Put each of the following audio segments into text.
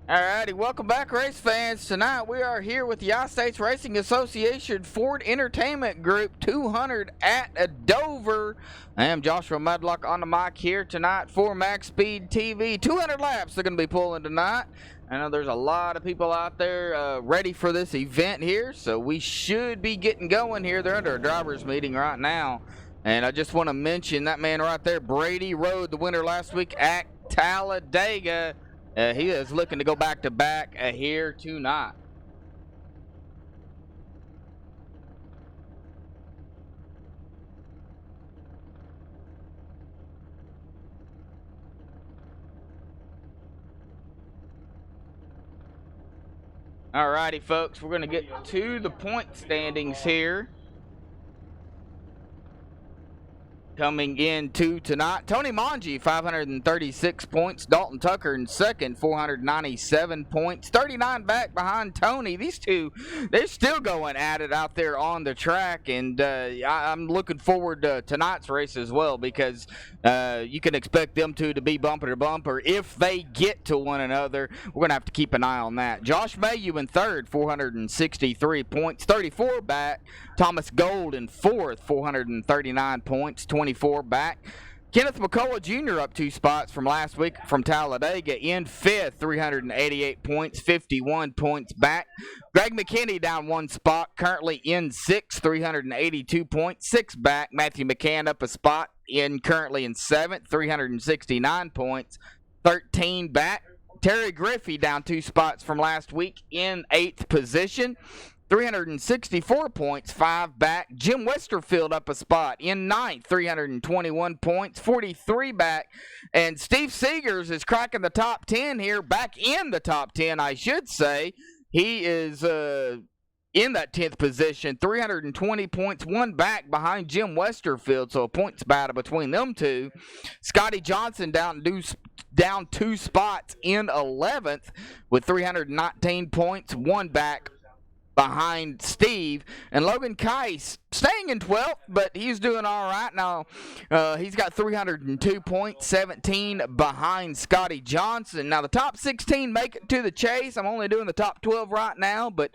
Alrighty, welcome back, race fans. Tonight we are here with the United States Racing Association Ford Entertainment Group 200 at Dover. I am Joshua Medlock on the mic here tonight for MaxSpeedTV. 200 laps they're going to be pulling tonight. I know there's a lot of people out there ready for this event here, so we should be getting going here. They're under a driver's meeting right now. And I just want to mention that man right there, Brady, rode the winner last week at Talladega. He is looking to go back-to-back here tonight. Alrighty, folks, we're going to get to the point standings here. Coming into tonight, Tony Mangi, 536 points. Dalton Tucker in second, 497 points. 39 back behind Tony. These two, they're still going at it out there on the track, and I'm looking forward to tonight's race as well, because you can expect them two to be bumper to bumper. If they get to one another, we're going to have to keep an eye on that. Josh Mayu in third, 463 points. 34 back. Thomas Gold in fourth, 439 points, 24 back. Kenneth McCullough Jr. up 2 spots from last week from Talladega in fifth, 388 points, 51 points back. Greg McKinney down 1 spot, currently in sixth, 382 points, 6 back. Matthew McCann up a spot, currently in seventh, 369 points, 13 back. Terry Griffey down 2 spots from last week in 8th position, 364 points, 5 back. Jim Westerfield up a spot in 9th, 321 points, 43 back. And Steve Seegers is cracking the top 10 here, back in the top 10, I should say. He is in that 10th position, 320 points, 1 back behind Jim Westerfield, so a points battle between them two. Scotty Johnson down 2 spots in 11th with 319 points, 1 back behind Steve. And Logan Keiss staying in 12th, but he's doing all right now. He's got 302 points, 17 behind Scotty Johnson. Now the top 16 make it to the chase. I'm only doing the top 12 right now, but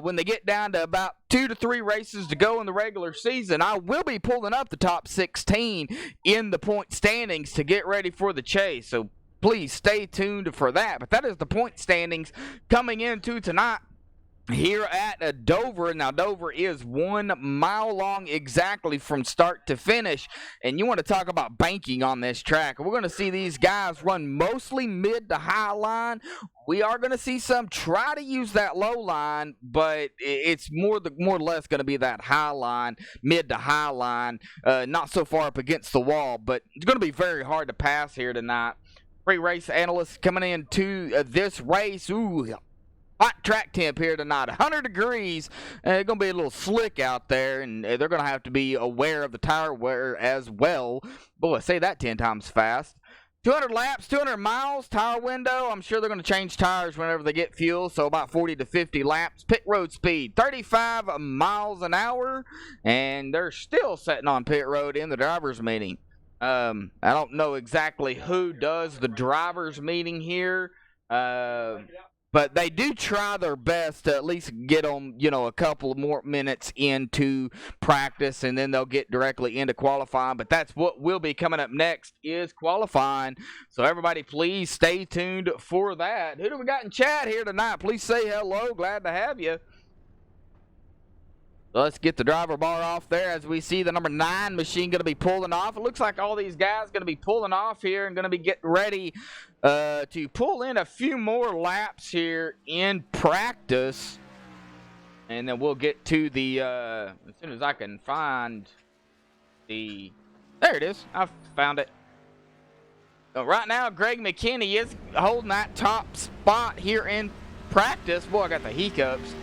when they get down to about 2 to 3 races to go in the regular season, I will be pulling up the top 16 in the point standings to get ready for the chase. So please stay tuned for that. But that is the point standings coming into tonight here at Dover. Now, Dover is 1 mile long exactly from start to finish, and you want to talk about banking on this track. We're going to see these guys run mostly mid to high line. We are going to see some try to use that low line, but it's more or less going to be that high line, mid to high line, not so far up against the wall, but it's going to be very hard to pass here tonight. Pre-race analysts coming into this race. Ooh, hot track temp here tonight, 100 degrees. It's going to be a little slick out there, and they're going to have to be aware of the tire wear as well. Boy, say that 10 times fast. 200 laps, 200 miles, tire window. I'm sure they're going to change tires whenever they get fuel, so about 40 to 50 laps. Pit road speed, 35 miles an hour, and they're still sitting on pit road in the driver's meeting. I don't know exactly who does the driver's meeting here, but they do try their best to at least get them, a couple more minutes into practice, and then they'll get directly into qualifying. But that's what will be coming up next, is qualifying. So everybody, please stay tuned for that. Who do we got in chat here tonight? Please say hello. Glad to have you. Let's get the driver bar off there as we see the number 9 machine going to be pulling off. It looks like all these guys going to be pulling off here and going to be getting ready to pull in a few more laps here in practice. And then we'll get to the, as soon as I can find the, there it is. I found it. Right now, Greg McKinney is holding that top spot here in practice. Boy, I got the hiccups.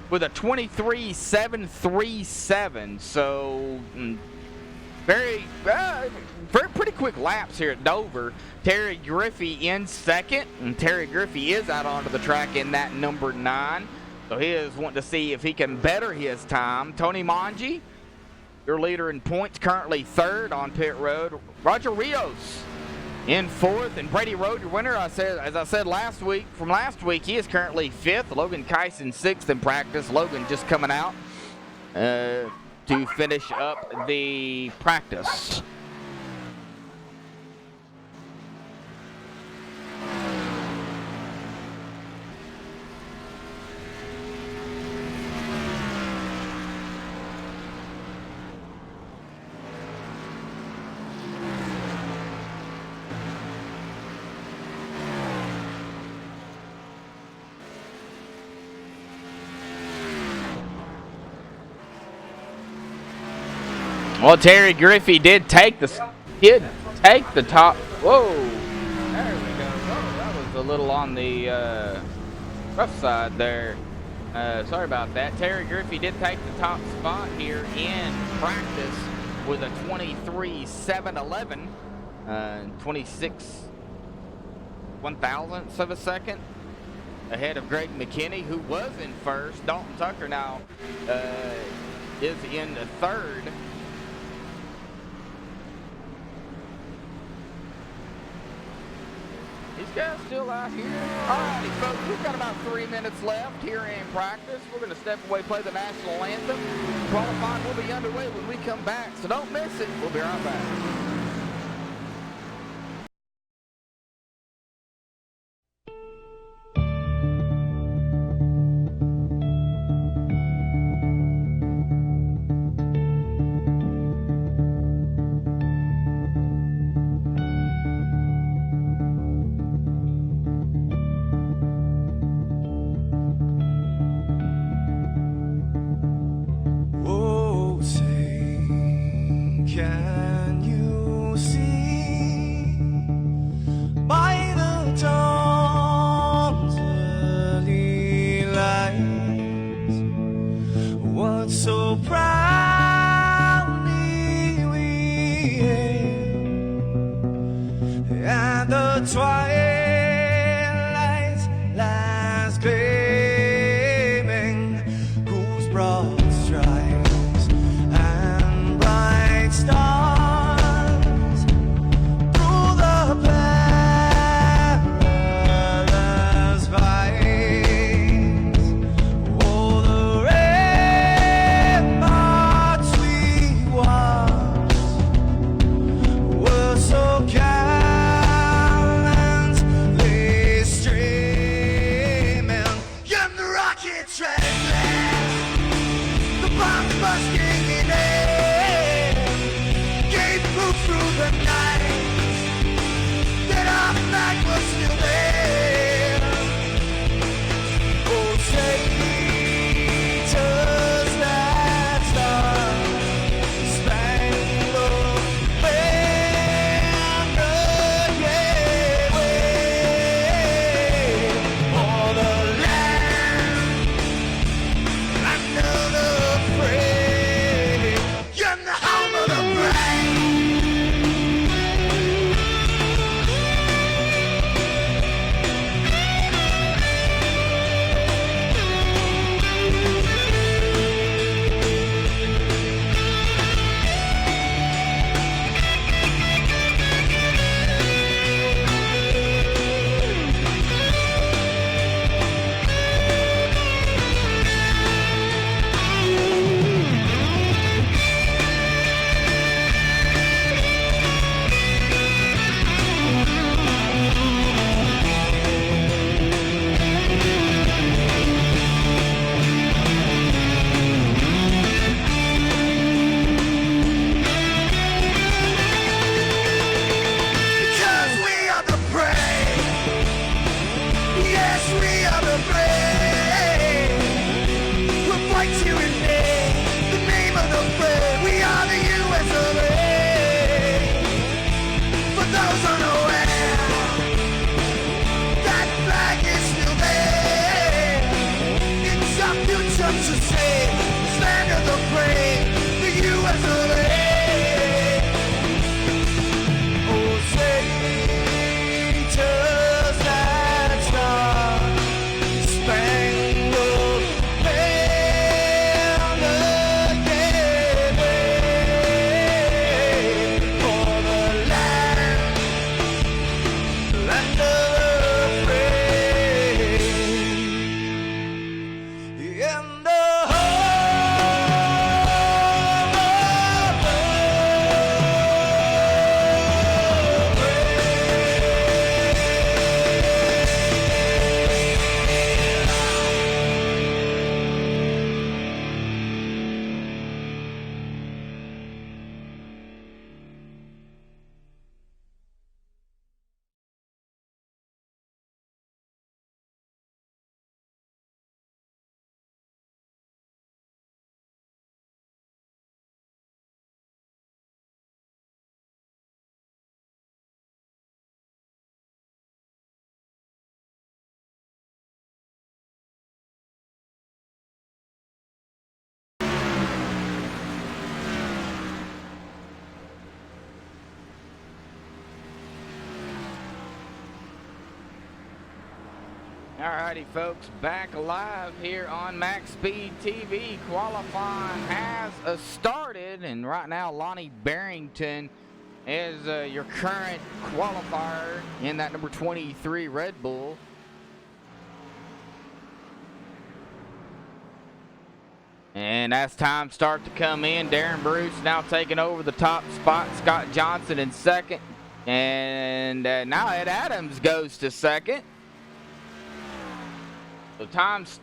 With a 23.737, so very pretty quick laps here at Dover. Terry Griffey in second, and Terry Griffey is out onto the track in that number 9, so he is wanting to see if he can better his time. Tony Mangi, your leader in points, currently 3rd on pit road. Roger Rios In fourth, and Brady Road, your winner. As I said last week, he is currently fifth. Logan Kyson sixth in practice. Logan just coming out to finish up the practice. Well, Terry Griffey did take the top. Whoa, there we go. Whoa, that was a little on the rough side there. Sorry about that. Terry Griffey did take the top spot here in practice with a 23.711, 26 1,000ths of a second, ahead of Greg McKinney, who was in first. Dalton Tucker now is in the third. These guys still out here. Alrighty, folks, we've got about 3 minutes left here in practice. We're going to step away, play the national anthem. Qualifying will be underway when we come back, so don't miss it. We'll be right back. Can you see by the dawn's early light what so proudly we hailed at the twilight's last gleaming, whose broad stripes and bright stars through the perilous fights, oh, the ramparts we watched were so gallantly streaming, and the rocket transplants, the bombs bursting in air, gave proof through the night that our flag was still there. Oh, take us that star-spangled banner, yeah, wave for the land another praise, and the home of the brave. Alrighty, folks, back live here on MaxSpeedTV. Qualifying has started, and right now Lonnie Barrington is your current qualifier in that number 23 Red Bull. And as times start to come in, Darren Bruce now taking over the top spot. Scott Johnson in second. And now Ed Adams goes to second. So time's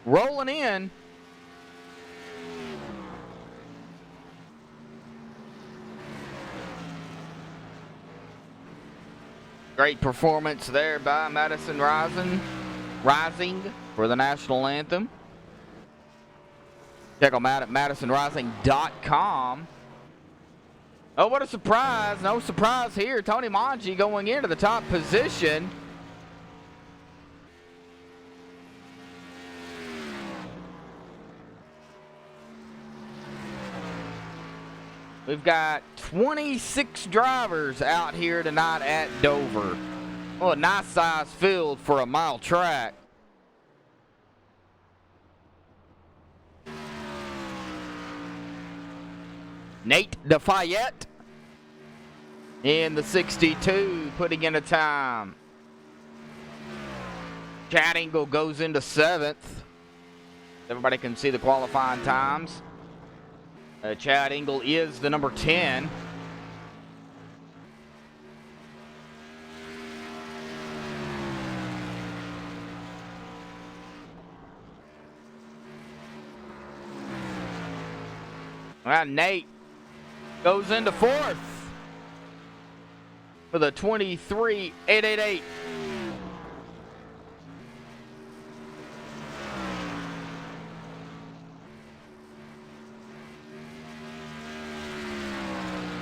rolling in. Great performance there by Madison Rising for the national anthem. Check them out at MadisonRising.com. Oh, what a surprise. No surprise here. Tony Manji going into the top position. We've got 26 drivers out here tonight at Dover. Oh, a nice size field for a mile track. Nate DeFayette in the 62, putting in a time. Chad Engel goes into 7th. Everybody can see the qualifying times. Chad Engel is the number 10. Nate goes into 4th for the 23.888.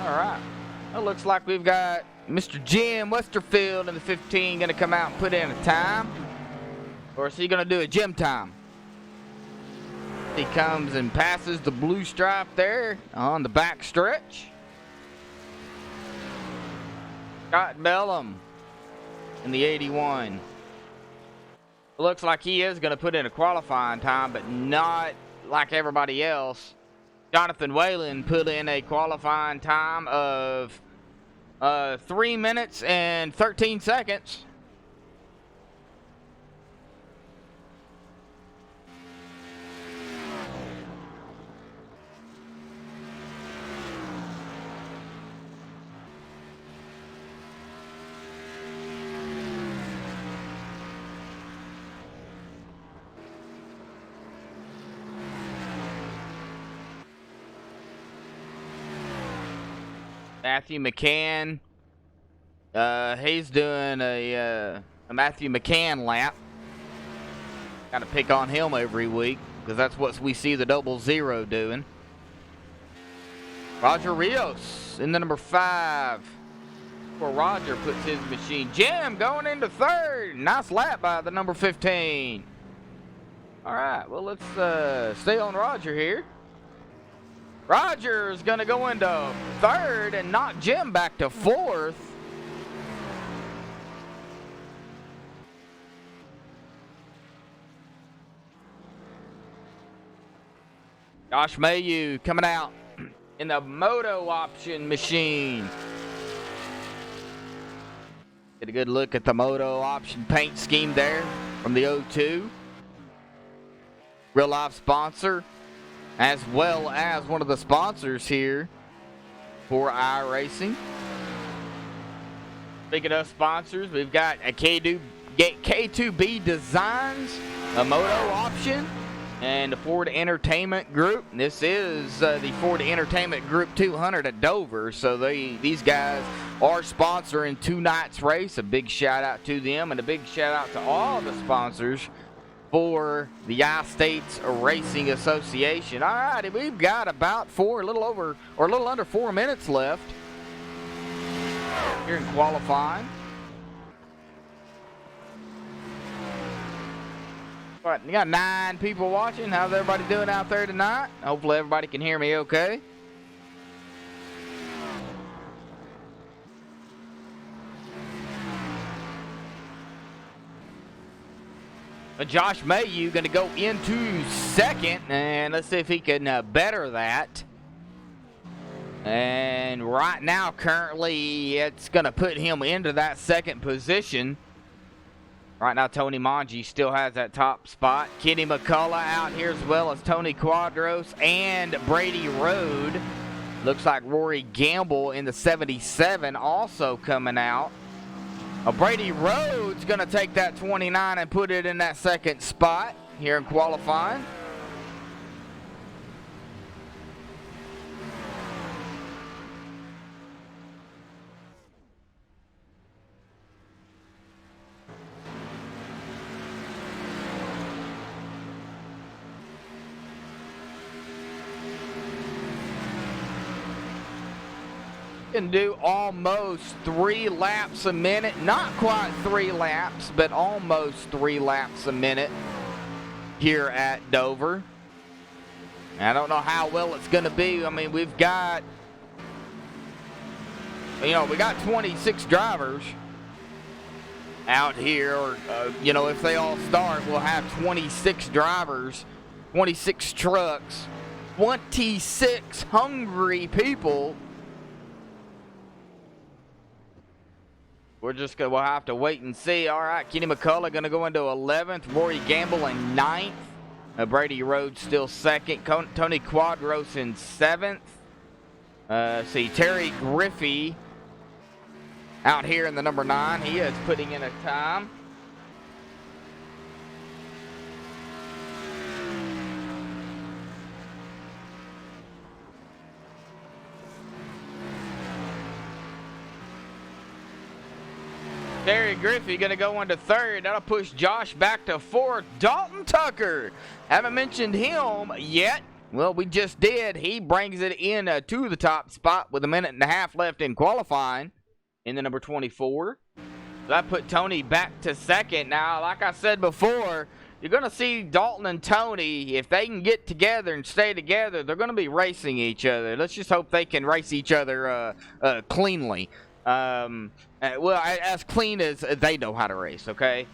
All right. It looks like we've got Mr. Jim Westerfield in the 15 going to come out and put in a time. Or is he going to do a gym time? He comes and passes the blue stripe there on the back stretch. Scott Bellum in the 81. It looks like he is going to put in a qualifying time, but not like everybody else. Jonathan Whalen put in a qualifying time of 3 minutes and 13 seconds. Matthew McCann, he's doing a Matthew McCann lap. Got to pick on him every week because that's what we see the 00 doing. Roger Rios in the number 5. Where Roger puts his machine. Jim going into 3rd. Nice lap by the number 15. All right, well, let's stay on Roger here. Roger's going to go into 3rd and knock Jim back to 4th. Josh Mayu coming out in the moto option machine. Get a good look at the moto option paint scheme there from the 02. Real life sponsor, as well as one of the sponsors here for iRacing. Speaking of sponsors, we've got a K2B Designs, a moto option, and the Ford Entertainment Group. This is the Ford Entertainment Group 200 at Dover, so these guys are sponsoring tonight's race. A big shout out to them, and a big shout out to all the sponsors for the I-States Racing Association. All right, we've got about a little under 4 minutes left here in qualifying. All right, you got 9 people watching. How's everybody doing out there tonight? Hopefully everybody can hear me okay. Josh Mayu going to go into second, and let's see if he can better that. And right now, currently, it's going to put him into that second position. Right now, Tony Manji still has that top spot. Kenny McCullough out here as well as Tony Quadros and Brady Road. Looks like Rory Gamble in the 77 also coming out. Brady Rhodes going to take that 29 and put it in that second spot here in qualifying. Can do almost 3 laps a minute. Not quite 3 laps, but almost 3 laps a minute here at Dover. I don't know how well it's going to be. I mean, we've got, we got 26 drivers out here. Or, if they all start, we'll have 26 drivers, 26 trucks, 26 hungry people. We'll have to wait and see. All right, Kenny McCullough going to go into 11th. Rory Gamble in 9th. Brady Rhodes still 2nd. Tony Quadros in 7th. See, Terry Griffey out here in the number 9. He is putting in a time. Terry Griffey going to go into 3rd. That'll push Josh back to 4th. Dalton Tucker. Haven't mentioned him yet. Well, we just did. He brings it in to the top spot with 1.5 minutes left in qualifying in the number 24. So that put Tony back to 2nd. Now, like I said before, you're going to see Dalton and Tony, if they can get together and stay together, they're going to be racing each other. Let's just hope they can race each other cleanly. As clean as they know how to race, okay?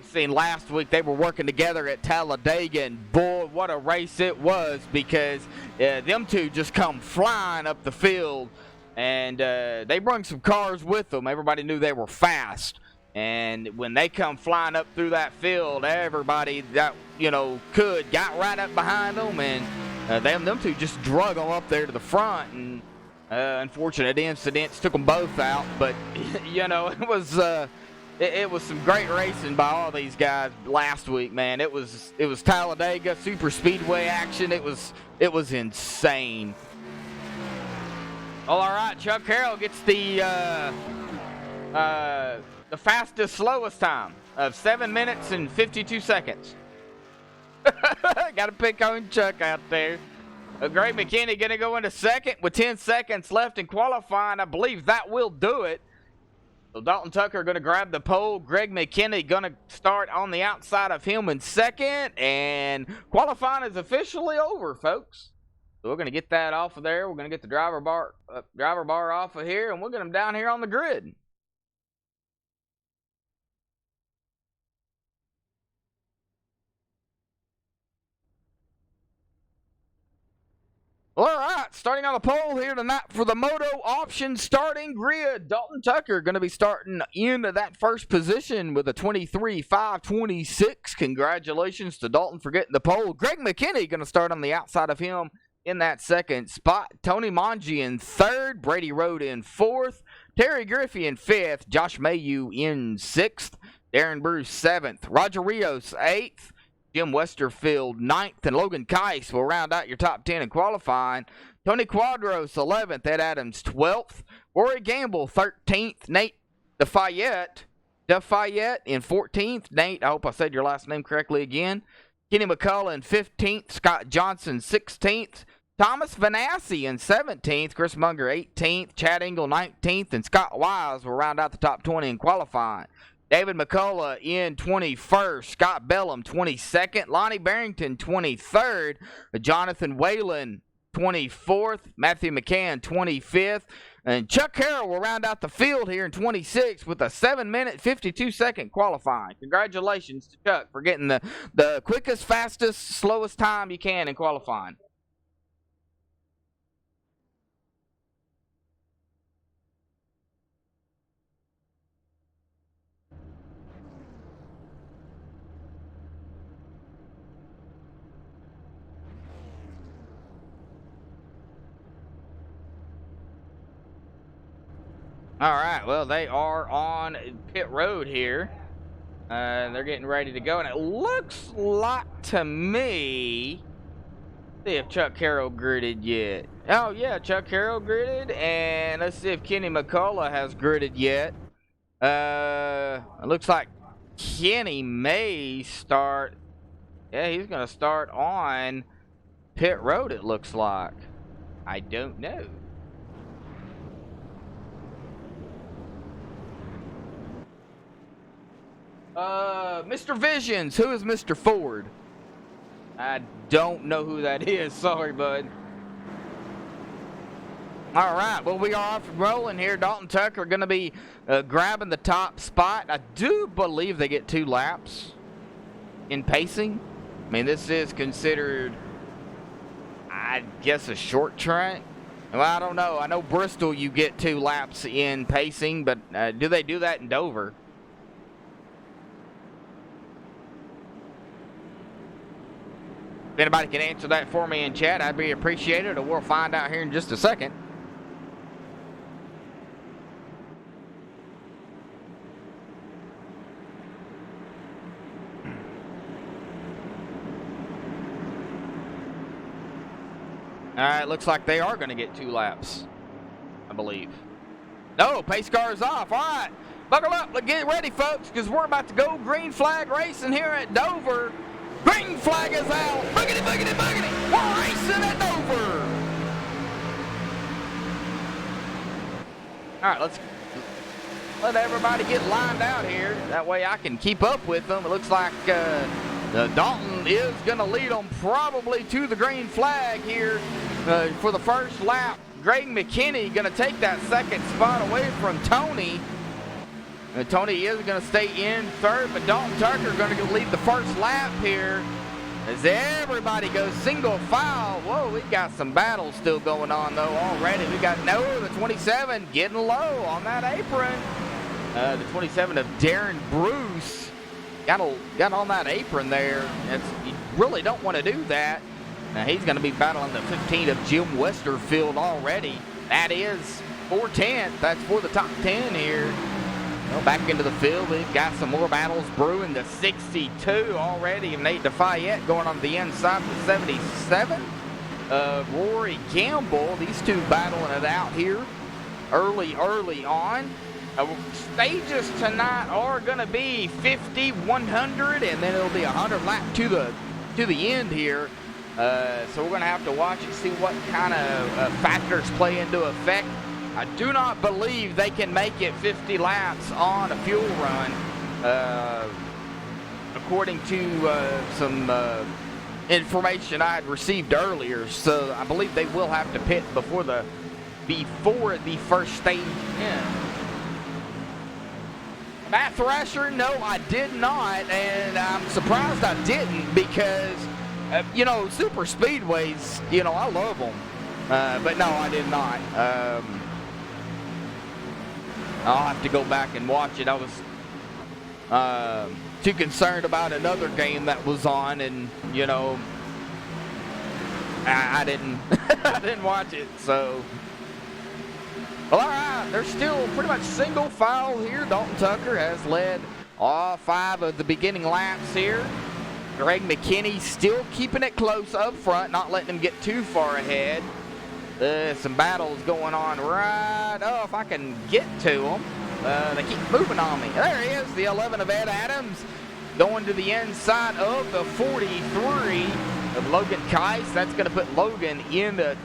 Seen last week they were working together at Talladega, and boy, what a race it was, because them two just come flying up the field, and they brought some cars with them. Everybody knew they were fast, and when they come flying up through that field, everybody that got right up behind them, and them two just drug them up there to the front, and unfortunate incidents took them both out, but it was some great racing by all these guys last week, man. It was Talladega super speedway action. It was insane. All right, Chuck Carroll gets the fastest slowest time of 7 minutes and 52 seconds. Got to pick on Chuck out there. Greg McKinney going to go into 2nd with 10 seconds left in qualifying. I believe that will do it. So Dalton Tucker going to grab the pole. Greg McKinney going to start on the outside of him in 2nd. And qualifying is officially over, folks. So we're going to get that off of there. We're going to get the driver bar off of here, and we'll get them down here on the grid. All right, starting on the pole here tonight for the Moto Option starting grid. Dalton Tucker going to be starting into that first position with a 23.526. Congratulations to Dalton for getting the pole. Greg McKinney going to start on the outside of him in that second spot. Tony Manji in 3rd. Brady Road in 4th. Terry Griffey in 5th. Josh Mayu in 6th. Darren Bruce 7th. Roger Rios 8th. Jim Westerfield 9th, and Logan Keiss will round out your top 10 in qualifying. Tony Quadros 11th, Ed Adams 12th, Rory Gamble 13th, Nate Defayette in 14th. Nate, I hope I said your last name correctly again. Kenny McCullough in 15th, Scott Johnson 16th, Thomas Vanassi in 17th, Chris Munger 18th, Chad Engel 19th, and Scott Wise will round out the top 20 in qualifying. David McCullough in 21st, Scott Bellum 22nd, Lonnie Barrington 23rd, Jonathan Whalen 24th, Matthew McCann 25th, And Chuck Harrell will round out the field here in 26 with a 7-minute, 52-second qualifying. Congratulations to Chuck for getting the quickest, fastest, slowest time you can in qualifying. All right, well, they are on pit road here. They're getting ready to go, and it looks like to me, see if Chuck Harrell gridded yet. Oh, yeah, Chuck Harrell gridded, and let's see if Kenny McCullough has gridded yet. It looks like Kenny may start. Yeah, he's going to start on pit road, it looks like. I don't know. Mr. Visions, who is Mr. Ford? I don't know who that is. Sorry, bud. All right, well, we are off and rolling here. Dalton Tucker going to be grabbing the top spot. I do believe they get 2 laps in pacing. I mean, this is considered, I guess, a short track. Well, I don't know. I know Bristol you get 2 laps in pacing, but do they do that in Dover? If anybody can answer that for me in chat, I'd be appreciated, or we'll find out here in just a second. All right, looks like they are going to get 2 laps, I believe. No, pace car is off. All right, buckle up. Let's get ready, folks, because we're about to go green flag racing here at Dover. Green flag is out. Boogity, boogity, boogity. We're racing at Dover. All right, let's let everybody get lined out here. That way I can keep up with them. It looks like Dalton is going to lead them probably to the green flag here for the first lap. Greg McKinney going to take that second spot away from Tony. Tony is going to stay in third, but Dalton Tucker going to lead the first lap here as everybody goes single file. Whoa, we got some battles still going on, though, already. We got Noah, the 27, getting low on that apron. The 27 of Darren Bruce got on that apron there. You really don't want to do that. Now, he's going to be battling the 15 of Jim Westerfield already. That is 4/10. That's for the top 10 here. Well, back into the field, we've got some more battles brewing. The 62 already of Nate DeFayette going on the inside with 77 of Rory Gamble. These two battling it out here early on. Stages tonight are going to be 50, 100, and then it'll be 100 lap to the end here. So we're going to have to watch and see what kind of factors play into effect. I do not believe they can make it 50 laps on a fuel run, according to some information I had received earlier. So I believe they will have to pit before the first stage ends. Matt Thrasher, no, I did not, and I'm surprised I didn't because, super speedways, I love them. But no, I did not. I'll have to go back and watch it. I was too concerned about another game that was on, and I didn't I didn't watch it. So, well, all right, they're still pretty much single file here. Dalton Tucker has led all 5 of the beginning laps here. Greg McKinney still keeping it close up front, not letting him get too far ahead. Some battles going on right. Oh, if I can get to them. They keep moving on me. There he is, the 11 of Ed Adams, going to the inside of the 43 of Logan Keiss. That's going to put Logan in the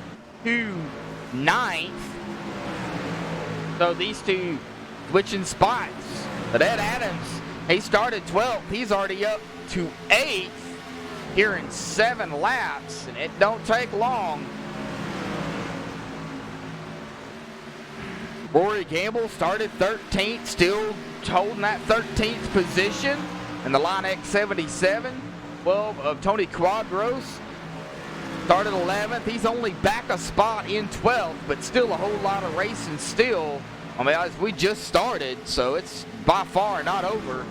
9th. So these two switching spots. But Ed Adams, he started 12th. He's already up to 8th here in 7 laps, and it don't take long. Rory Gamble started 13th, still holding that 13th position in the Line X77. 12 of Tony Quadros started 11th. He's only back a spot in 12th, but still a whole lot of racing still. I mean, we just started, so it's by far not over.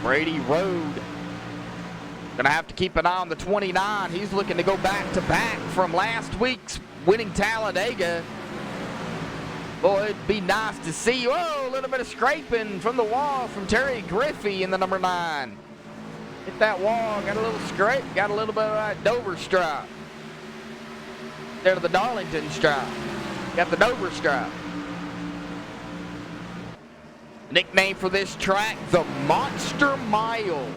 Brady Road gonna have to keep an eye on the 29. He's looking to go back-to-back from last week's winning Talladega. Boy, it'd be nice to see. Whoa, a little bit of scraping from the wall from Terry Griffey in the number 9. Hit that wall, got a little scrape, got a little bit of that Dover stripe. Instead of the Darlington stripe, got the Dover stripe. Nickname for this track, the Monster Mile.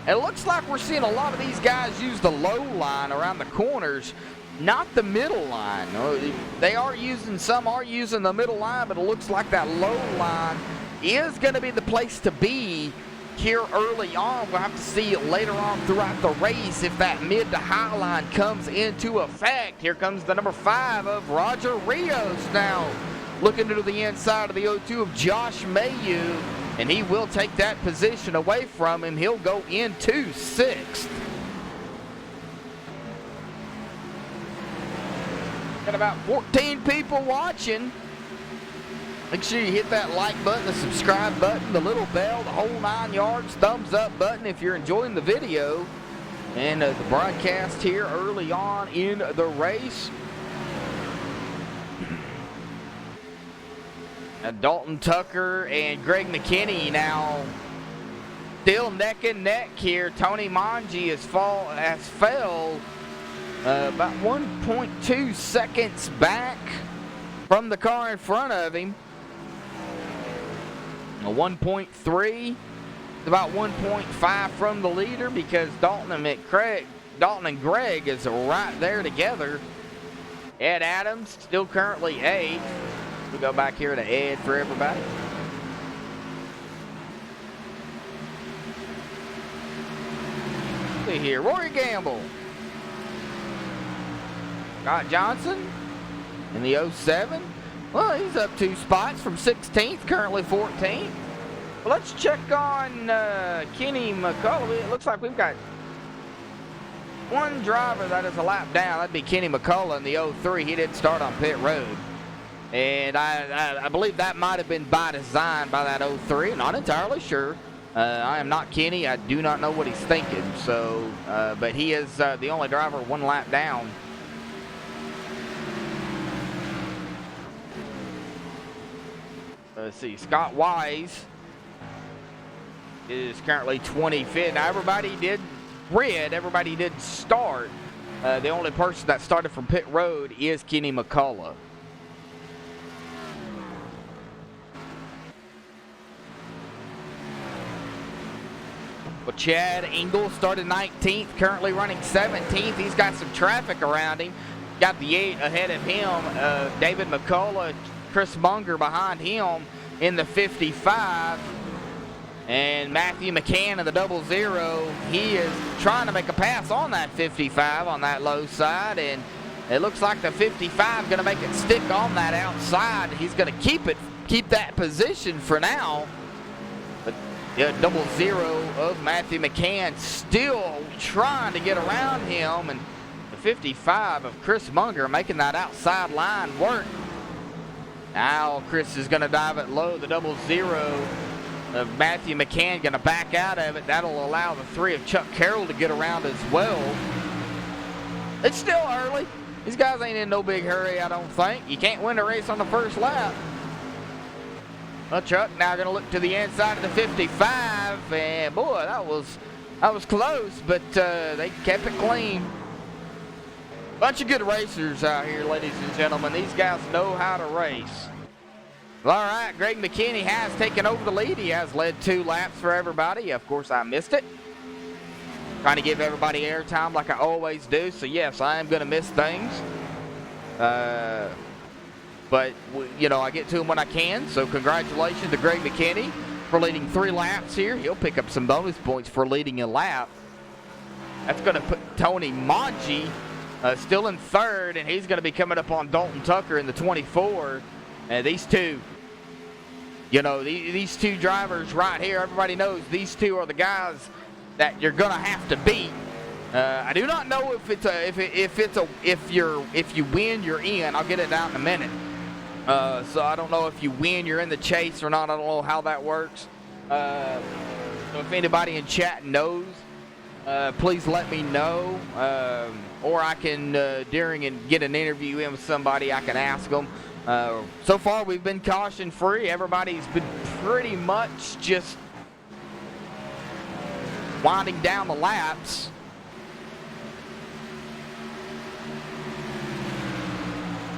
It looks like we're seeing a lot of these guys use the low line around the corners, not the middle line. Some are using the middle line, but it looks like that low line is going to be the place to be here early on. We'll have to see later on throughout the race if that mid to high line comes into effect. Here comes the number 5 of Roger Rios now, looking to the inside of the 02 of Josh Mayu, and he will take that position away from him. He'll go into 6th. Got about 14 people watching. Make sure you hit that like button, the subscribe button, the little bell, the whole 9 yards, thumbs up button if you're enjoying the video and the broadcast here early on in the race. Dalton Tucker and Greg McKinney now still neck and neck here. Tony Manji has fell about 1.2 seconds back from the car in front of him. A 1.3, about 1.5 from the leader, because Dalton and Greg is right there together. Ed Adams still currently 8th. We go back here to Ed for everybody. See here, Rory Gamble. Scott Johnson in the 07. Well, he's up 2 spots from 16th, currently 14th. Well, let's check on Kenny McCullough. It looks like we've got one driver that is a lap down. That'd be Kenny McCullough in the 03. He didn't start on pit road. And I believe that might have been by design by that 03. Not entirely sure. I am not Kenny. I do not know what he's thinking. So, but he is the only driver 1 lap down. Let's see. Scott Wise is currently 25th. Now, everybody did start. The only person that started from pit road is Kenny McCullough. Well, Chad Engel started 19th, currently running 17th. He's got some traffic around him. Got the 8 ahead of him. David McCullough, Chris Munger behind him in the 55. And Matthew McCann in the 00. He is trying to make a pass on that 55 on that low side. And it looks like the 55 going to make it stick on that outside. He's going to keep that position for now. But the 00 of Matthew McCann still trying to get around him. And the 55 of Chris Munger making that outside line work. Now Chris is going to dive it low. The 00 of Matthew McCann going to back out of it. That'll allow the 3 of Chuck Carroll to get around as well. It's still early. These guys ain't in no big hurry, I don't think. You can't win a race on the first lap. Well, Chuck now going to look to the inside of the 55. And boy, that was close, but they kept it clean. Bunch of good racers out here, ladies and gentlemen. These guys know how to race. Well, all right, Greg McKinney has taken over the lead. He has led 2 laps for everybody. Of course, I missed it. Trying to give everybody airtime like I always do. So, yes, I am going to miss things. But, you know, I get to them when I can. So, congratulations to Greg McKinney for leading 3 laps here. He'll pick up some bonus points for leading a lap. That's going to put Tony Manji still in third, and he's going to be coming up on Dalton Tucker in the 24. These two, you know, these two drivers right here, everybody knows these two are the guys that you're going to have to beat. I do not know if you win, you're in. I'll get it out in a minute. So I don't know if you win, you're in the chase or not. I don't know how that works. So if anybody in chat knows, please let me know. Or I can, during and get an interview in with somebody, I can ask them. So far, we've been caution free. Everybody's been pretty much just winding down the laps.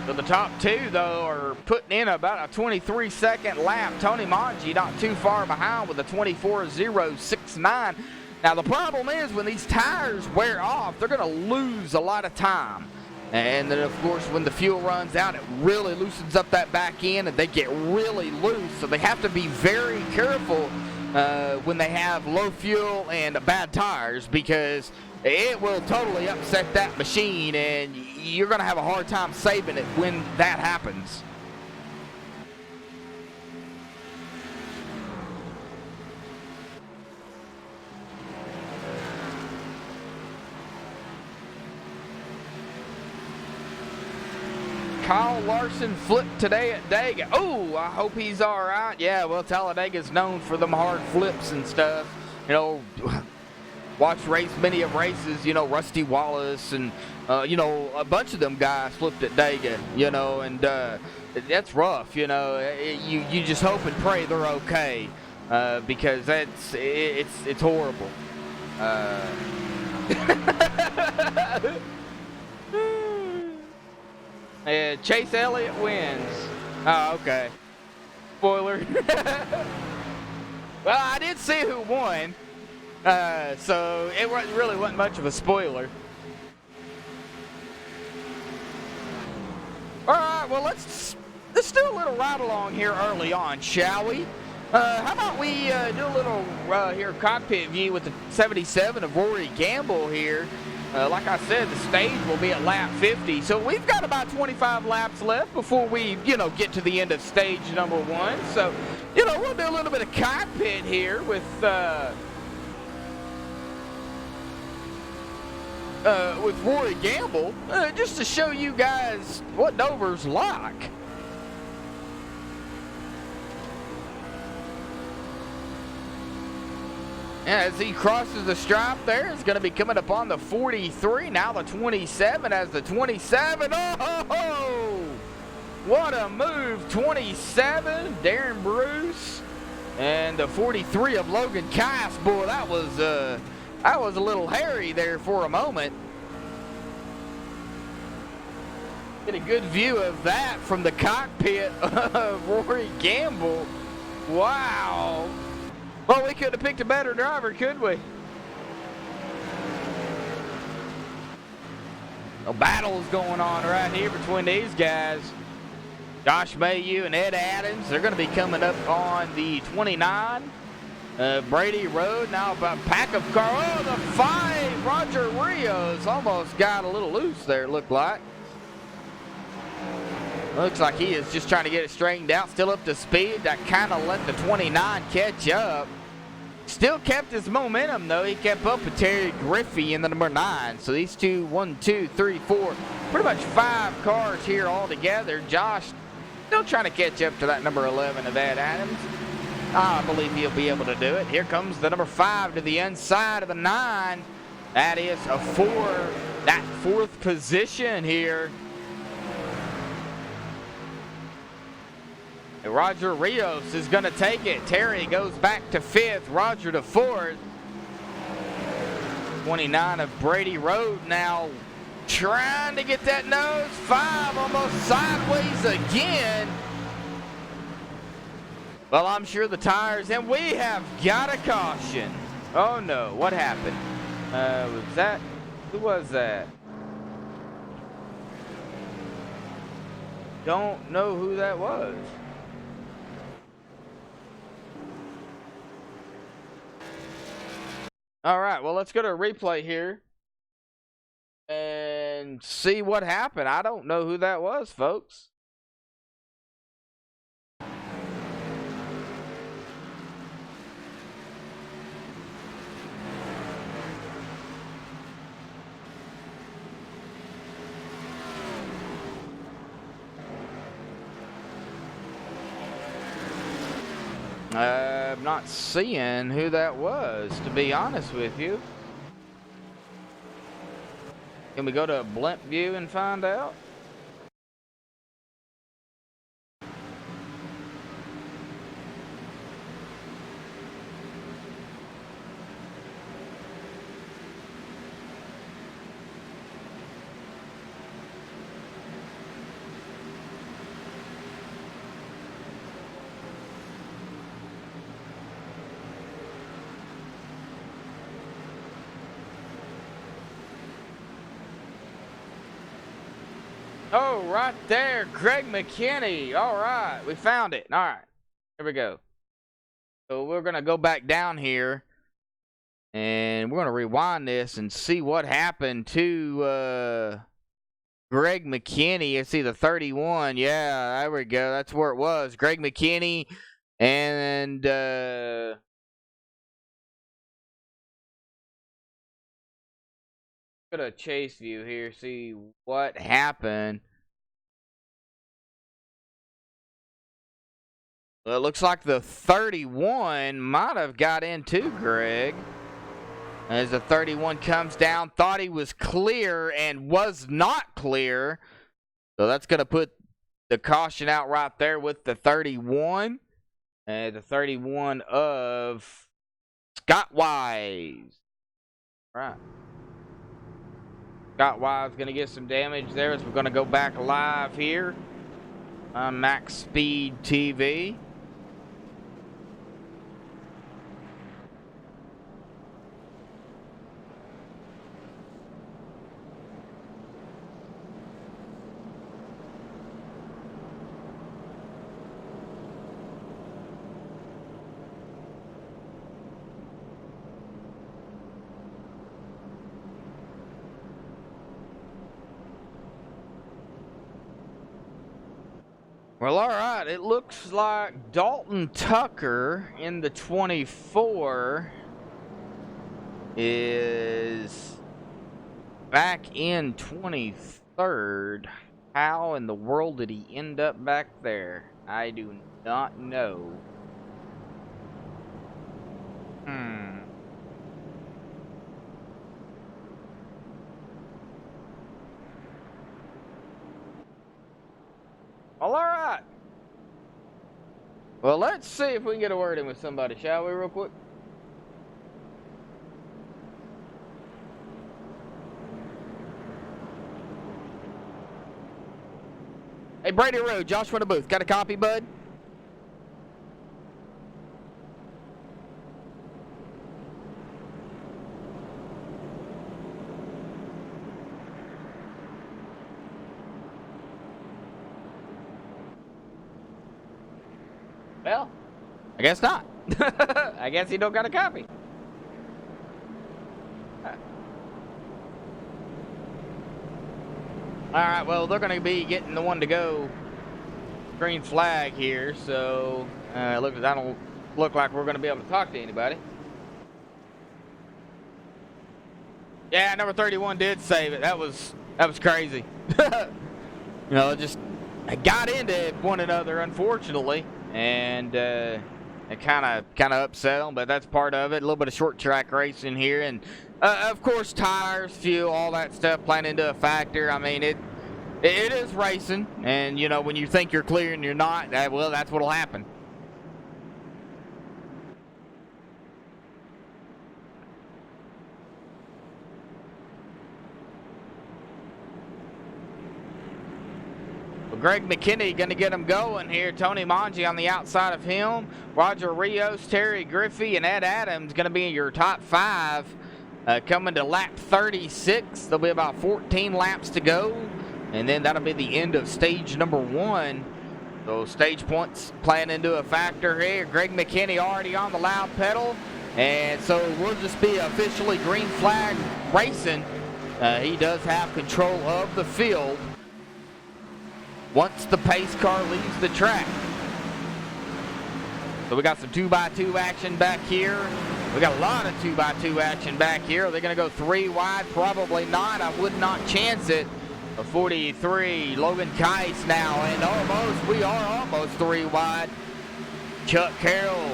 So the top two, though, are putting in about a 23-second lap. Tony Manji not too far behind with a 24.069. Now, the problem is when these tires wear off, they're going to lose a lot of time. And then, of course, when the fuel runs out, it really loosens up that back end, and they get really loose. So they have to be very careful when they have low fuel and bad tires, because it will totally upset that machine, and you're going to have a hard time saving it when that happens. Kyle Larson flipped today at Dega. Oh, I hope he's all right. Yeah, well, Talladega's known for them hard flips and stuff. You know, watched many of races, you know, Rusty Wallace and, you know, a bunch of them guys flipped at Dega, you know, and that's rough, you know. You just hope and pray they're okay, because it's horrible. Chase Elliott wins. Oh, okay. Spoiler. Well, I did see who won, so it really wasn't much of a spoiler. All right, well, let's do a little ride along here early on, shall we? How about we do a little here cockpit view with the 77 of Rory Gamble here. Like I said, the stage will be at lap 50, so we've got about 25 laps left before we, you know, get to the end of stage number 1. So, you know, we'll do a little bit of cockpit here with Rory Gamble, just to show you guys what Dover's like. As he crosses the stripe there, it's going to be coming up on the 43. Now the 27 as the 27. Oh, what a move. 27, Darren Bruce. And the 43 of Logan Kice. Boy, that was a little hairy there for a moment. Get a good view of that from the cockpit of Rory Gamble. Wow. Well, we could have picked a better driver, couldn't we? A battle is going on right here between these guys. Josh Mayhew and Ed Adams. They're going to be coming up on the 29. Brady Road. Now about a pack of cars. Oh, the 5. Roger Rios almost got a little loose there, it looked like. Looks like he is just trying to get it straightened out. Still up to speed. That kind of let the 29 catch up. Still kept his momentum, though. He kept up with Terry Griffey in the number 9. So these two, 1, 2, 3, 4, pretty much 5 cars here all together. Josh still trying to catch up to that number 11 of Ed Adams. I believe he'll be able to do it. Here comes the number 5 to the inside of the 9. That is a 4. That 4th position here. Roger Rios is going to take it. Terry goes back to 5th. Roger to 4th. 29 of Brady Road now trying to get that nose. 5 almost sideways again. Well, I'm sure the tires, and we have got a caution. Oh no, what happened? Was that, who was that? Don't know who that was. All right, well, let's go to a replay here. and see what happened. I don't know who that was, folks. I'm not seeing who that was, to be honest with you. Can we go to a blimp view and find out? Oh, right there, Greg McKinney. All right, we found it. All right, here we go. So we're going to go back down here, and we're going to rewind this and see what happened to Greg McKinney. I see the 31. Yeah, there we go. That's where it was. Greg McKinney and go to chase view here, see what happened. Well, it looks like the 31 might have got into Greg. As the 31 comes down, thought he was clear and was not clear. So that's going to put the caution out right there with the 31. And the 31 of Scott Wise. All right. Scott Wise going to get some damage there as we're going to go back live here on MaxSpeedTV. Well, all right, it looks like Dalton Tucker in the 24 is back in 23rd. How in the world did he end up back there? I do not know. Well, all right. Well, let's see if we can get a word in with somebody, shall we, real quick? Hey, Brady Road, Joshua in the booth. Got a copy, bud? Well, I guess not. I guess he don't got a copy. Alright, well, they're going to be getting the one to go green flag here, so I don't look like we're going to be able to talk to anybody. Yeah, number 31 did save it. That was crazy. You know, just got into one another, unfortunately, and it kind of upset them, but that's part of it. A little bit of short track racing here, and of course tires, fuel, all that stuff playing into a factor. I mean, it is racing, and you know, when you think you're clear and you're not, well, that's what'll happen. Greg McKinney going to get him going here. Tony Mangi on the outside of him. Roger Rios, Terry Griffey, and Ed Adams going to be in your top five. Coming to lap 36. There'll be about 14 laps to go. And then that'll be the end of stage number 1. So stage points playing into a factor here. Greg McKinney already on the loud pedal. And so we'll just be officially green flag racing He does have control of the field once the pace car leaves the track. So we got some 2x2 action back here. We got a lot of 2x2 action back here. Are they going to go 3 wide? Probably not. I would not chance it. A 43, Logan Keiss now, and we are almost 3 wide. Chuck Carroll,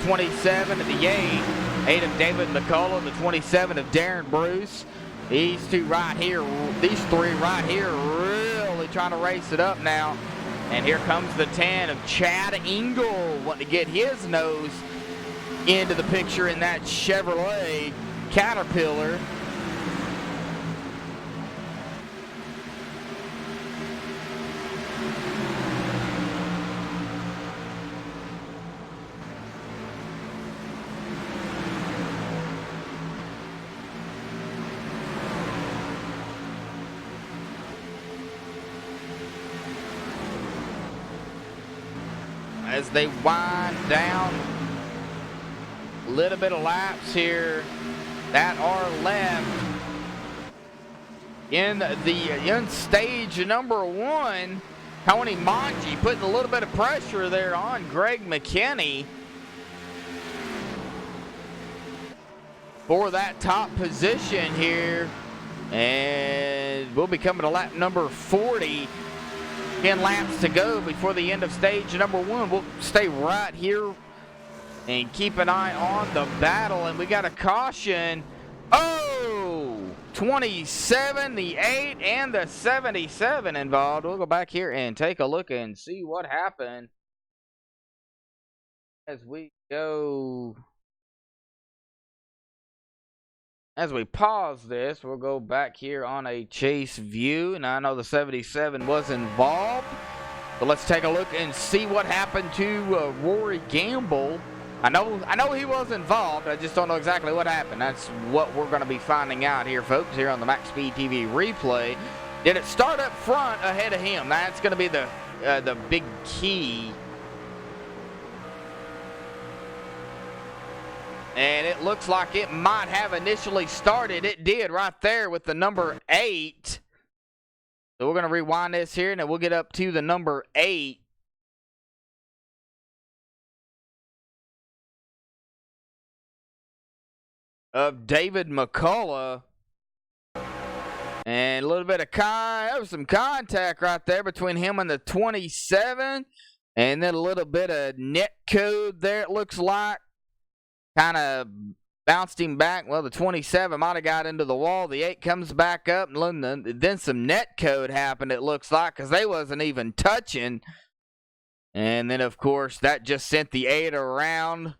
27 of the 8 of David McCullough, the 27 of Darren Bruce. These 3 right here, really trying to race it up now. And here comes the 10 of Chad Engel, wanting to get his nose into the picture in that Chevrolet Caterpillar. As they wind down, a little bit of laps here that are left in stage number 1. Tony Monge putting a little bit of pressure there on Greg McKinney for that top position here, and we'll be coming to lap number 40. 10 laps to go before the end of stage number 1. We'll stay right here and keep an eye on the battle. And we got a caution. Oh, 27, the 8, and the 77 involved. We'll go back here and take a look and see what happened as we go. As we pause this, we'll go back here on a chase view. Now, I know the 77 was involved, but let's take a look and see what happened to Rory Gamble. I know he was involved. I just don't know exactly what happened. That's what we're going to be finding out here, folks, here on the MaxSpeedTV replay. Did it start up front ahead of him? That's going to be the big key. And it looks like it might have initially started. It did right there with the number 8. So we're going to rewind this here, and then we'll get up to the number 8. Of David McCullough. And a little bit of there was some contact right there between him and the 27. And then a little bit of net code there, it looks like. Kind of bounced him back. Well, the 27 might have got into the wall. The 8 comes back up, and then some net code happened, it looks like, because they wasn't even touching. And then, of course, that just sent the 8 around.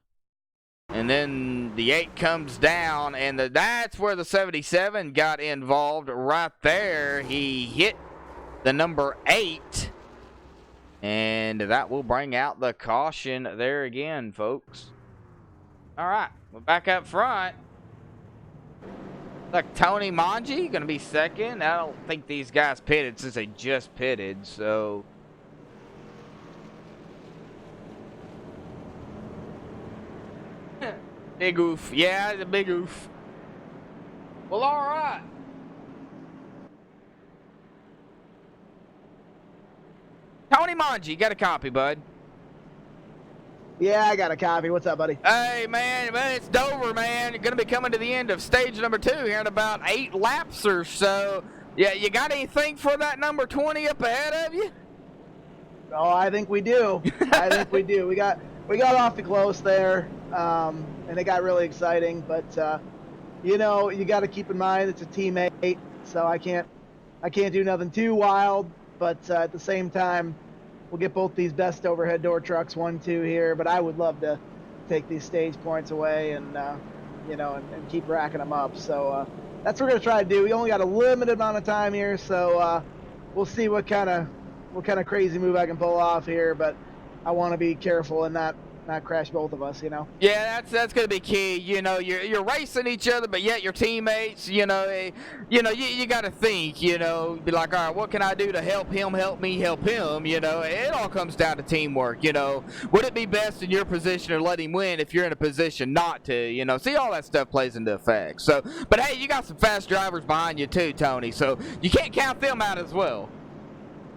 And then the 8 comes down, and that's where the 77 got involved right there. He hit the number 8. And that will bring out the caution there again, folks. All right, we're back up front. Look, Tony Monge going to be second. I don't think these guys pitted since they just pitted, so. Big oof. Yeah, it's a big oof. Well, all right. Tony Monge, you got a copy, bud? Yeah, I got a copy. What's up, buddy? Hey, man, it's Dover, man. You're going to be coming to the end of stage number 2 here in about 8 laps or so. Yeah, you got anything for that number 20 up ahead of you? Oh, I think we do. I think we do. We got off the close there, and it got really exciting. But you know, you got to keep in mind it's a teammate, so I can't do nothing too wild. But at the same time, we'll get both these best overhead door trucks 1-2 here. But I would love to take these stage points away and you know, and keep racking them up. So that's what we're gonna try to do. We only got a limited amount of time here, so we'll see what kind of crazy move I can pull off here. But I want to be careful and not crash both of us, you know. Yeah, that's gonna be key. You know, you're racing each other, but yet your teammates. You know, you got to think. You know, be like, all right, what can I do to help him? Help me, help him. You know, it all comes down to teamwork. You know, would it be best in your position to let him win if you're in a position not to? You know, see, all that stuff plays into effect. So, but hey, you got some fast drivers behind you too, Tony. So you can't count them out as well.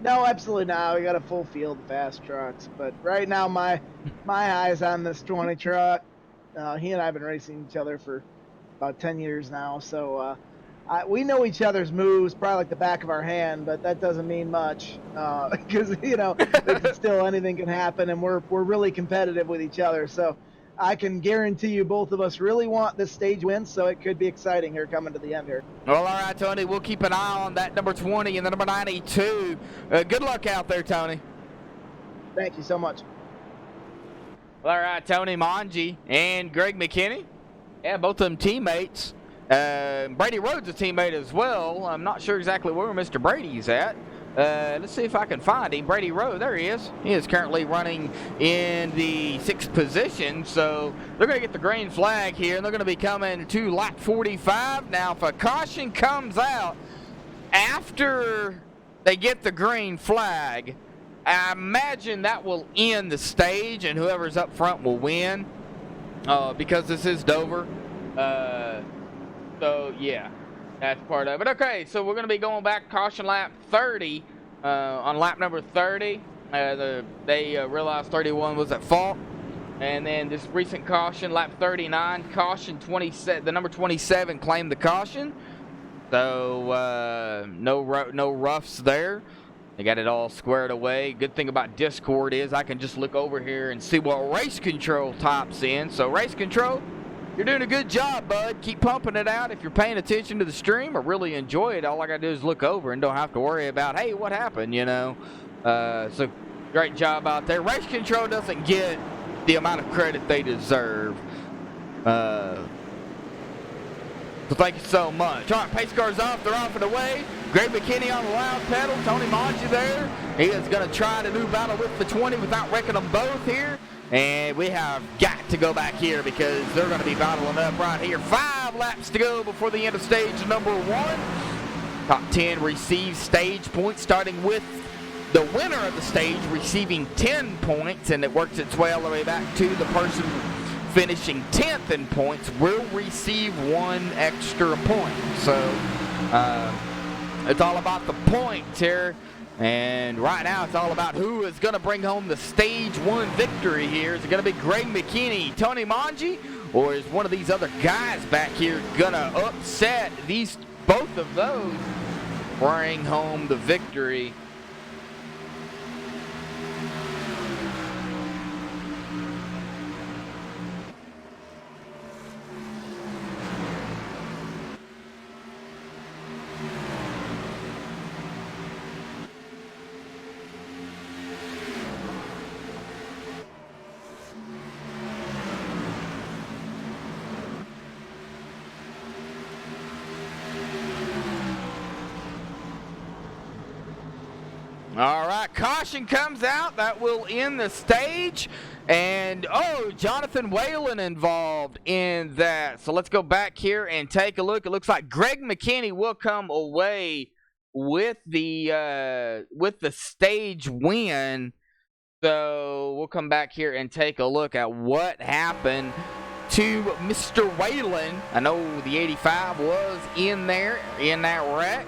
No, absolutely not. We got a full field of fast trucks, but right now my eyes on this 20 truck. He and I have been racing each other for about 10 years now, so we know each other's moves probably like the back of our hand, but that doesn't mean much because anything can happen, and we're really competitive with each other. So I can guarantee you both of us really want this stage win, so it could be exciting here coming to the end here. Well, all right, Tony, we'll keep an eye on that number 20 and the number 92. Good luck out there, Tony. Thank you so much. Well, all right, Tony Monge and Greg McKinney. Yeah, both of them teammates. Brady Rhodes a teammate as well. I'm not sure exactly where Mr. Brady's at. Let's see if I can find him. Brady Rowe, there he is. He is currently running in the 6th position, so they're going to get the green flag here, and they're going to be coming to lap 45. Now, if a caution comes out after they get the green flag, I imagine that will end the stage, and whoever's up front will win because this is Dover. So, yeah. That's part of it. Okay, so we're going to be going back caution lap 30. On lap number 30, they realized 31 was at fault. And then this recent caution, lap 39, caution 27, the number 27 claimed the caution. So no roughs there. They got it all squared away. Good thing about Discord is I can just look over here and see what race control types in. So race control, you're doing a good job, bud. Keep pumping it out. If you're paying attention to the stream or really enjoy it, all I got to do is look over and don't have to worry about, hey, what happened, you know. So great job out there. Race control doesn't get the amount of credit they deserve. So thank you so much. All right, pace car's off. They're off and away. Greg McKinney on the loud pedal. Tony Monge there. He is going to try to do battle with the 20 without wrecking them both here. And we have got to go back here because they're going to be battling up right here. 5 laps to go before the end of stage number 1. Top 10 receives stage points, starting with the winner of the stage receiving 10 points, and it works its way all the way back to the person finishing 10th in points will receive 1 extra point. So it's all about the points here. And right now, it's all about who is going to bring home the Stage 1 victory here. Is it going to be Greg McKinney, Tony Monge, or is one of these other guys back here going to upset both of those, bring home the victory? All right, caution comes out. That will end the stage. And, Jonathan Whalen involved in that. So let's go back here and take a look. It looks like Greg McKinney will come away with the stage win. So we'll come back here and take a look at what happened to Mr. Whalen. I know the 85 was in there in that wreck.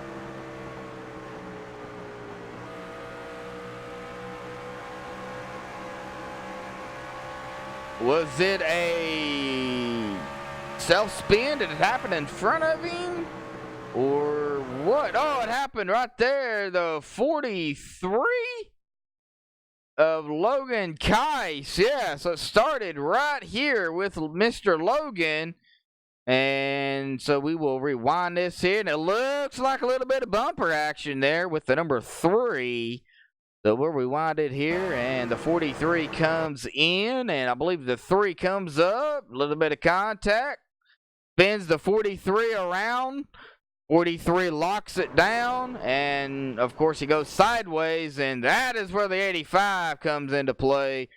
Was it a self-spin? Did it happen in front of him? Or what? Oh, it happened right there. The 43 of Logan Keiss. Yeah, so it started right here with Mr. Logan. And so we will rewind this here. And it looks like a little bit of bumper action there with the number 3. So we'll rewind it here, and the 43 comes in, and I believe the 3 comes up. A little bit of contact. Spins the 43 around. 43 locks it down, and, of course, he goes sideways, and that is where the 85 comes into play.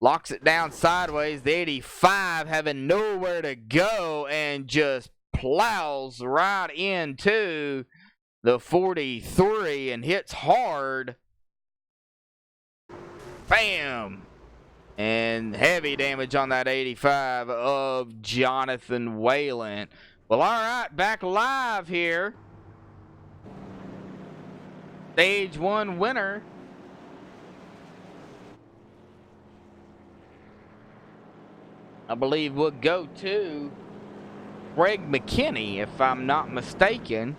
locks it down sideways. The 85 having nowhere to go and just plows right into the 43 and hits hard. Bam! And heavy damage on that 85 of Jonathan Whalen. Well, all right, back live here. Stage 1 winner. I believe we'll go to Greg McKinney, if I'm not mistaken.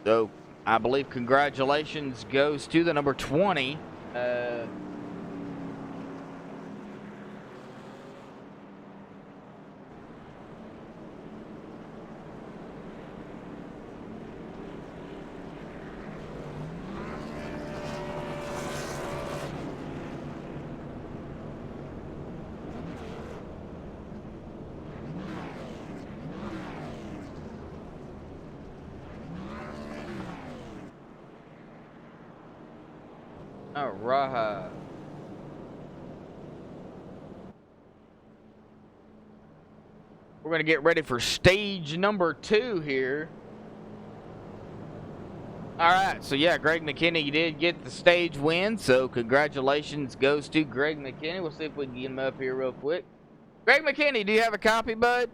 So I believe congratulations goes to the number 20. All right. We're going to get ready for stage number 2 here. All right, so yeah, Greg McKinney did get the stage win, so congratulations goes to Greg McKinney. We'll see if we can get him up here real quick. Greg McKinney, do you have a copy, bud?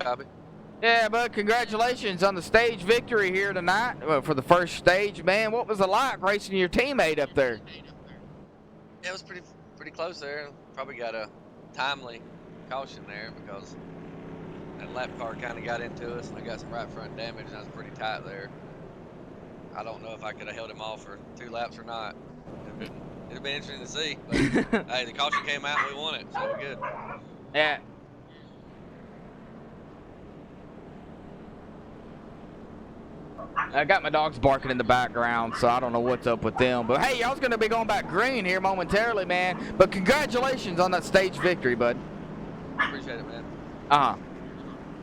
Copy. Yeah, bud, congratulations on the stage victory here tonight for the first stage, man. What was it like racing your teammate up there? Yeah, it was pretty close there. Probably got a timely caution there because that lap car kind of got into us, and I got some right front damage, and I was pretty tight there. I don't know if I could have held him off for 2 laps or not. It'd have been interesting to see. But hey, the caution came out and we won it, so we're good. Yeah. I got my dogs barking in the background, so I don't know what's up with them. But hey, y'all's gonna be going back green here momentarily, man. But congratulations on that stage victory, bud. Appreciate it, man. Uh-huh.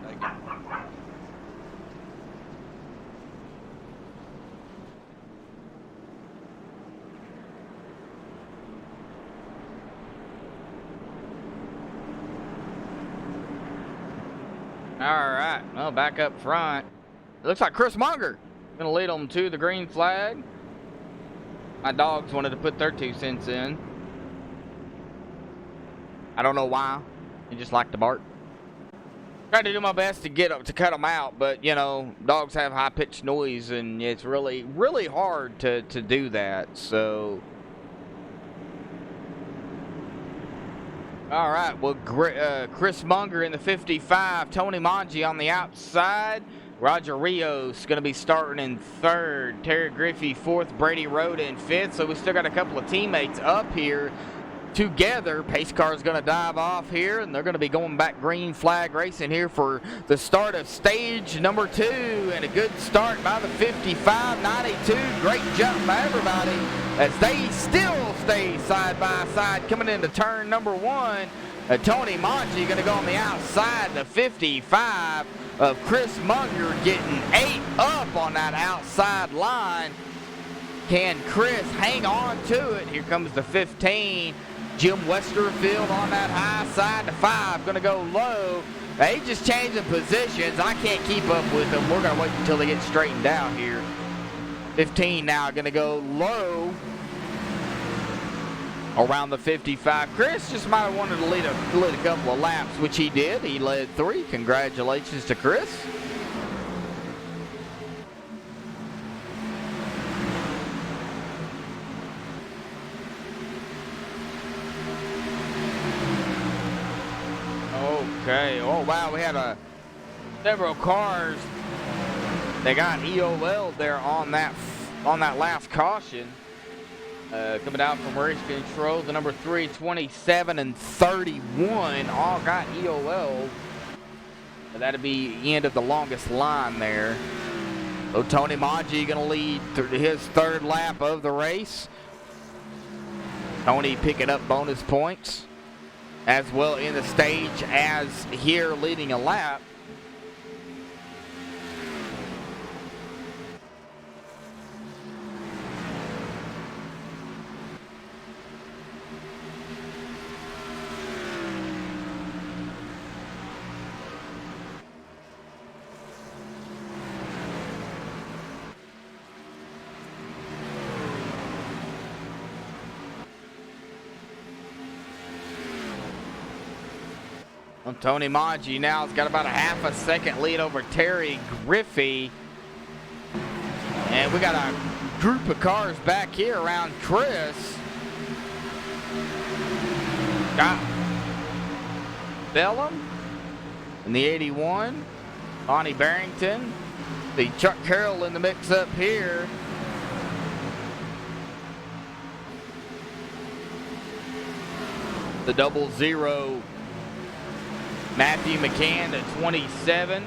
Thank you. All right. Well, back up front. It looks like Chris Munger gonna lead them to the green flag. My dogs wanted to put their 2 cents in. I don't know why. They just like to bark. Tried to do my best to cut them out, but you know, dogs have high-pitched noise, and it's really, really hard to do that. So, all right. Well, Chris Munger in the 55, Tony Mangi on the outside. Roger Rios going to be starting in 3rd. Terry Griffey 4th. Brady Rhoda in 5th. So we still got a couple of teammates up here together. Pace car is going to dive off here, and they're going to be going back green flag racing here for the start of stage number 2. And a good start by the 55-92. Great jump by everybody as they still stay side by side coming into turn number 1. Tony Mangi going to go on the outside. The 55 of Chris Munger getting 8 up on that outside line. Can Chris hang on to it? Here comes the 15. Jim Westerfield on that high side. The 5 going to go low. They just changing positions. I can't keep up with them. We're going to wait until they get straightened out here. 15 now going to go low around the 55. Chris just might have wanted to lead a couple of laps, which he did. He led 3. Congratulations to Chris. Okay. Oh wow, we had several cars. They got EOL there on that last caution. Coming out from race control, the number 3, 27, and 31 all got EOL. That'd be the end of the longest line there. So Tony Mangi going to lead his 3rd lap of the race. Tony picking up bonus points as well in the stage as here leading a lap. Well, Tony Maggi now has got about a half a second lead over Terry Griffey. And we got a group of cars back here around Chris. Got Bellum in the 81. Bonnie Barrington. The Chuck Carroll in the mix up here. The 00 Matthew McCann at 27.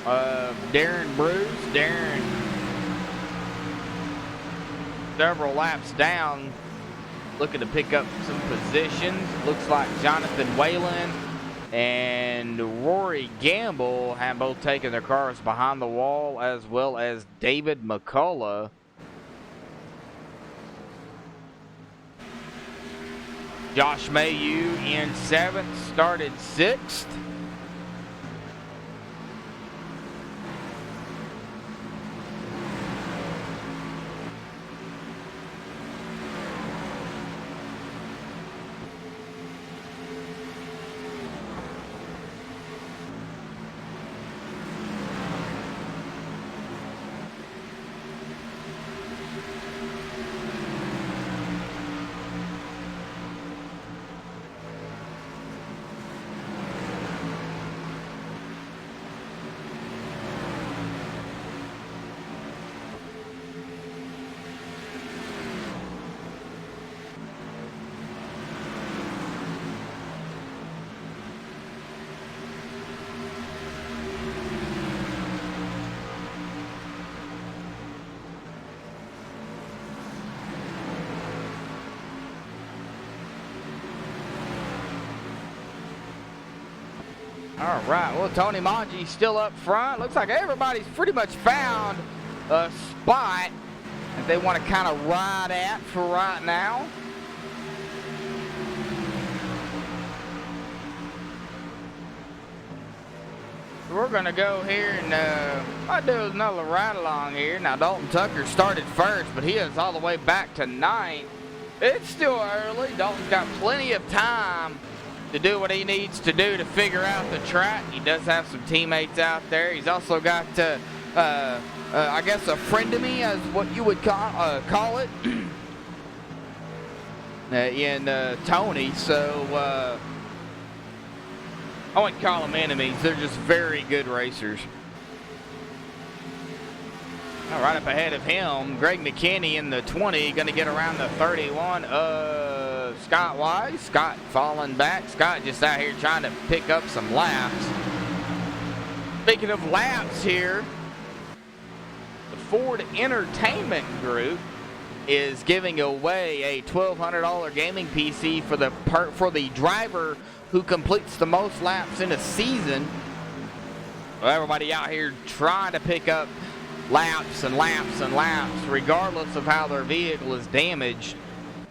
Darren Bruce. Darren several laps down, looking to pick up some positions. Looks like Jonathan Whalen and Rory Gamble have both taken their cars behind the wall, as well as David McCullough. Josh Mayu in 7th, started 6th. All right, well, Tony Maggi still up front. Looks like everybody's pretty much found a spot that they want to kind of ride at for right now. We're going to go here and I'll do another ride along here. Now, Dalton Tucker started first, but he is all the way back to 9th. It's still early. Dalton's got plenty of time to do what he needs to do to figure out the track. He does have some teammates out there. He's also got, I guess, a friend of me, as what you would call it, in Tony. So I wouldn't call them enemies. They're just very good racers. All right, up ahead of him, Greg McKinney in the 20, going to get around the 31 of Scott Wise. Scott falling back. Scott just out here trying to pick up some laps. Speaking of laps here, the Ford Entertainment Group is giving away a $1,200 gaming PC for the driver who completes the most laps in a season. Well, everybody out here trying to pick up laps and laps and laps, regardless of how their vehicle is damaged.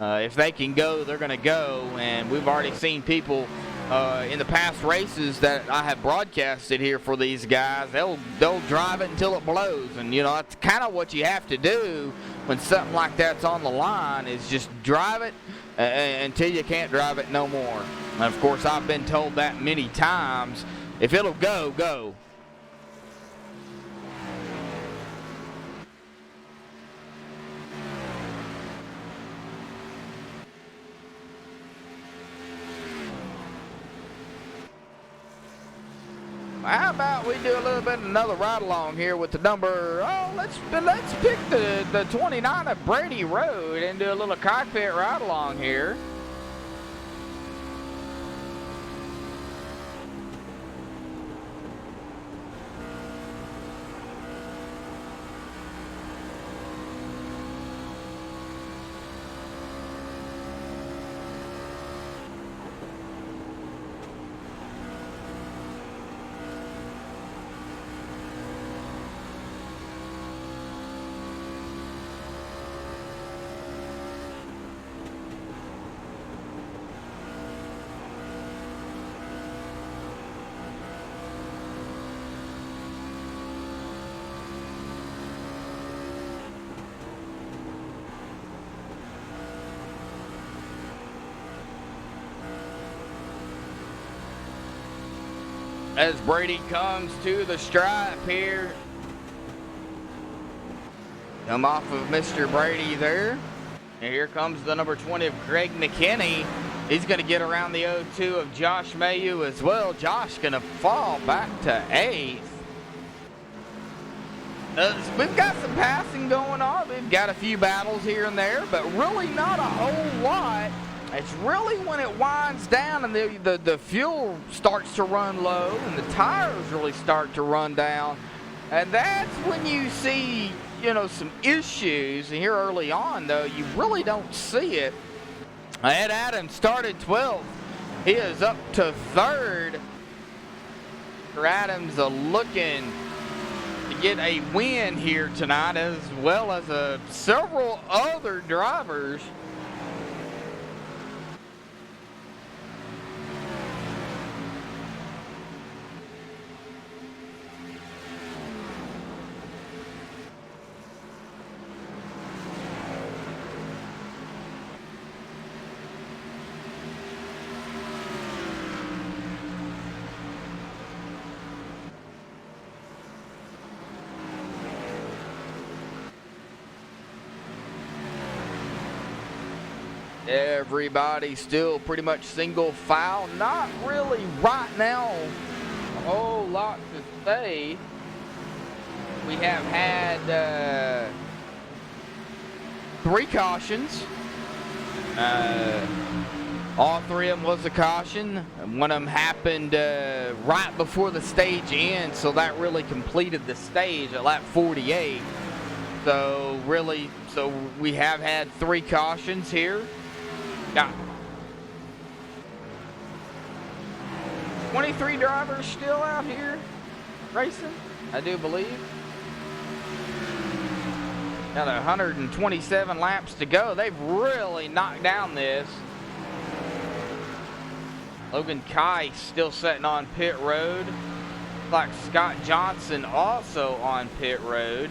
If they can go, they're going to go. And we've already seen people in the past races that I have broadcasted here for these guys. They'll drive it until it blows. And, you know, that's kind of what you have to do when something like that's on the line, is just drive it until you can't drive it no more. And, of course, I've been told that many times. If it'll go, go. How about we do a little bit of another ride along here with the number, let's pick the 29 of Brady Road and do a little cockpit ride along here. as Brady comes to the stripe here. Come off of Mr. Brady there. And here comes the number 20 of Greg McKinney. He's going to get around the 0-2 of Josh Mayu as well. Josh going to fall back to 8th. We've got some passing going on. We've got a few battles here and there, but really not a whole lot. It's really when it winds down and the fuel starts to run low and the tires really start to run down. And that's when you see, you know, some issues. And here early on, though, you really don't see it. Ed Adams started 12th. He is up to 3rd. Adams looking to get a win here tonight, as well as several other drivers. Everybody still pretty much single file. Not really right now a whole lot to say. We have had 3 cautions. All 3 of them was a caution. One of them happened right before the stage ends, so that really completed the stage at lap 48. So we have had 3 cautions here. Got 23 drivers still out here racing, I do believe. Got 127 laps to go. They've really knocked down this. Logan Keiss still sitting on pit road. Looks like Scott Johnson also on pit road.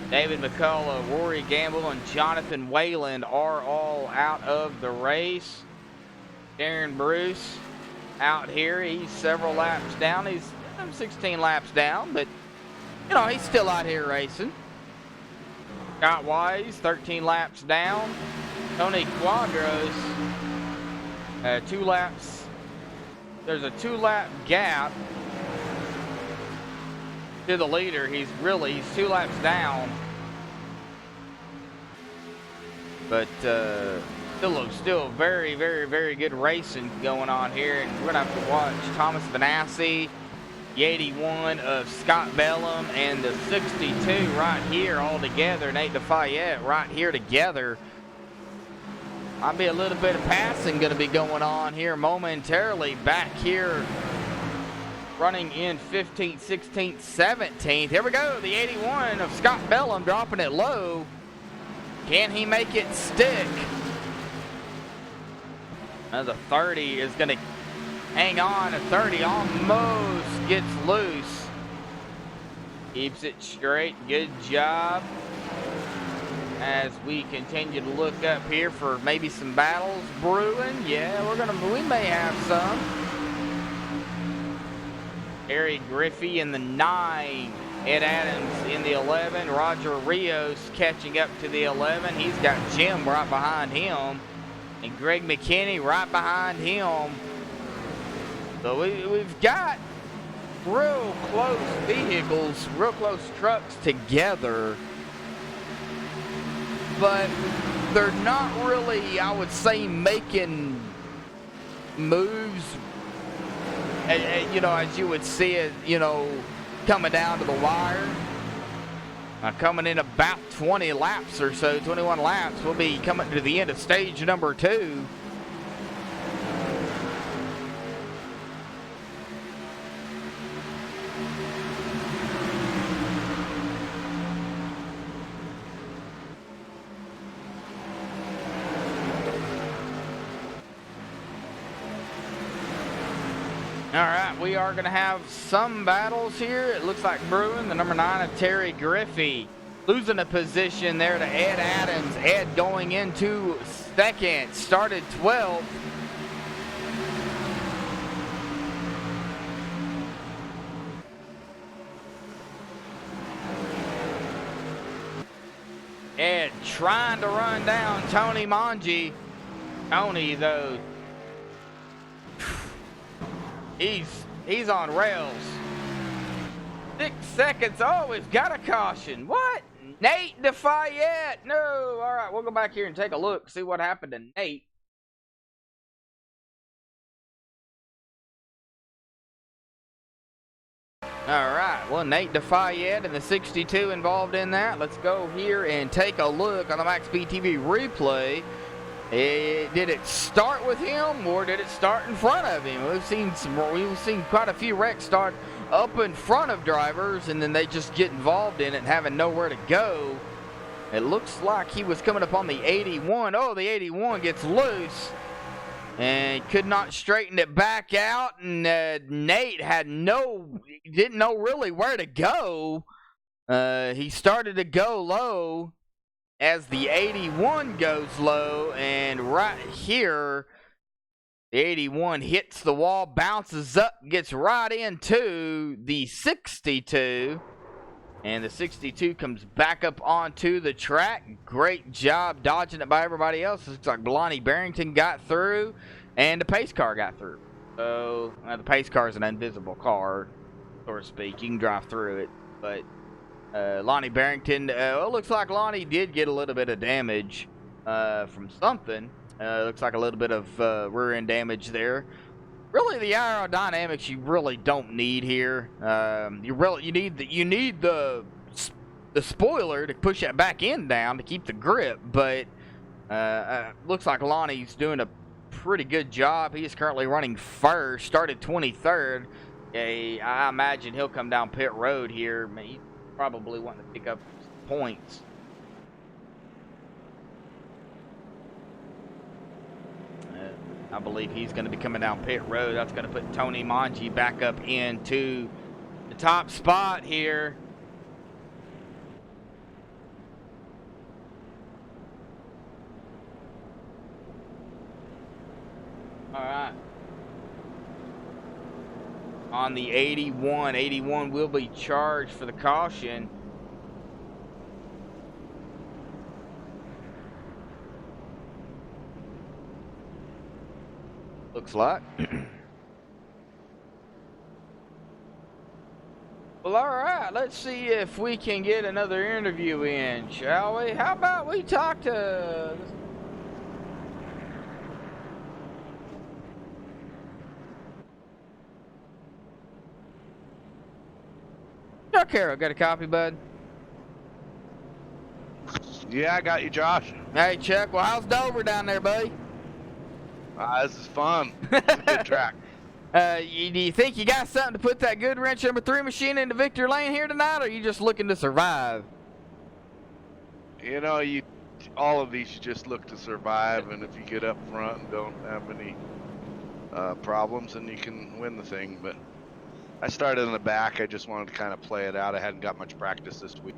David McCullough, Rory Gamble, and Jonathan Wayland are all out of the race. Darren Bruce out here. He's several laps down. He's 16 laps down, but, you know, he's still out here racing. Scott Wise, 13 laps down. Tony Quadros, 2 laps. There's a 2-lap gap to the leader. He's 2 laps down. But still very, very, very good racing going on here. And we're going to have to watch Thomas Benassi, the 81 of Scott Bellum, and the 62 right here all together. Nate DeFayette right here together. Might be a little bit of passing going to be going on here momentarily. Back here running in 15th, 16th, 17th. Here we go. The 81 of Scott Bellum dropping it low. Can he make it stick? Now the 30 is going to hang on. A 30 almost gets loose. Keeps it straight. Good job. As we continue to look up here for maybe some battles brewing. Yeah, we may have some. Harry Griffey in the 9. Ed Adams in the 11. Roger Rios catching up to the 11. He's got Jim right behind him. And Greg McKinney right behind him. So we've got real close vehicles, real close trucks together. But they're not really, I would say, making moves, you know, as you would see it, you know, coming down to the wire. Coming in about 20 laps or so, 21 laps, we'll be coming to the end of stage number 2. All right, we are going to have some battles here. It looks like brewing. The number 9 of Terry Griffey losing a position there to Ed Adams. Ed going into 2nd, started 12th. trying to run down Tony Manji. Tony, though, he's on rails. 6 seconds. Oh, we've got a caution. What? Nate DeFayette. No. All right, we'll go back here and take a look, see what happened to Nate. All right, well, Nate DeFayette and the 62 involved in that. Let's go here and take a look on the MaxSpeedTV replay. Did it start with him or did it start in front of him? We've seen quite a few wrecks start up in front of drivers and then they just get involved in it and having nowhere to go. It looks like he was coming up on the 81. Oh, the 81 gets loose and could not straighten it back out. And Nate didn't know really where to go. He started to go low as the 81 goes low, and right here, the 81 hits the wall, bounces up, gets right into the 62, and the 62 comes back up onto the track. Great job dodging it by everybody else. It looks like Lonnie Barrington got through, and the pace car got through. So, the pace car is an invisible car, so to speak. You can drive through it, but Lonnie Barrington, it looks like Lonnie did get a little bit of damage from something. Looks like a little bit of rear end damage there. Really, the aerodynamics you really don't need here. You need the spoiler to push that back end down to keep the grip, but looks like Lonnie's doing a pretty good job. He is currently running first, started 23rd. I imagine he'll come down pit road here. He's probably wanting to pick up points. I believe he's going to be coming down pit road. That's going to put Tony Manji back up into the top spot here. All right. On the 81. 81 will be charged for the caution. Looks like. Well, all right. Let's see if we can get another interview in, shall we? How about we talk to... Chuck Harrow, got a copy, bud? Yeah, I got you, Josh. Hey, Chuck. Well, how's Dover down there, buddy? This is fun. It's a good track. Do you think you got something to put that good wrench number 3 machine into Victor Lane here tonight, or are you just looking to survive? You know, all of these you just look to survive, and if you get up front and don't have any problems, then you can win the thing. But I started in the back. I just wanted to kind of play it out. I hadn't got much practice this week.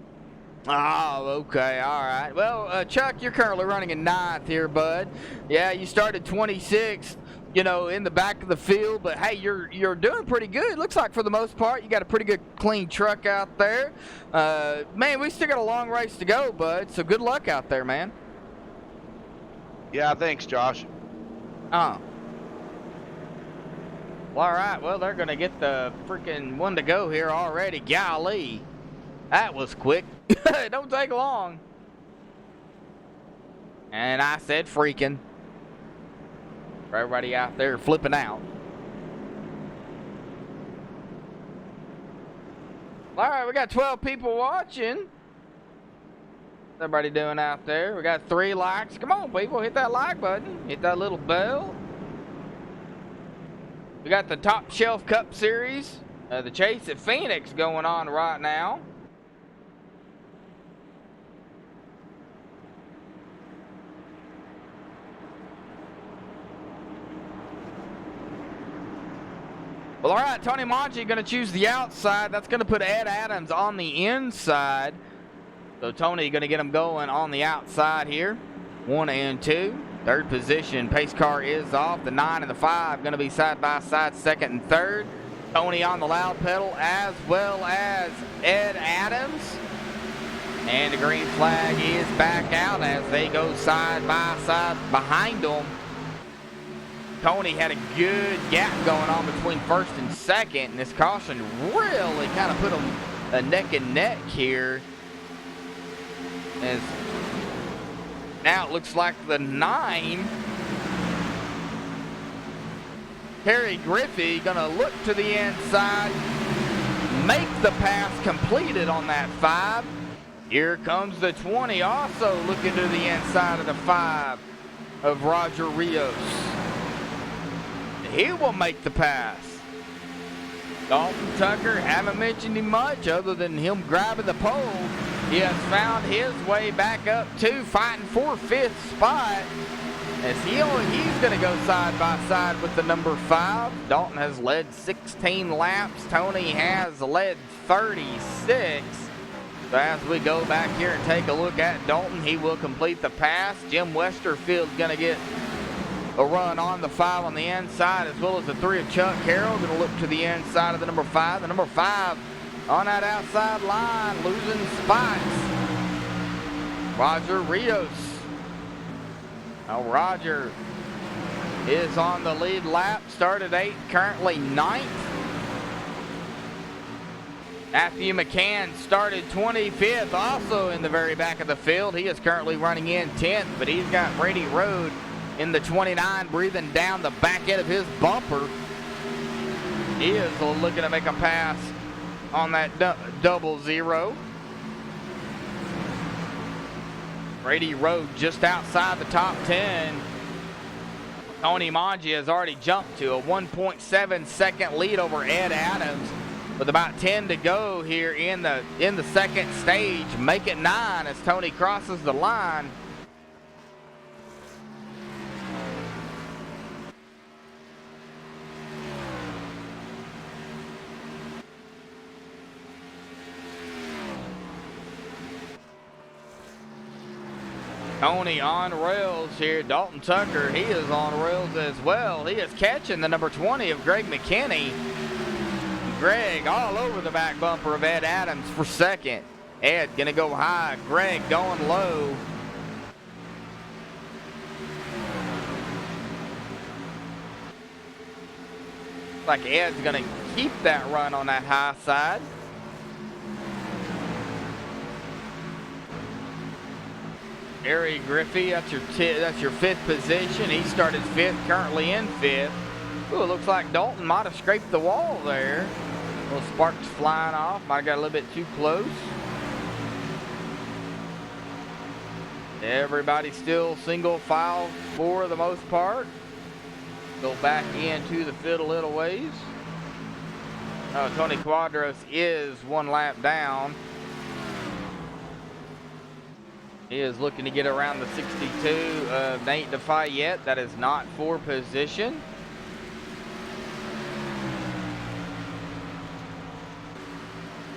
Oh, okay, all right. Well, Chuck, you're currently running in 9th here, bud. Yeah, you started 26th, you know, in the back of the field, but hey, you're doing pretty good. Looks like for the most part, you got a pretty good, clean truck out there. Man, we still got a long race to go, bud. So good luck out there, man. Yeah, thanks, Josh. Well, all right. Well, they're gonna get the freaking one to go here already. Golly. That was quick. It don't take long. And I said freaking. For everybody out there flipping out. All right, we got 12 people watching. What's everybody doing out there? We got 3 likes. Come on, people, hit that like button. Hit that little bell. We got the Top Shelf Cup Series. The Chase at Phoenix going on right now. Well, all right, Tony Manji going to choose the outside. That's going to put Ed Adams on the inside. So Tony going to get him going on the outside here. 1 and 2. Third position, pace car is off. The 9 and the 5 going to be side by side, 2nd and 3rd. Tony on the loud pedal, as well as Ed Adams. And the green flag is back out as they go side by side behind them. Tony had a good gap going on between first and second, and this caution really kind of put them a neck and neck here. As now it looks like the 9, Terry Griffey, gonna look to the inside, make the pass completed on that 5. Here comes the 20, also looking to the inside of the 5 of Roger Rios. He will make the pass. Dalton Tucker, haven't mentioned him much other than him grabbing the pole. He has found his way back up to fighting for 5th spot. As he's going to go side by side with the number 5. Dalton has led 16 laps. Tony has led 36. So as we go back here and take a look at Dalton, he will complete the pass. Jim Westerfield's going to get a run on the 5 on the inside, as well as the 3 of Chuck Carroll. Going to look to the inside of the number 5. The number 5 on that outside line, losing spots. Roger Rios. Now Roger is on the lead lap, started 8th, currently 9th. Matthew McCann started 25th, also in the very back of the field. He is currently running in 10th, but he's got Brady Road in the 29, breathing down the back end of his bumper. He is looking to make a pass on that double zero. Brady Road just outside the top 10. Tony Mangi has already jumped to a 1.7 second lead over Ed Adams with about 10 to go here in the second stage. Make it 9 as Tony crosses the line. Tony on rails here. Dalton Tucker, he is on rails as well. He is catching the number 20 of Greg McKinney. Greg all over the back bumper of Ed Adams for second. Ed gonna go high, Greg going low. Like Ed's gonna keep that run on that high side. Terry Griffey, that's your 5th position. He started 5th, currently in 5th. Ooh, it looks like Dalton might have scraped the wall there. Little sparks flying off. Might have got a little bit too close. Everybody still single file for the most part. Go back into the field a little ways. Oh, Tony Quadros is 1 lap down. He is looking to get around the 62 of Nate DeFayette. That is not for position.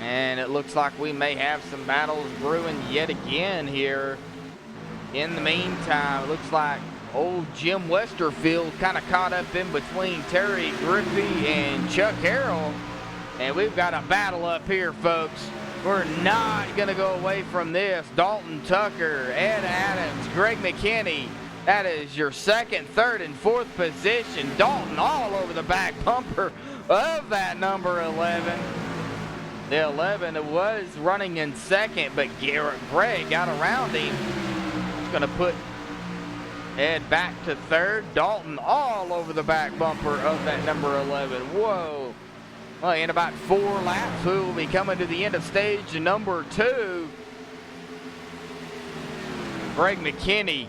And it looks like we may have some battles brewing yet again here. In the meantime, it looks like old Jim Westerfield kind of caught up in between Terry Griffey and Chuck Harrell. And we've got a battle up here, folks. We're not going to go away from this. Dalton Tucker, Ed Adams, Greg McKinney. That is your 2nd, 3rd, and 4th position. Dalton all over the back bumper of that number 11. The 11 was running in 2nd, but Greg got around him. It's going to put Ed back to 3rd. Dalton all over the back bumper of that number 11. Whoa. Well, in about 4 laps, we will be coming to the end of stage number 2. Greg McKinney.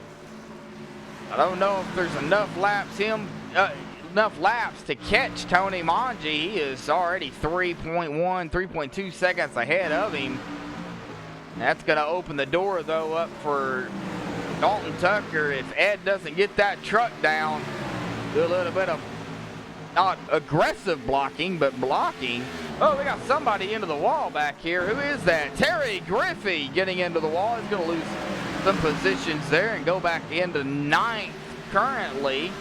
I don't know if there's enough laps to catch Tony Mangi. He is already 3.2 seconds ahead of him. That's going to open the door, though, up for Dalton Tucker. If Ed doesn't get that truck down, do a little bit of not aggressive blocking, but blocking. Oh, we got somebody into the wall back here. Who is that? Terry Griffey getting into the wall. He's going to lose some positions there and go back into 9th currently.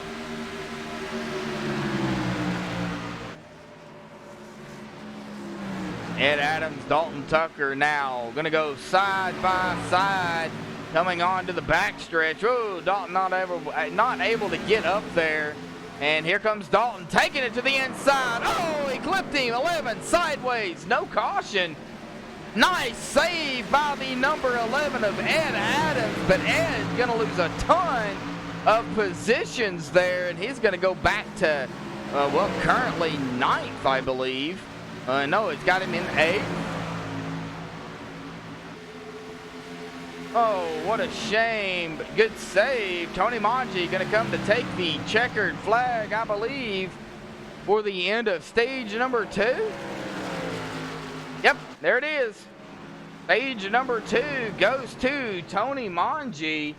Ed Adams, Dalton Tucker now going to go side by side, coming on to the backstretch. Oh, Dalton not able to get up there. And here comes Dalton taking it to the inside. Oh, he clipped him. 11 sideways. No caution. Nice save by the number 11 of Ed Adams. But Ed's going to lose a ton of positions there. And he's going to go back to, well, currently 9th, I believe. No, it's got him in 8th. Oh, what a shame. But good save. Tony Manji going to come to take the checkered flag, I believe, for the end of stage number 2. Yep, there it is. Stage number 2 goes to Tony Manji.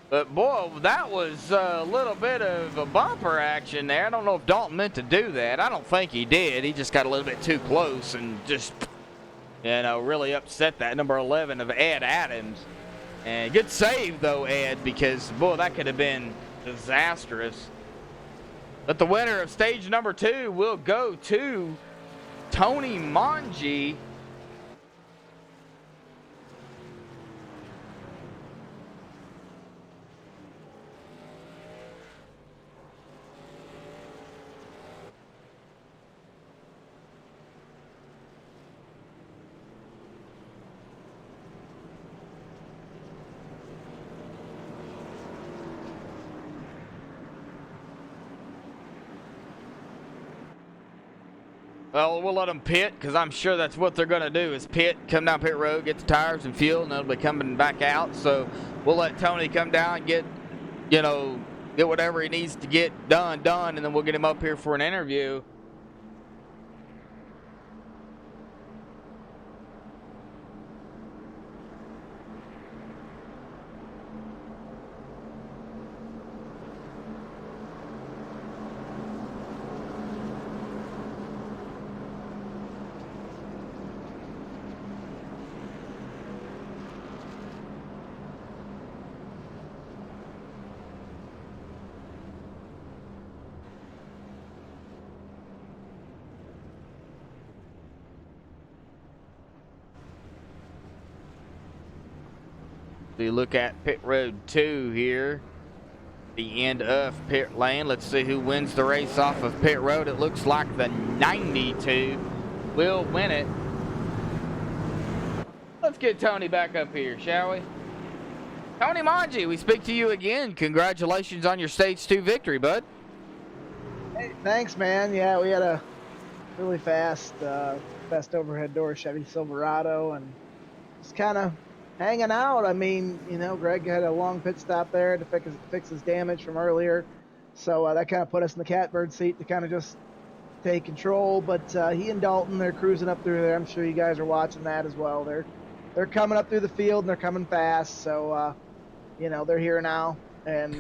But, boy, that was a little bit of a bumper action there. I don't know if Dalton meant to do that. I don't think he did. He just got a little bit too close and just, you know, really upset that number 11 of Ed Adams. And good save, though, Ed, because, boy, that could have been disastrous. But the winner of stage number 2 will go to Tony Manji. Well, we'll let them pit, because I'm sure that's what they're going to do, is pit, come down pit road, get the tires and fuel, and they'll be coming back out. So we'll let Tony come down and get, you know, get whatever he needs to get done, and then we'll get him up here for an interview. We look at pit road 2 here, the end of pit lane. Let's see who wins the race off of pit road. It looks like the 92 will win it. Let's get Tony back up here, shall we? Tony Manji, we speak to you again. Congratulations on your stage 2 victory, bud. Hey, thanks, man. Yeah, we had a really fast overhead door Chevy Silverado, and just kind of hanging out. I mean, you know, Greg had a long pit stop there to fix his damage from earlier. So that kind of put us in the catbird seat to kind of just take control. But he and Dalton, they're cruising up through there. I'm sure you guys are watching that as well. They're coming up through the field, and they're coming fast. So, you know, they're here now. And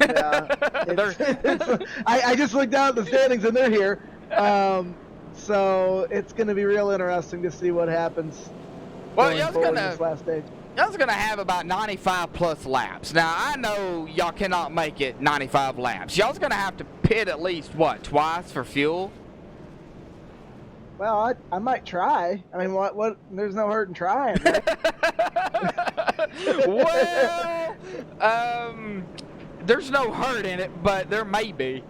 I just looked down at the standings, and they're here. So it's going to be real interesting to see what happens. Well, this last stage. Y'all's going to have about 95 plus laps. Now, I know y'all cannot make it 95 laps. Y'all's going to have to pit at least, what, twice for fuel? Well, I might try. I mean, what? There's no hurt in trying, right? Well, there's no hurt in it, but there may be.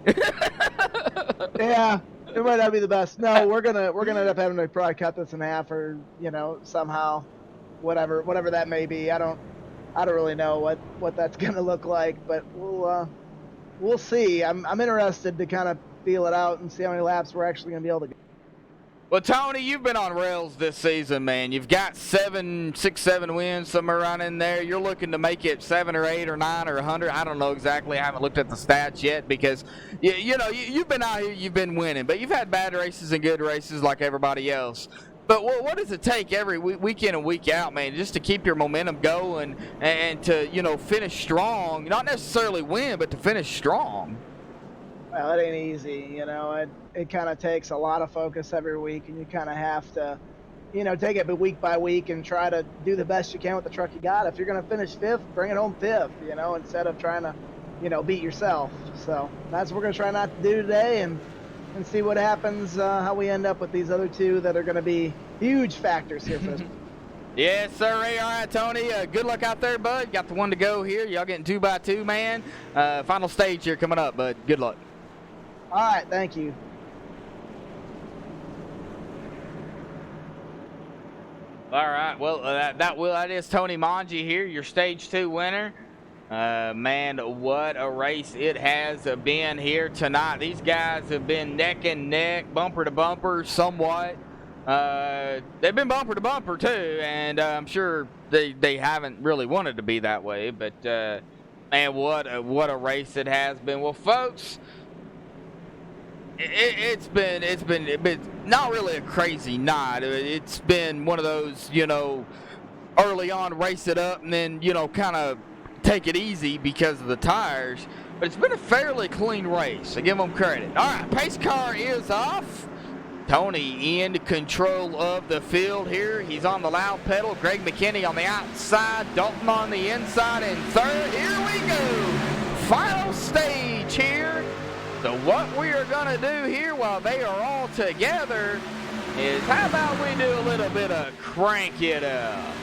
Yeah, it might not be the best. No, we're gonna end up having to probably cut this in half, or, you know, somehow. Whatever that may be. I don't really know what that's gonna look like, but we'll see. I'm interested to kind of feel it out and see how many laps we're actually gonna be able to get. Well, Tony, you've been on rails this season, man. You've got 7 wins, somewhere around in there. You're looking to make it 7 or 8 or 9 or 100. I don't know exactly. I haven't looked at the stats yet because, you know, you've been out here, you've been winning, but you've had bad races and good races like everybody else. But what does it take every week in and week out, man, just to keep your momentum going and to, you know, finish strong? Not necessarily win, but to finish strong. Well, it ain't easy, you know. It kind of takes a lot of focus every week, and you kind of have to, you know, take it week by week and try to do the best you can with the truck you got. If you're going to finish 5th, bring it home 5th, you know, instead of trying to, you know, beat yourself. So that's what we're going to try not to do today, and see what happens, how we end up with these other 2 that are going to be, huge factors here for this. Yes, sir. All right, Tony. Good luck out there, bud. Got the one to go here. Y'all getting 2x2, man. Final stage here coming up, bud. Good luck. All right, thank you. All right. Well, that is Tony Manji here, your stage 2 winner. Man, what a race it has been here tonight. These guys have been neck and neck, bumper to bumper, somewhat. They've been bumper to bumper too, and I'm sure they haven't really wanted to be that way. But man, what a race it has been. Well, folks, it's been not really a crazy night. It's been one of those, you know, early on race it up and then, you know, kind of take it easy because of the tires. But it's been a fairly clean race. I give them credit. All right, pace car is off. Tony in control of the field here. He's on the loud pedal. Greg McKinney on the outside. Dalton on the inside in third. Here we go. Final stage here. So what we are going to do here while they are all together is how about we do a little bit of crank it up.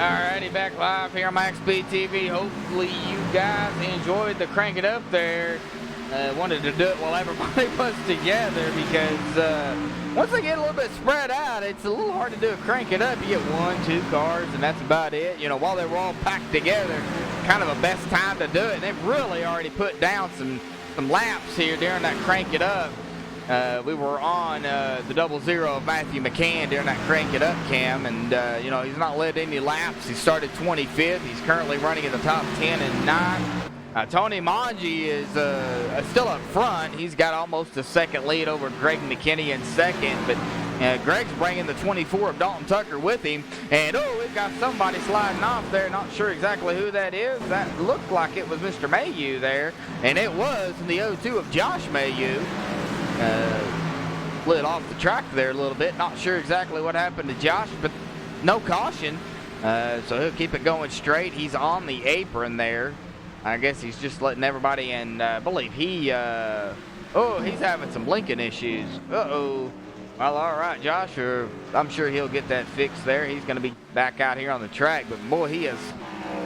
Alrighty, back live here on MaxSpeedTV. Hopefully you guys enjoyed the crank it up there. Wanted to do it while everybody was together because once they get a little bit spread out, it's a little hard to do a crank it up. You get 1, 2 cars, and that's about it. You know, while they were all packed together, kind of a best time to do it. And they've really already put down some laps here during that crank it up. We were on the 00 of Matthew McCann during that crank it up cam, and you know, he's not led any laps. He started 25th. He's currently running in the top 10 and 9. Tony Manji is still up front. He's got almost a second lead over Greg McKinney in second, but Greg's bringing the 24 of Dalton Tucker with him. And oh, we've got somebody sliding off there. Not sure exactly who that is. That looked like it was Mr. Mayhew there, and it was in the 02 of Josh Mayhew. Slid off the track there a little bit. Not sure exactly what happened to Josh, but no caution. So he'll keep it going straight. He's on the apron there. I guess he's just letting everybody in. I believe he, oh, he's having some blinking issues. Uh-oh. Well, all right, Josh, I'm sure he'll get that fixed there. He's going to be back out here on the track. But, boy, he has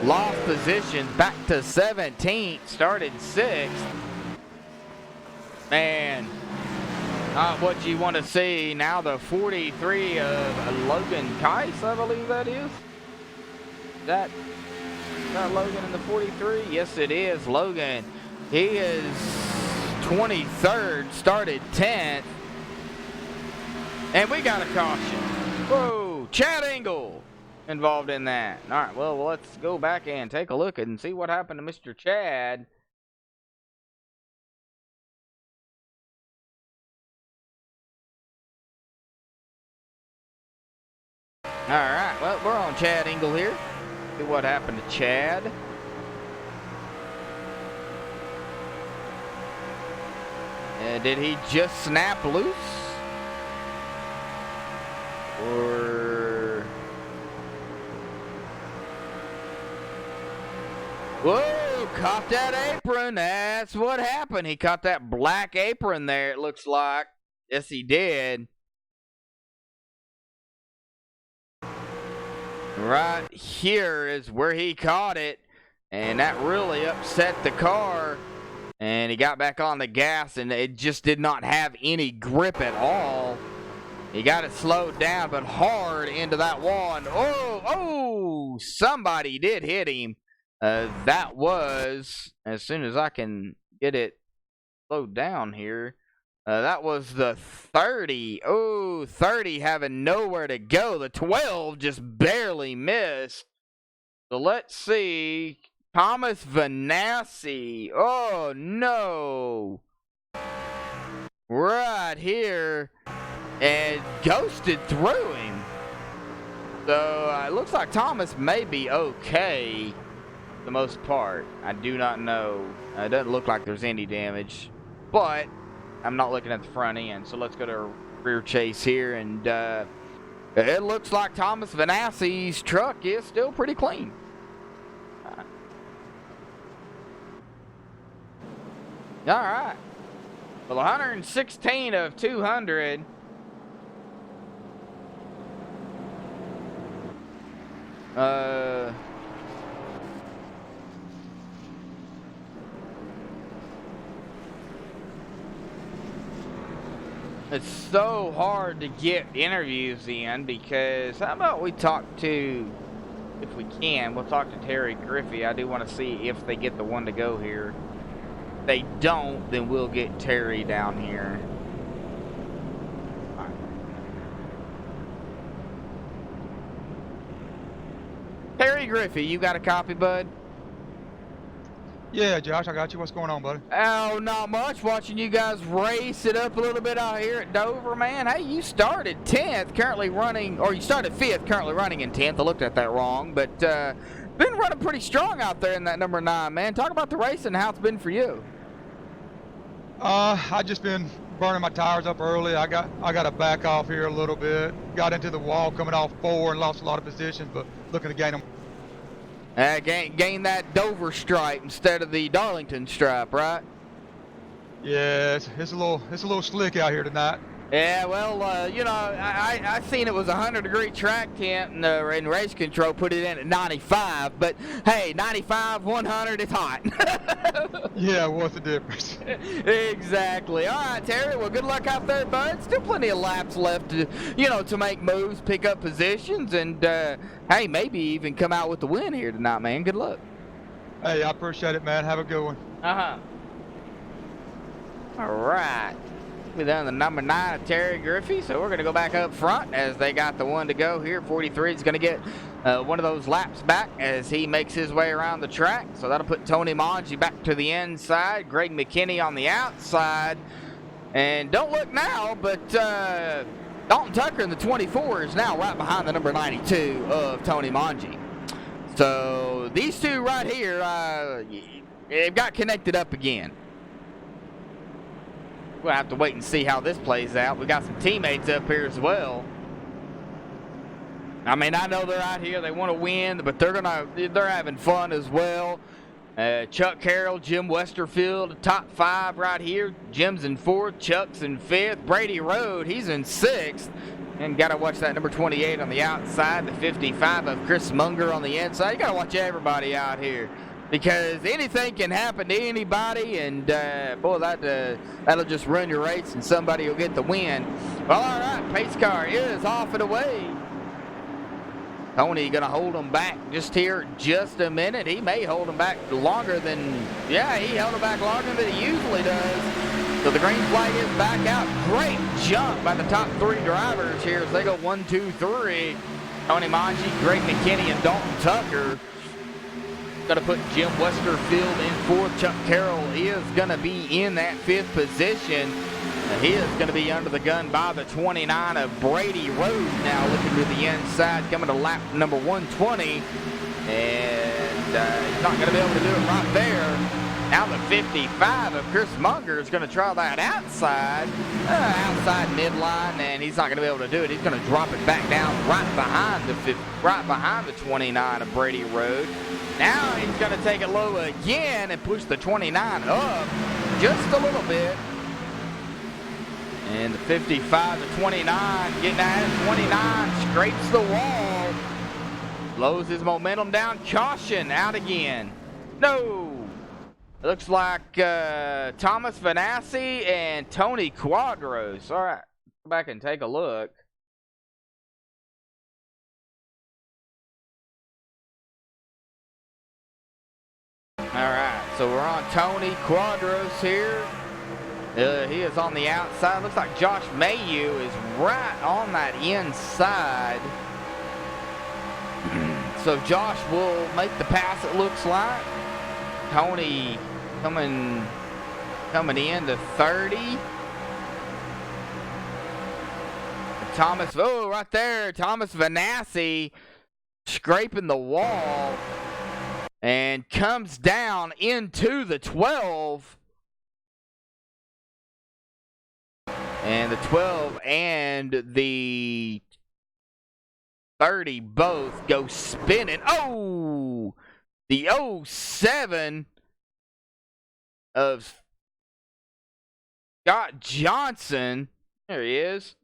lost positions back to 17th, started 6th. Man. Not what you want to see. Now the 43 of Logan Keiss, I believe that is. Is that Logan in the 43? Yes, it is. Logan. He is 23rd, started 10th. And we got a caution. Whoa, Chad Engel involved in that. All right, well, let's go back and take a look and see what happened to Mr. Chad. All right, well, we're on Chad Engel here. See what happened to Chad. Did he just snap loose? Or... Whoa, caught that apron. That's what happened. He caught that black apron there, it looks like. Yes, he did. Right here is where he caught it, and that really upset the car. And he got back on the gas, and it just did not have any grip at all. He got it slowed down, but hard into that wall. And oh, somebody did hit him. That was, as soon as I can get it slowed down here, that was the 30. Oh, 30 having nowhere to go. The 12 just barely missed. So let's see. Thomas Vanassi. Oh, no. Right here. And ghosted through him. So it looks like Thomas may be okay for the most part. I do not know. It doesn't look like there's any damage. But I'm not looking at the front end. So let's go to rear chase here. And it looks like Thomas Vanassi's truck is still pretty clean. All right. Well, 116 of 200. It's so hard to get interviews in because how about we talk to, if we can, we'll talk to Terry Griffey. I do want to see if they get the one to go here. If they don't, then we'll get Terry down here. Right. Terry Griffey, you got a copy, bud? Yeah, Josh, I got you. What's going on, buddy? Oh, not much. Watching you guys race it up a little bit out here at Dover, man. Hey, you started 10th, currently running, or you started 5th, currently running in 10th. I looked at that wrong, but been running pretty strong out there in that number 9, man. Talk about the racing and how it's been for you. I just been burning my tires up early. I got to back off here a little bit. Got into the wall coming off 4 and lost a lot of positions, but looking to gain them. Gain that Dover stripe instead of the Darlington stripe, right? Yeah, it's a little slick out here tonight. Yeah, well, you know, I seen it was a 100-degree track tent and race control put it in at 95, but hey, 95, 100, it's hot. Yeah, what's the difference? Exactly. All right, Terry, well, good luck out there, bud. Still plenty of laps left to, you know, to make moves, pick up positions, and, hey, maybe even come out with the win here tonight, man. Good luck. Hey, I appreciate it, man. Have a good one. Uh-huh. All right. We're down to number 9 of Terry Griffey, so we're going to go back up front as they got the one to go here. 43 is going to get one of those laps back as he makes his way around the track. So that'll put Tony Mongi back to the inside, Greg McKinney on the outside. And don't look now, but Dalton Tucker in the 24 is now right behind the number 92 of Tony Mongi. So these two right here, they've got connected up again. We'll have to wait and see how this plays out. We got some teammates up here as well. I mean, I know they're out here. They want to win, but they're having fun as well. Chuck Carroll, Jim Westerfield, top 5 right here. Jim's in 4th, Chuck's in 5th. Brady Road, he's in 6th. And got to watch that number 28 on the outside, the 55 of Chris Munger on the inside. You got to watch everybody out here, because anything can happen to anybody, and boy, that'll just run your race, and somebody will get the win. Well, all right, pace car is off and away. Tony gonna hold him back just here, just a minute. He may hold him back longer than, yeah, he held him back longer than he usually does. So the green flag is back out. Great jump by the top 3 drivers here as they go 1, 2, 3. Tony Manji, Greg McKinney, and Dalton Tucker. Going to put Jim Westerfield in 4th. Chuck Carroll is going to be in that 5th position. He is going to be under the gun by the 29 of Brady Road now, looking to the inside, coming to lap number 120. And he's not going to be able to do it right there. Now the 55 of Chris Munger is going to try that outside midline, and he's not going to be able to do it. He's going to drop it back down right behind the 29 of Brady Road. Now he's going to take it low again and push the 29 up just a little bit. And the 55 to 29, getting at 29, scrapes the wall. Slows his momentum down. Caution, out again. No. It looks like Thomas Vanassi and Tony Quadros. All right, go back and take a look. All right, so we're on Tony Quadros here. He is on the outside. Looks like Josh Mayu is right on that inside. So Josh will make the pass, it looks like. Tony coming in to 30. Thomas, oh, right there, Thomas Vanassi scraping the wall and comes down into the 12. And the 12 and the 30 both go spinning. Oh! The 07 of Scott Johnson. There he is.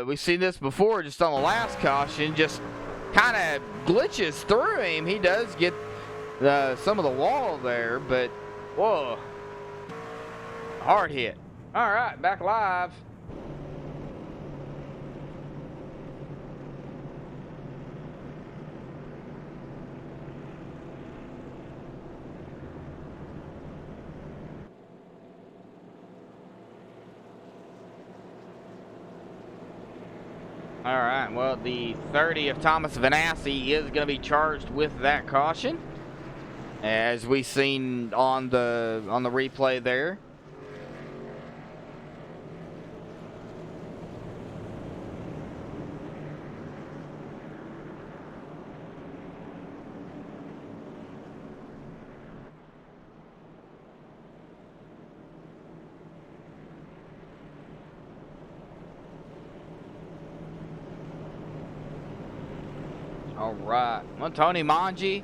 We've seen this before just on the last caution. Just kind of glitches through him. He does get some of the wall there, but whoa. Hard hit. All right, back live. All right, well, the 30 of Thomas Vanassi is going to be charged with that caution, as we seen on the replay there. All right. Well, Tony Manji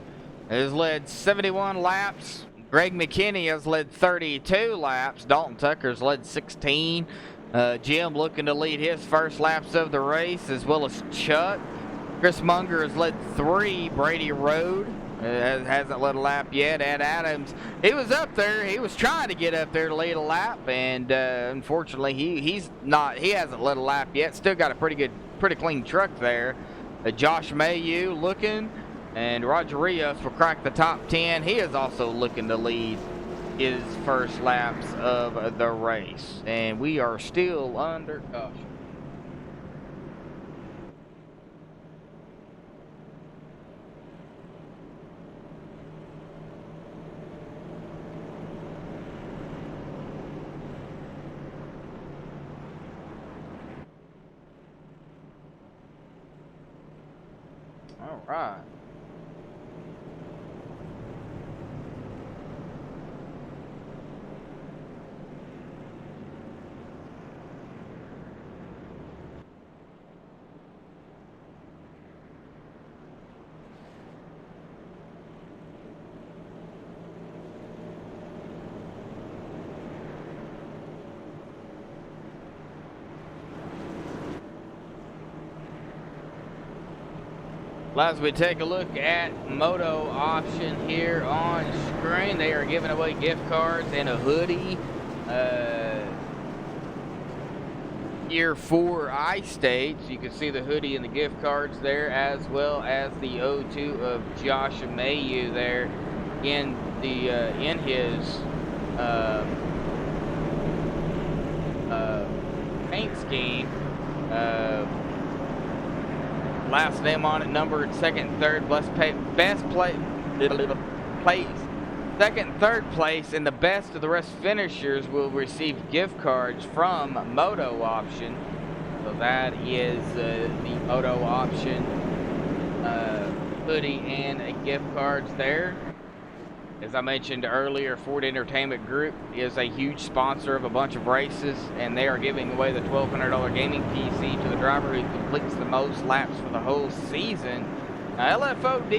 has led 71 laps. Greg McKinney has led 32 laps. Dalton Tucker's led 16. Jim looking to lead his first laps of the race, as well as Chuck. Chris Munger has led 3. Brady Road hasn't led a lap yet. Ed Adams, he was up there. He was trying to get up there to lead a lap, and unfortunately, he hasn't led a lap yet. Still got a pretty clean truck there. Josh Mayu looking, and Roger Rios will crack the top 10. He is also looking to lead his first laps of the race, and we are still under caution. All right. As we take a look at Moto Option here on screen, they are giving away gift cards and a hoodie. Year 4 iStates. You can see the hoodie and the gift cards there, as well as the O2 of Josh Mayu there in his paint scheme. Last name on it numbered second, third, best place, second, third place, and the best of the rest finishers will receive gift cards from Moto Option. So that is the Moto Option hoodie and gift cards there. As I mentioned earlier, Ford Entertainment Group is a huge sponsor of a bunch of races, and they are giving away the $1,200 gaming PC to the driver who completes the most laps for the whole season. Now, LFOD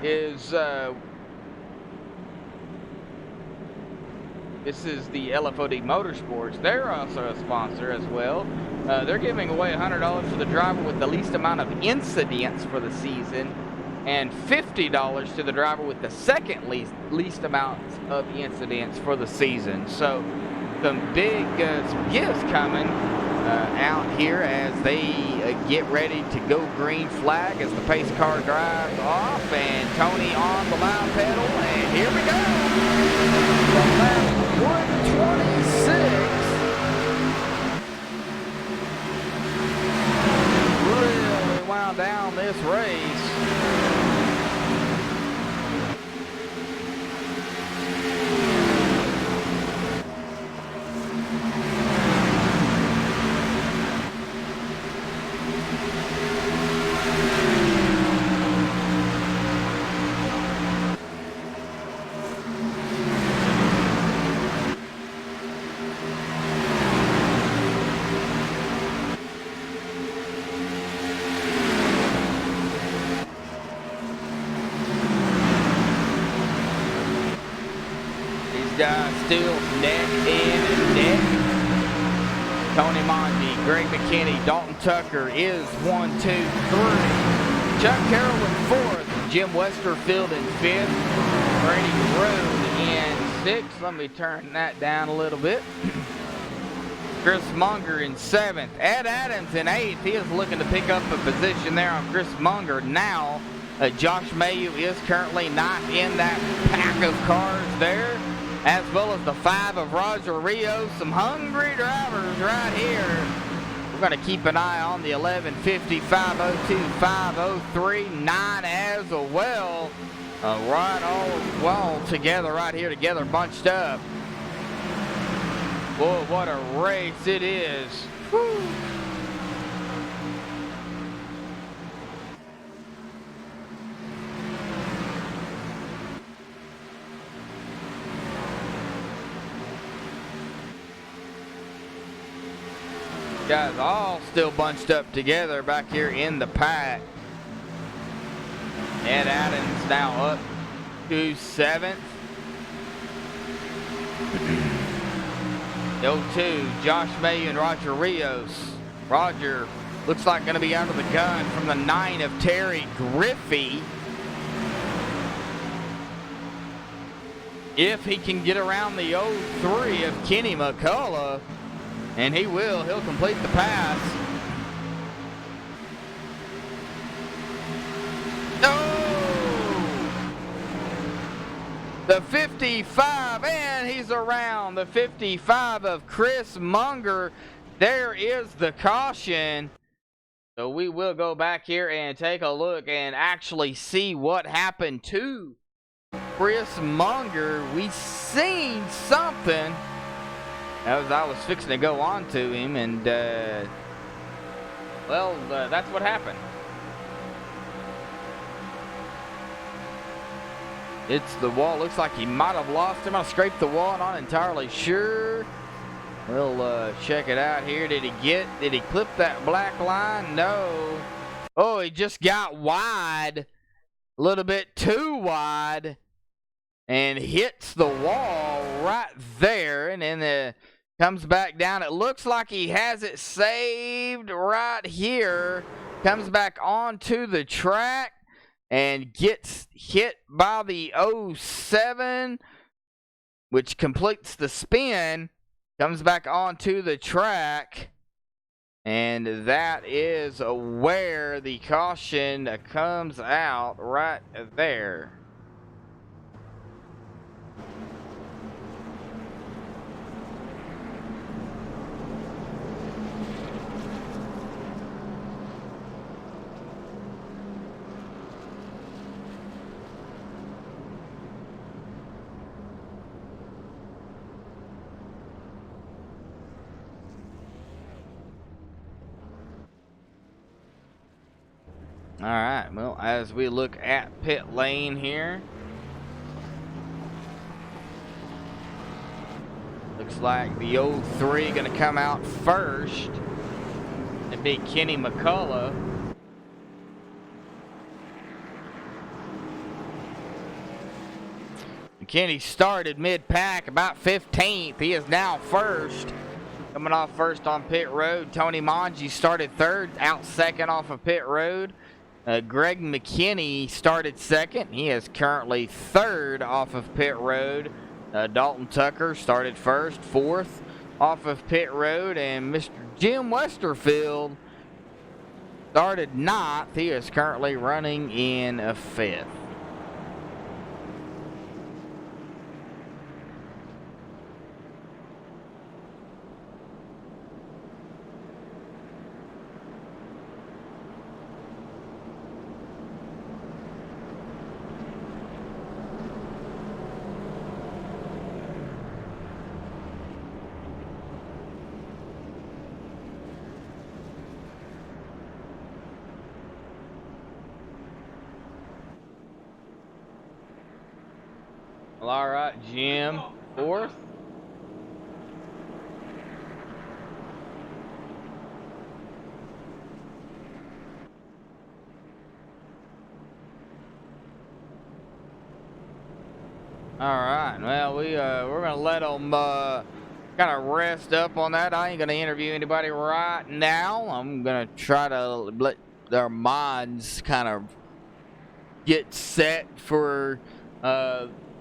is this is the LFOD Motorsports. They're also a sponsor as well. They're giving away $100 for the driver with the least amount of incidents for the season, and $50 to the driver with the second least amount of incidents for the season. So some big some gifts coming out here as they get ready to go green flag as the pace car drives off, and Tony on the loud pedal, and here we go. From lap 126. Really wound down this race. Guys still neck and neck. Tony Monty, Greg McKinney, Dalton Tucker is 1, 2, 3. Chuck Carroll in 4th, Jim Westerfield in 5th, Brady Road in 6th. Let me turn that down a little bit. Chris Munger in 7th, Ed Adams in 8th. He is looking to pick up a position there on Chris Munger now. Josh Mayu is currently 9th in that pack of cars there, as well as the 5 of Roger Rios. Some hungry drivers right here. We're going to keep an eye on the 1150, 502, 503, 9 as well. Right all together right here, together bunched up. Boy, what a race it is. Whew. Guys all still bunched up together back here in the pack. Ed Adams now up to 7th. 02, Josh May and Roger Rios. Roger looks like going to be under the gun from the 9 of Terry Griffey. If he can get around the 03 of Kenny McCullough. And he will. He'll complete the pass. Oh! The 55, and he's around the 55 of Chris Munger. There is the caution. So we will go back here and take a look and actually see what happened to Chris Munger. We seen something. As I was fixing to go on to him, and that's what happened. It's the wall. Looks like he might have lost him. I'll scrape the wall. Not entirely sure. We'll check it out here. Did he clip that black line? No. Oh, he just got wide. A little bit too wide. And hits the wall right there. And then comes back down. It looks like he has it saved right here. Comes back onto the track and gets hit by the 07, which completes the spin. Comes back onto the track. And that is where the caution comes out right there. All right, well, as we look at pit lane here, looks like the 03 going to come out first. It'd be Kenny McCullough. Kenny started mid-pack, about 15th. He is now first. Coming off first on pit road. Tony Manji started third, out second off of pit road. Greg McKinney started second. He is currently third off of pit road. Dalton Tucker started first, fourth off of pit road. And Mr. Jim Westerfield started ninth. He is currently running in a fifth. Well, all right, Jim, fourth. All right, well, we're gonna let them kind of rest up on that. I ain't gonna interview anybody right now. I'm gonna try to let their minds kind of get set for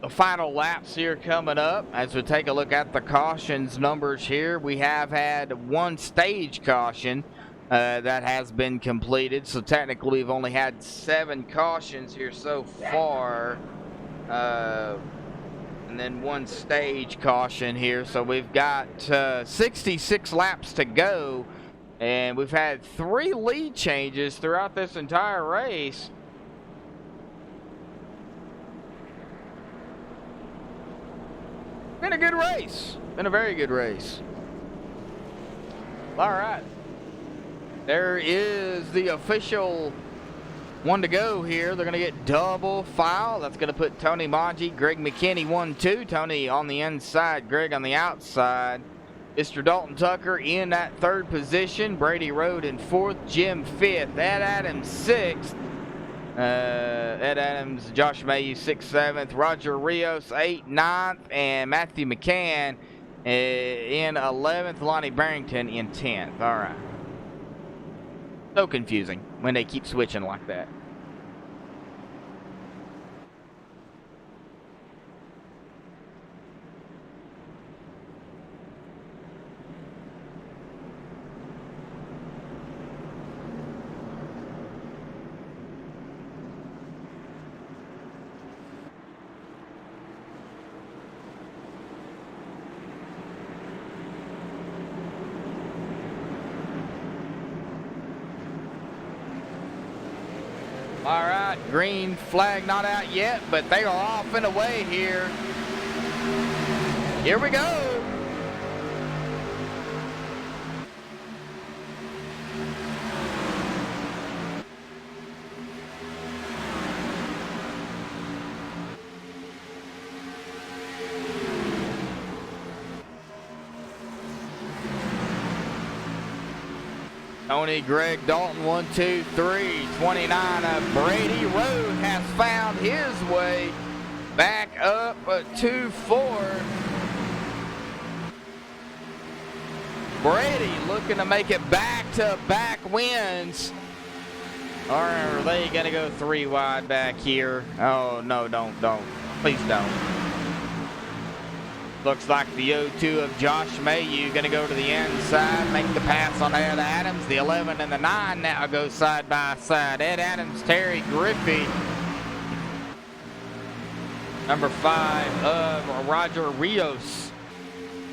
the final laps here coming up. As we take a look at the cautions numbers here, we have had one stage caution that has been completed. So technically we've only had 7 cautions here so far. And then one stage caution here. So we've got 66 laps to go. And we've had 3 lead changes throughout this entire race. Been a good race. Been a very good race. All right. There is the official one to go here. They're going to get double file. That's going to put Tony Manji, Greg McKinney 1-2. Tony on the inside, Greg on the outside. Mr. Dalton Tucker in that 3rd position. Brady Road in 4th. Jim 5th. Ed Adams 6th. Ed Adams, Josh Mayu 6th, 7th, Roger Rios 8th, 9th, and Matthew McCann in 11th, Lonnie Barrington in 10th. All right. So confusing when they keep switching like that. All right, green flag not out yet, but they are off and away here. Here we go. Tony, Greg, Dalton, 1, 2, 3, 29. Brady Road has found his way back up to 4. Brady looking to make it back-to-back wins. Or are they going to go 3 wide back here? Oh, no, don't. Please don't. Looks like the 0-2 of Josh Mayu going to go to the inside, make the pass on Ed Adams. The 11 and the 9 now go side by side. Ed Adams, Terry Griffey. Number 5 of Roger Rios.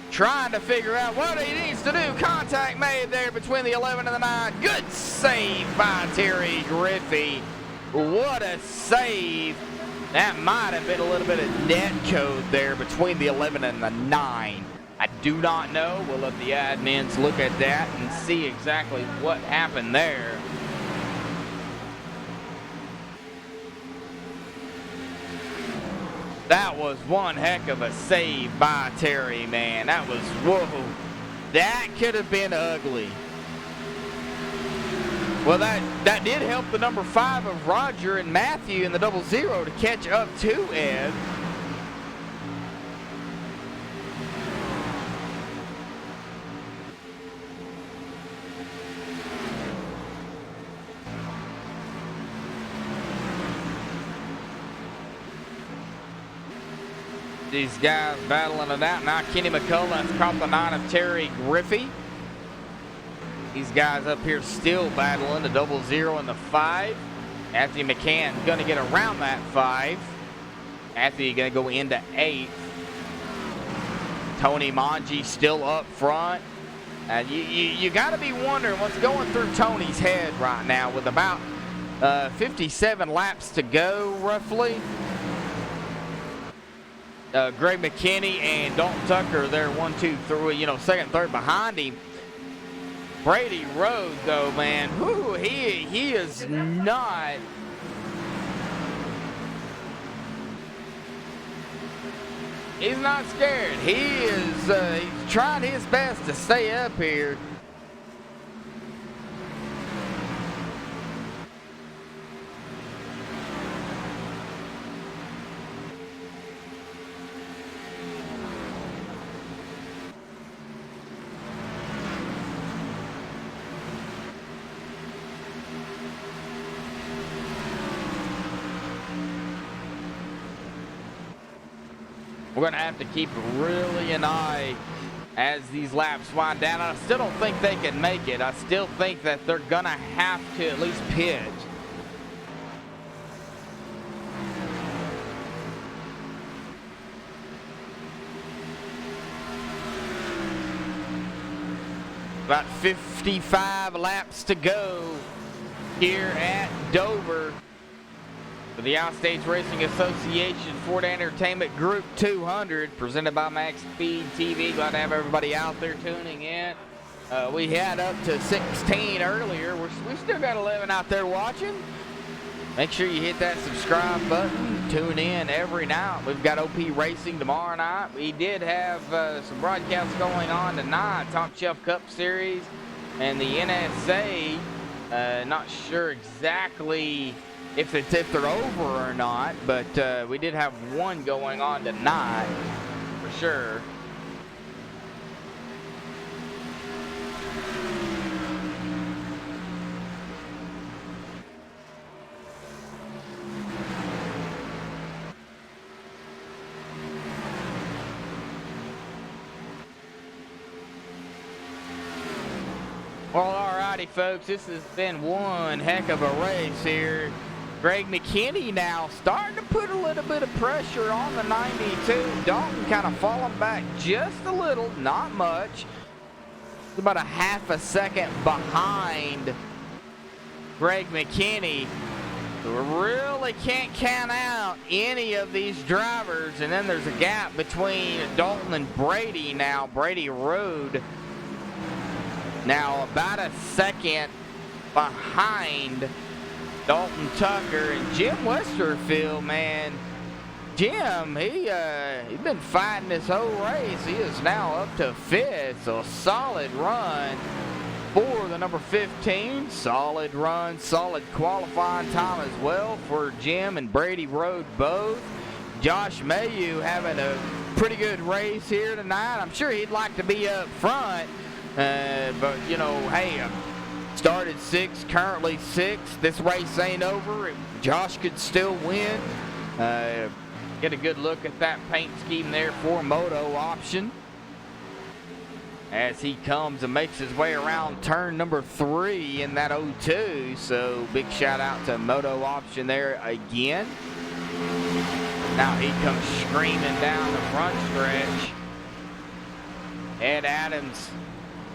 Trying to figure out what he needs to do. Contact made there between the 11 and the 9. Good save by Terry Griffey. What a save. That might have been a little bit of net code there between the 11 and the 9. I do not know. We'll let the admins look at that and see exactly what happened there. That was one heck of a save by Terry, man. That was, whoa. That could have been ugly. Well, that did help the number 5 of Roger and Matthew in the 00 to catch up to Ed. These guys battling it out. Now Kenny McCullough has caught the 9 of Terry Griffey. These guys up here still battling the 00 and the 5. Anthony McCann going to get around that 5. Anthony going to go into 8th. Tony Manji still up front. And you got to be wondering what's going through Tony's head right now with about 57 laps to go, roughly. Greg McKinney and Dalton Tucker there, 1, 2, 3, second, third behind him. Brady Road, though, man, whoo, he is not. He's not scared. He is he's trying his best to stay up here. We're going to have to keep really an eye as these laps wind down. I still don't think they can make it. I still think that they're going to have to at least pit. About 55 laps to go here at Dover. For the Outstage Racing Association Ford Entertainment Group 200, presented by MaxSpeedTV. Glad to have everybody out there tuning in. We had up to 16 earlier. We still got 11 out there watching. Make sure you hit that subscribe button. Tune in every night. We've got OP Racing tomorrow night. We did have some broadcasts going on tonight. Top Shelf Cup Series and the NSA. Not sure exactly if they're over or not, but we did have one going on tonight for sure. Well, alrighty, folks, this has been one heck of a race here. Greg McKinney now starting to put a little bit of pressure on the 92. Dalton kind of falling back just a little, not much. It's about a half a second behind Greg McKinney. We really can't count out any of these drivers. And then there's a gap between Dalton and Brady now. Brady Road now about a second behind Dalton Tucker and Jim Westerfield, man. Jim, he's been fighting this whole race. He is now up to 5th, so a solid run for the number 15. Solid run, solid qualifying time as well for Jim and Brady Road both. Josh Mayu having a pretty good race here tonight. I'm sure he'd like to be up front, but, hey, started 6th, currently 6th. This race ain't over. Josh could still win. Get a good look at that paint scheme there for Moto Option as he comes and makes his way around turn number 3 in that 02. So big shout out to Moto Option there again. Now he comes screaming down the front stretch. Ed Adams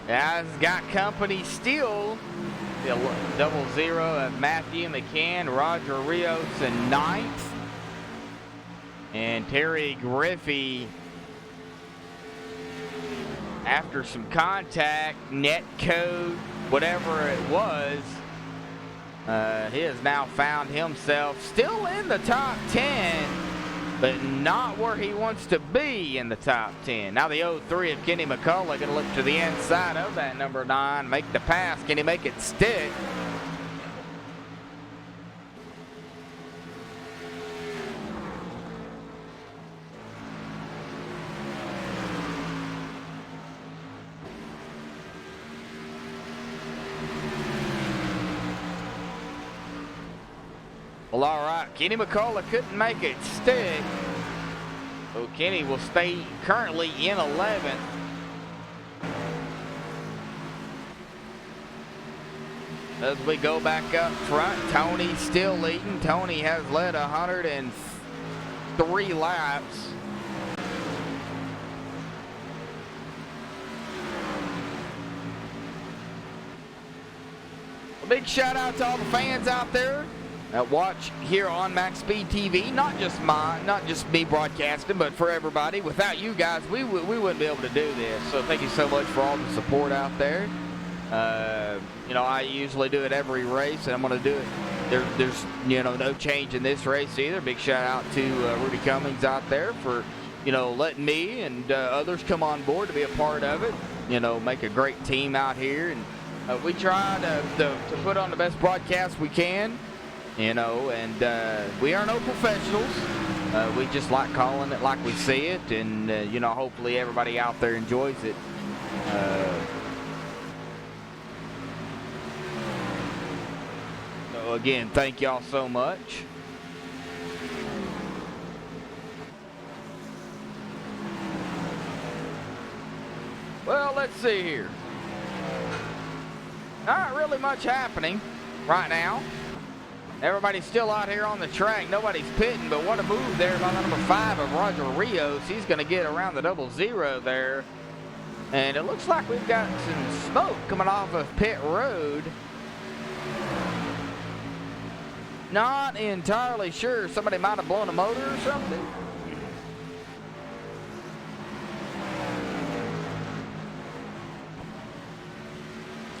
has got company still. The 00 of Matthew McCann, Roger Rios in 9th. And Terry Griffey, after some contact, net code, whatever it was, he has now found himself still in the top 10. but not where he wants to be in the top 10. Now the 03 of Kenny McCullough gonna look to the inside of that number 9, make the pass. Can he make it stick? Well, all right, Kenny McCullough couldn't make it stick. So Kenny will stay currently in 11th. As we go back up front, Tony still leading. Tony has led 103 laps. A big shout out to all the fans out there that watch here on MaxSpeedTV. Not just mine, not just me broadcasting, but for everybody. Without you guys, we wouldn't be able to do this. So thank you so much for all the support out there. You know, I usually do it every race, and I'm going to do it. There's you know, no change in this race either. Big shout out to Rudy Cummings out there for, you know, letting me and others come on board to be a part of it. You know, make a great team out here, and we try to put on the best broadcast we can. You know, and we are no professionals. We just like calling it like we see it, and you know, hopefully everybody out there enjoys it. So again, thank y'all so much. Well, let's see here. Not really much happening right now. Everybody's still out here on the track. Nobody's pitting, but what a move there by the number 5 of Roger Rios. He's going to get around the 00 there. And it looks like we've got some smoke coming off of pit road. Not entirely sure. Somebody might have blown a motor or something.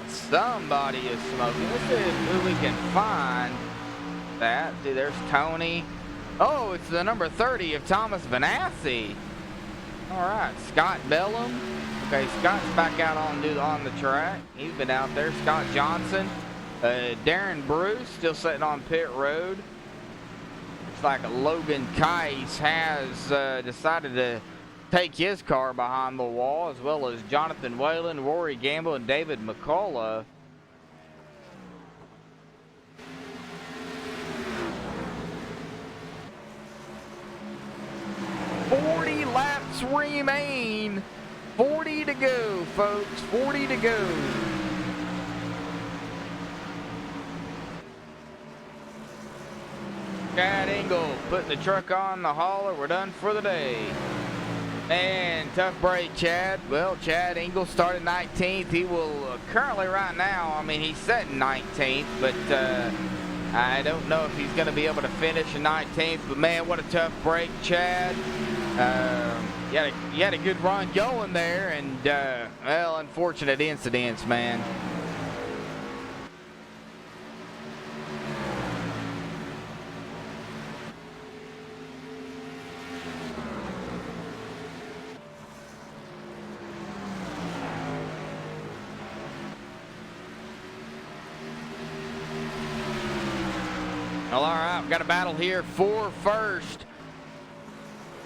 Somebody is smoking. Let's see who we can find. That. See, there's Tony. Oh, it's the number 30 of Thomas Vanassi. All right, Scott Bellum. Okay, Scott's back out on the track. He's been out there. Scott Johnson. Darren Bruce still sitting on pit road. Looks like Logan Kais has decided to take his car behind the wall, as well as Jonathan Whalen, Rory Gamble, and David McCullough. Laps remain. 40 to go, folks. 40 to go. Chad Engel putting the truck on the hauler. We're done for the day. Man, tough break, Chad. Well, Chad Engel started 19th. He will currently right now, I mean, he's setting 19th, but I don't know if he's going to be able to finish in 19th. But, man, what a tough break, Chad. You had a good run going there, and, well, unfortunate incidents, man. Well, all right, we've got a battle here for first.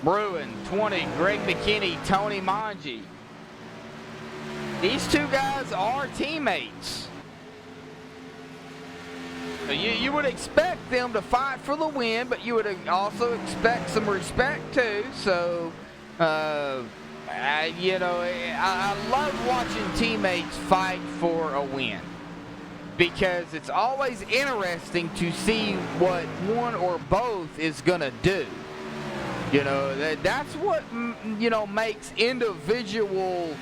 Bruin, 20, Greg McKinney, Tony Manji. These two guys are teammates. So you would expect them to fight for the win, but you would also expect some respect too. So, you know, I love watching teammates fight for a win, because it's always interesting to see what one or both is going to do. You know, that's what, you know, makes individual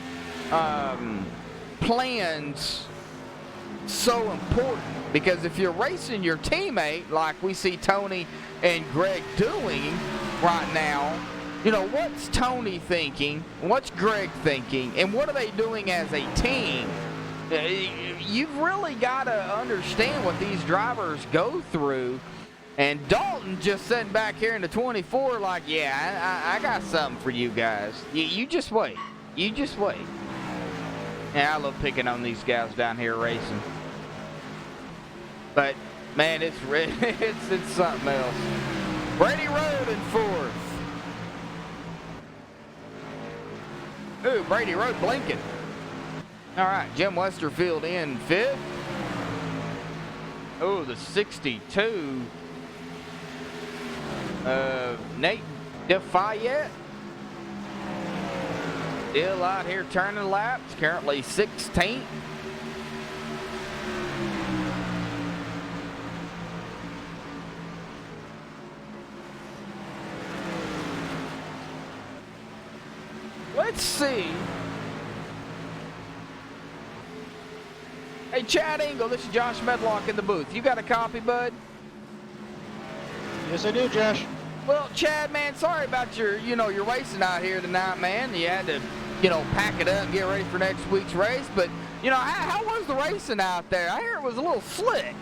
plans so important. Because if you're racing your teammate, like we see Tony and Greg doing right now, you know, what's Tony thinking? What's Greg thinking? And what are they doing as a team? You've really got to understand what these drivers go through And Dalton just sitting back here in the 24 like, yeah, I got something for you guys. You just wait. You just wait. Yeah, I love picking on these guys down here racing. But, man, it's something else. Brady Road in 4th. Ooh, Brady Road blinking. All right, Jim Westerfield in 5th. Oh, the 62. Nate DeFayette. Still out here turning laps, currently 16th. Let's see. Hey, Chad Engel, this is Josh Medlock in the booth. You got a copy, bud? Yes, I do, Josh. Well, Chad, man, sorry about your racing out here tonight, man. You had to, pack it up and get ready for next week's race. But, how was the racing out there? I hear it was a little slick.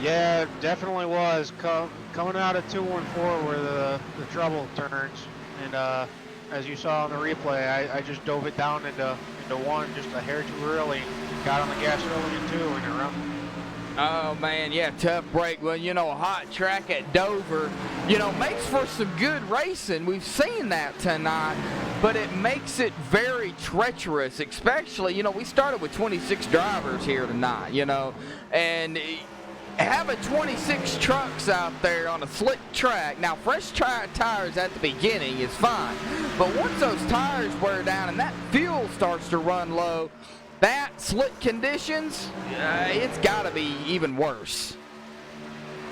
Yeah, it definitely was. Coming out of 214 where the trouble turns. And as you saw on the replay, I just dove it down into one just a hair too early. Got on the gas early in 2 and it run. Oh, man, yeah, tough break. Well, a hot track at Dover, makes for some good racing. We've seen that tonight, but it makes it very treacherous, especially, we started with 26 drivers here tonight, and having 26 trucks out there on a slick track. Now, fresh tires at the beginning is fine, but once those tires wear down and that fuel starts to run low, that slick conditions, it's got to be even worse.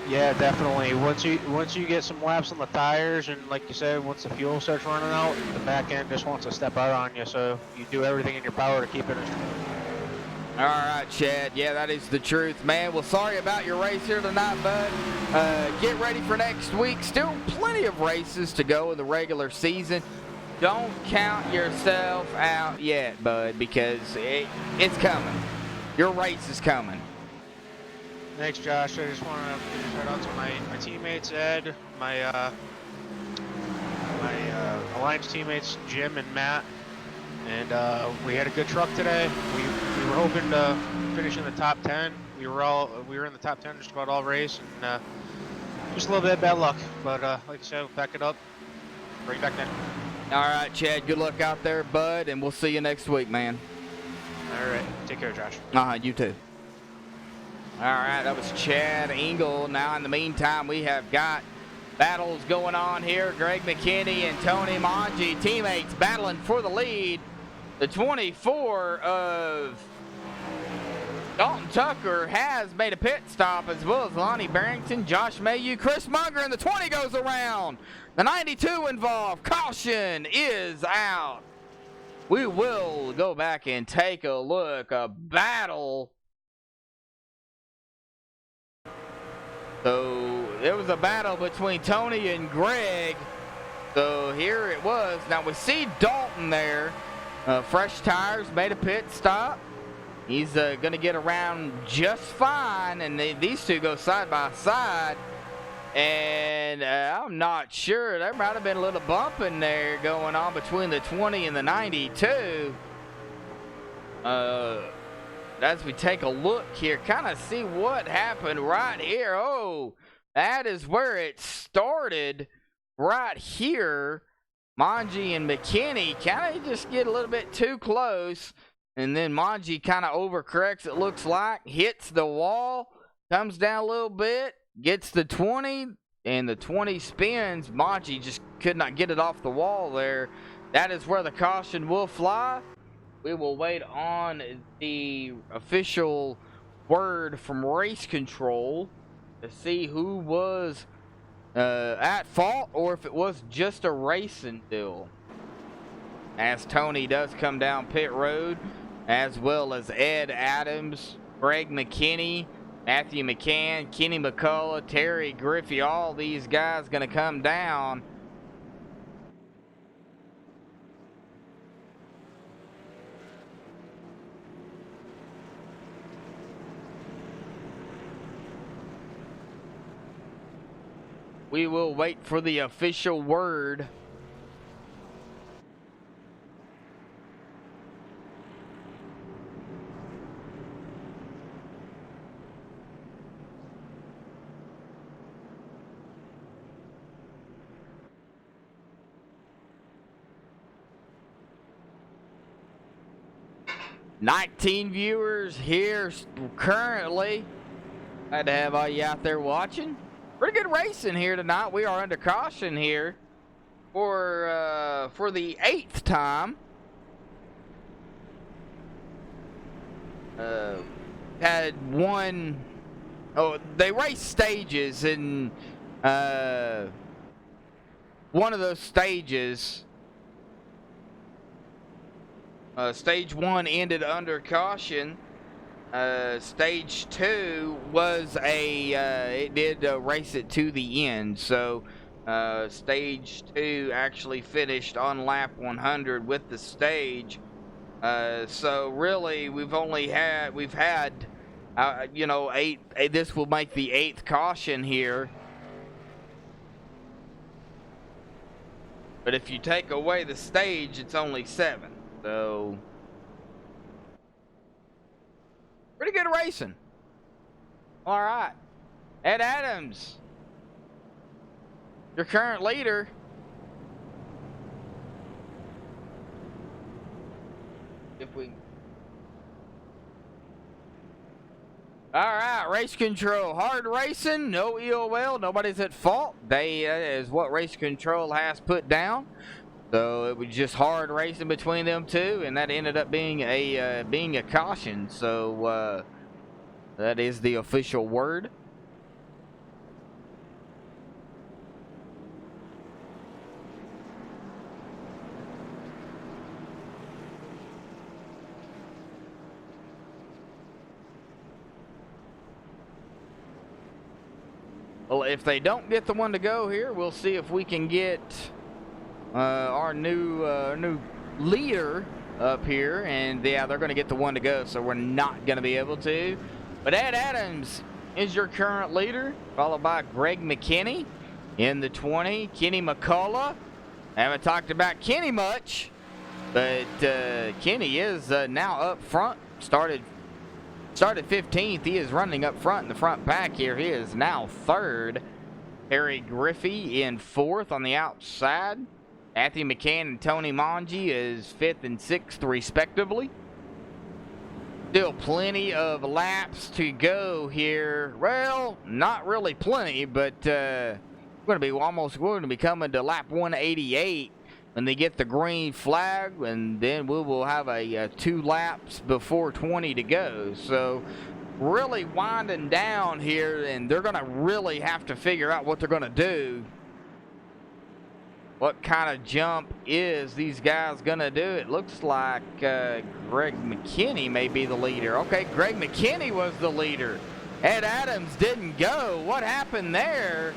Yeah, definitely. Once you get some laps on the tires, and like you said, once the fuel starts running out, the back end just wants to step out on you. So you do everything in your power to keep it. All right, Chad. Yeah, that is the truth, man. Well, sorry about your race here tonight, bud. Get ready for next week. Still plenty of races to go in the regular season. Don't count yourself out yet, bud, because it's coming. Your race is coming. Thanks, Josh. I just want to give a shout out to my teammates, Ed, my Alliance teammates, Jim and Matt. And we had a good truck today. We were hoping to finish in the top 10. We were in the top 10 just about all race, and just a little bit of bad luck. But like I said, we'll back it up. Bring it back then. All right, Chad. Good luck out there, bud, and we'll see you next week, man. All right. Take care, Josh. You too. All right, that was Chad Engel. Now, in the meantime, we have got battles going on here. Greg McKinney and Tony Mangi, teammates battling for the lead. The 24 of Dalton Tucker has made a pit stop, as well as Lonnie Barrington, Josh Mayu, Chris Munger, and the 20 goes around. The 92 involved. Caution is out. We will go back and take a look. A battle. So there was a battle between Tony and Greg. So here it was. Now we see Dalton there. Fresh tires, made a pit stop. He's going to get around just fine. And these two go side by side. And I'm not sure. There might have been a little bump in there going on between the 20 and the 92. As we take a look here, kind of see what happened right here. Oh, that is where it started right here. Mangi and McKinney kind of just get a little bit too close. And then Mangi kind of overcorrects, it looks like. Hits the wall, comes down a little bit, gets the 20, and the 20 spins. Mangi just could not get it off the wall there. That is where the caution will fly. We will wait on the official word from race control to see who was at fault or if it was just a racing deal. As Tony does come down pit road, as well as Ed Adams, Greg McKinney, Matthew McCann, Kenny McCullough, Terry Griffey, all these guys going to come down. We will wait for the official word. $19 viewers here currently. Glad to have all you out there watching. Pretty good racing here tonight. We are under caution here for the 8th time. Had one. Oh, they race stages, and one of those stages. Stage 1 ended under caution. Stage 2 was it did race it to the end. So stage 2 actually finished on lap 100 with the stage. So really, we've had you know, this will make the 8th caution here. But if you take away the stage, it's only 7. So, pretty good racing. All right. Ed Adams, your current leader. If we... All right, race control. Hard racing, no EOL, nobody's at fault. They is what race control has put down. So it was just hard racing between them two, and that ended up being a caution. So that is the official word. Well, if they don't get the one to go here, we'll see if we can get our new leader up here, and yeah, they're going to get the one to go, so we're not going to be able to. But Ed Adams is your current leader, followed by Greg McKinney in the 20. Kenny McCullough. I haven't talked about Kenny much, but Kenny is now up front. Started 15th. He is running up front in the front pack here. He is now 3rd. Harry Griffey in 4th on the outside. Matthew McCann and Tony Mongi is 5th and 6th respectively. Still plenty of laps to go here. Well, not really plenty, but we're going to be coming to lap 188 when they get the green flag, and then we will have a 2 laps before 20 to go. So really winding down here, and they're going to really have to figure out what they're going to do. What kind of jump is these guys going to do? It looks like Greg McKinney may be the leader. Okay, Greg McKinney was the leader. Ed Adams didn't go. What happened there?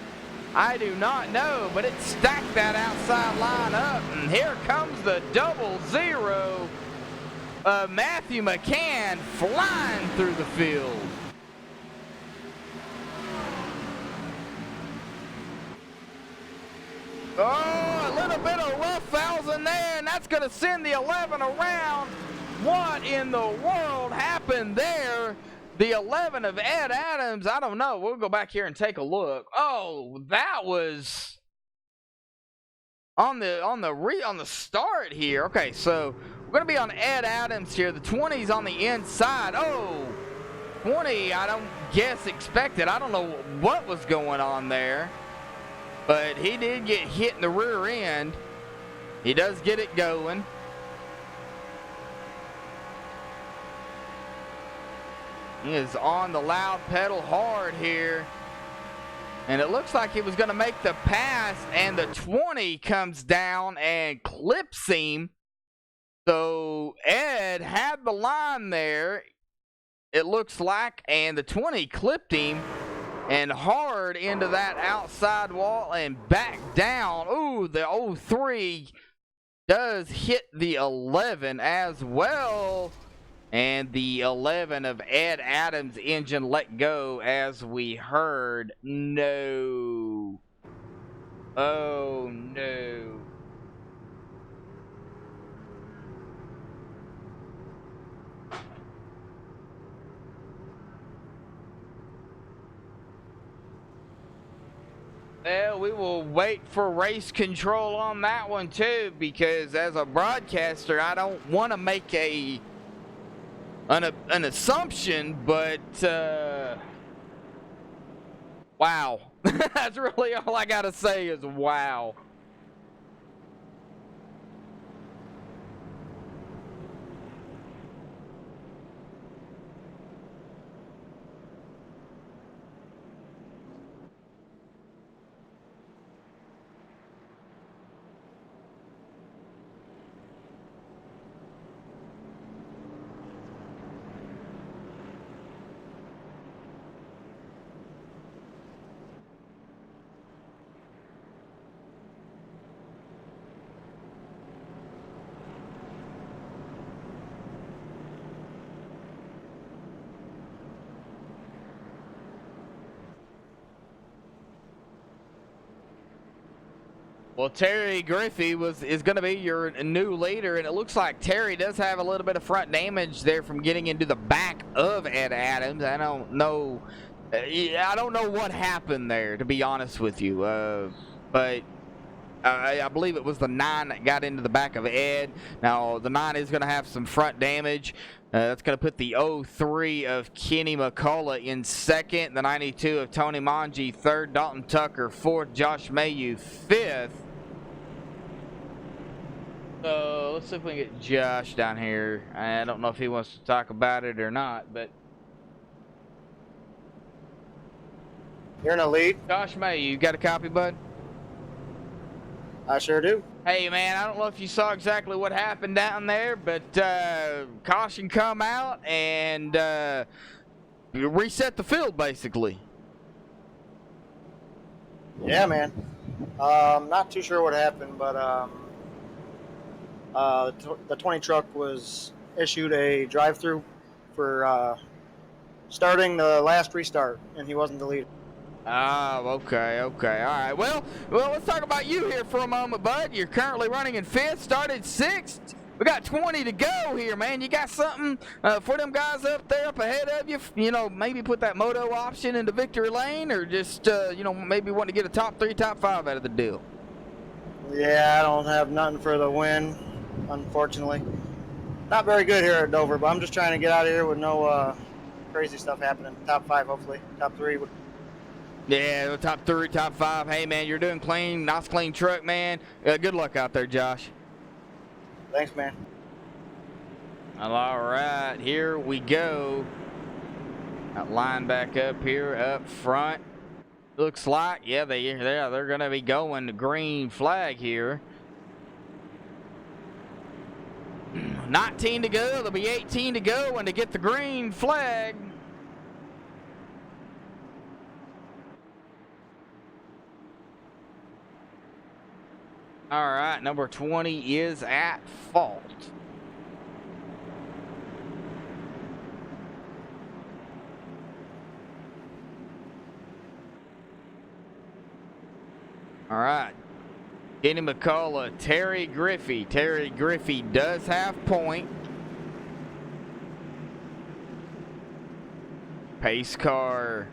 I do not know, but it stacked that outside line up, and here comes the 00. Matthew McCann flying through the field. Oh, a little bit of rough fouls in there, and that's going to send the 11 around. What in the world happened there? The 11 of Ed Adams, I don't know. We'll go back here and take a look. Oh, that was on the start here. Okay, so we're going to be on Ed Adams here. The 20's on the inside. Oh, 20, I don't guess expected. I don't know what was going on there. But he did get hit in the rear end. He does get it going. He is on the loud pedal hard here. And it looks like he was going to make the pass, and the 20 comes down and clips him. So Ed had the line there, it looks like, and the 20 clipped him. And hard into that outside wall and back down. Ooh, the 03 does hit the 11 as well. And the 11 of Ed Adams' engine let go, as we heard. No. Oh no. Well, we will wait for race control on that one too, because as a broadcaster, I don't want to make an assumption, but wow. That's really all I gotta say is wow. Well, Terry Griffey is going to be your new leader, and it looks like Terry does have a little bit of front damage there from getting into the back of Ed Adams. I don't know what happened there, to be honest with you, but I believe it was the 9 that got into the back of Ed. Now, the 9 is going to have some front damage. That's going to put the 03 of Kenny McCullough in second, the 92 of Tony Monge third, Dalton Tucker fourth, Josh Mayu fifth. So let's see if we can get Josh down here. I don't know if he wants to talk about it or not, but You're in the lead? Josh Mayu, you got a copy, bud? I sure do. Hey, man, I don't know if you saw exactly what happened down there, but caution come out and reset the field, basically. Yeah, man. Not too sure what happened, but the 20 truck was issued a drive-through for starting the last restart, and he wasn't the leader. Oh, okay, all right. Well, let's talk about you here for a moment, bud. You're currently running in 5th, started 6th. We got 20 to go here, man. You got something for them guys up there, up ahead of you? You know, maybe put that moto option into victory lane, or just, maybe want to get a top 3, top 5 out of the deal? Yeah, I don't have nothing for the win, unfortunately. Not very good here at Dover, but I'm just trying to get out of here with no crazy stuff happening. Top 5, hopefully. Top 3 would. Yeah, top 3, top 5. Hey, man, you're doing clean. Nice, clean truck, man. Good luck out there, Josh. Thanks, man. All right, here we go. That line back up here, up front. Looks like, yeah, they're going to be going to green flag here. 19 to go. There'll be 18 to go, and to get the green flag. All right, number 20 is at fault. All right, Kenny McCullough, Terry Griffey. Terry Griffey does have point. Pace car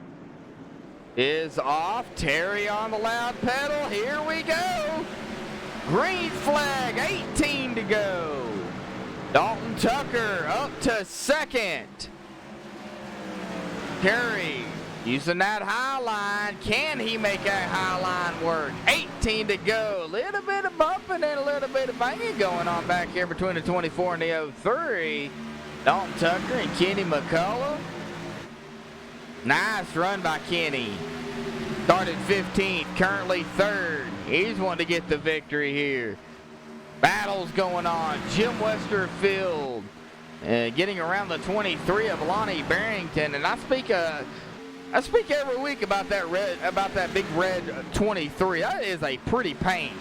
is off. Terry on the loud pedal. Here we go. Green flag, 18 to go. Dalton Tucker up to second. Terry using that high line. Can he make that high line work? 18 to go. A little bit of bumping and a little bit of banging going on back here between the 24 and the 03. Dalton Tucker and Kenny McCullough. Nice run by Kenny. Started 15th, currently 3rd. He's wanting to get the victory here. Battles going on. Jim Westerfield getting around the 23 of Lonnie Barrington. And I speak every week about that big red 23. That is a pretty paint.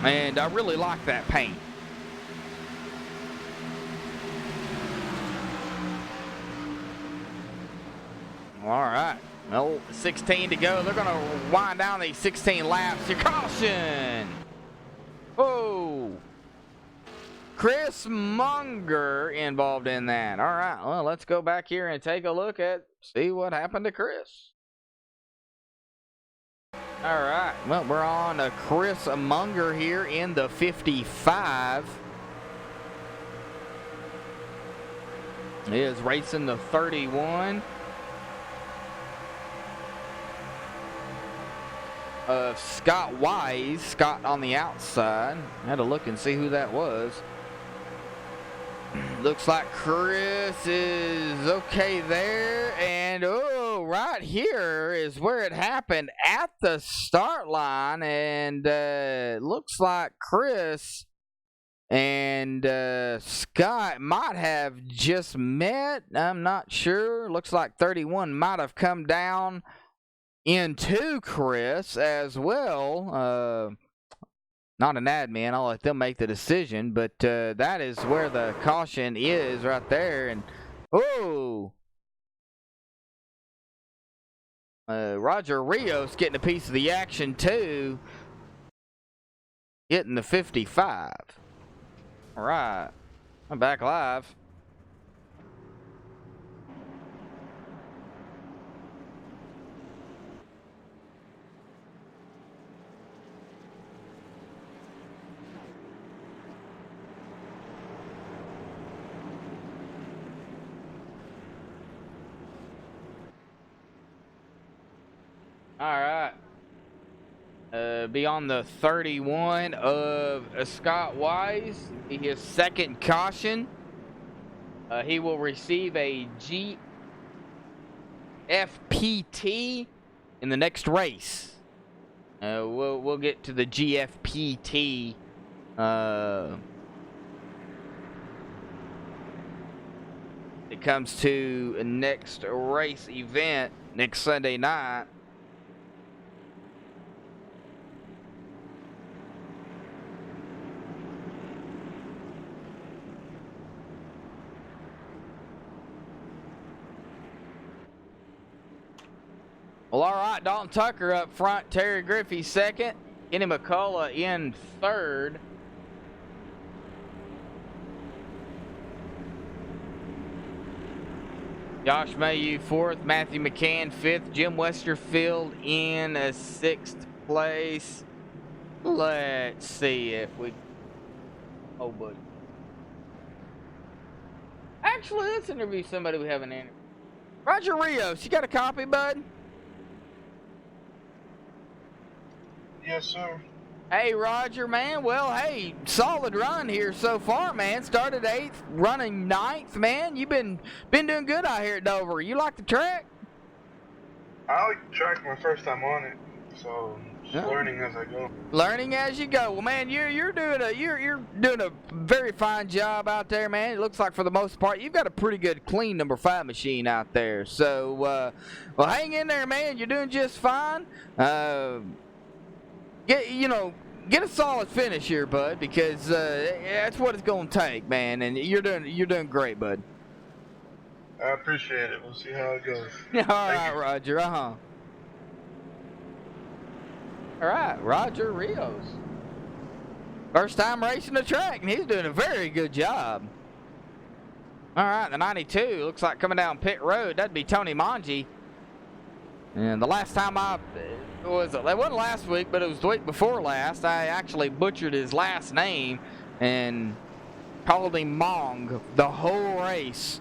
And I really like that paint. All right. Well, 16 to go. They're going to wind down these 16 laps. Your caution. Oh. Chris Munger involved in that. All right. Well, let's go back here and take a look at, see what happened to Chris. All right. Well, we're on Chris Munger here in the 55. He is racing the 31. Of Scott Wise. Scott on the outside. I had to look and see who that was. Looks like Chris is okay there. And oh, right here is where it happened at the start line. And looks like Chris and Scott might have just met. I'm not sure. Looks like 31 might have come down into Chris as well. Not an admin. I'll let them make the decision. But that is where the caution is right there. And oh, Roger Rios getting a piece of the action too. Getting the 55. All right, I'm back live. All right. Be on the 31 of Scott Wise. His second caution. He will receive a GFPT in the next race. We'll get to the GFPT. It comes to next race event next Sunday night. Well, all right, Dalton Tucker up front, Terry Griffey second, Kenny McCullough in third. Josh Mayhew fourth, Matthew McCann fifth, Jim Westerfield in sixth place. Let's see if we... Oh, buddy. Actually, let's interview somebody we haven't interviewed. Roger Rios, you got a copy, bud? Yes, sir. Hey, Roger, man. Well, hey, solid run here so far, man. Started 8th, running 9th, man. You've been doing good out here at Dover. You like the track? I like the track my first time on it, so just learning as I go. Learning as you go. Well, man, you're doing a very fine job out there, man. It looks like for the most part you've got a pretty good clean number 5 machine out there. So, well, hang in there, man. You're doing just fine. Get a solid finish here, bud, because that's what it's gonna take, man. And you're doing great, bud. I appreciate it. We'll see how it goes. All right, Roger. All right, Roger Rios. First time racing the track, and he's doing a very good job. All right, the 92 looks like coming down pit road. That'd be Tony Manji. And the last time it wasn't last week, but it was the week before last. I actually butchered his last name and called him Mong the whole race,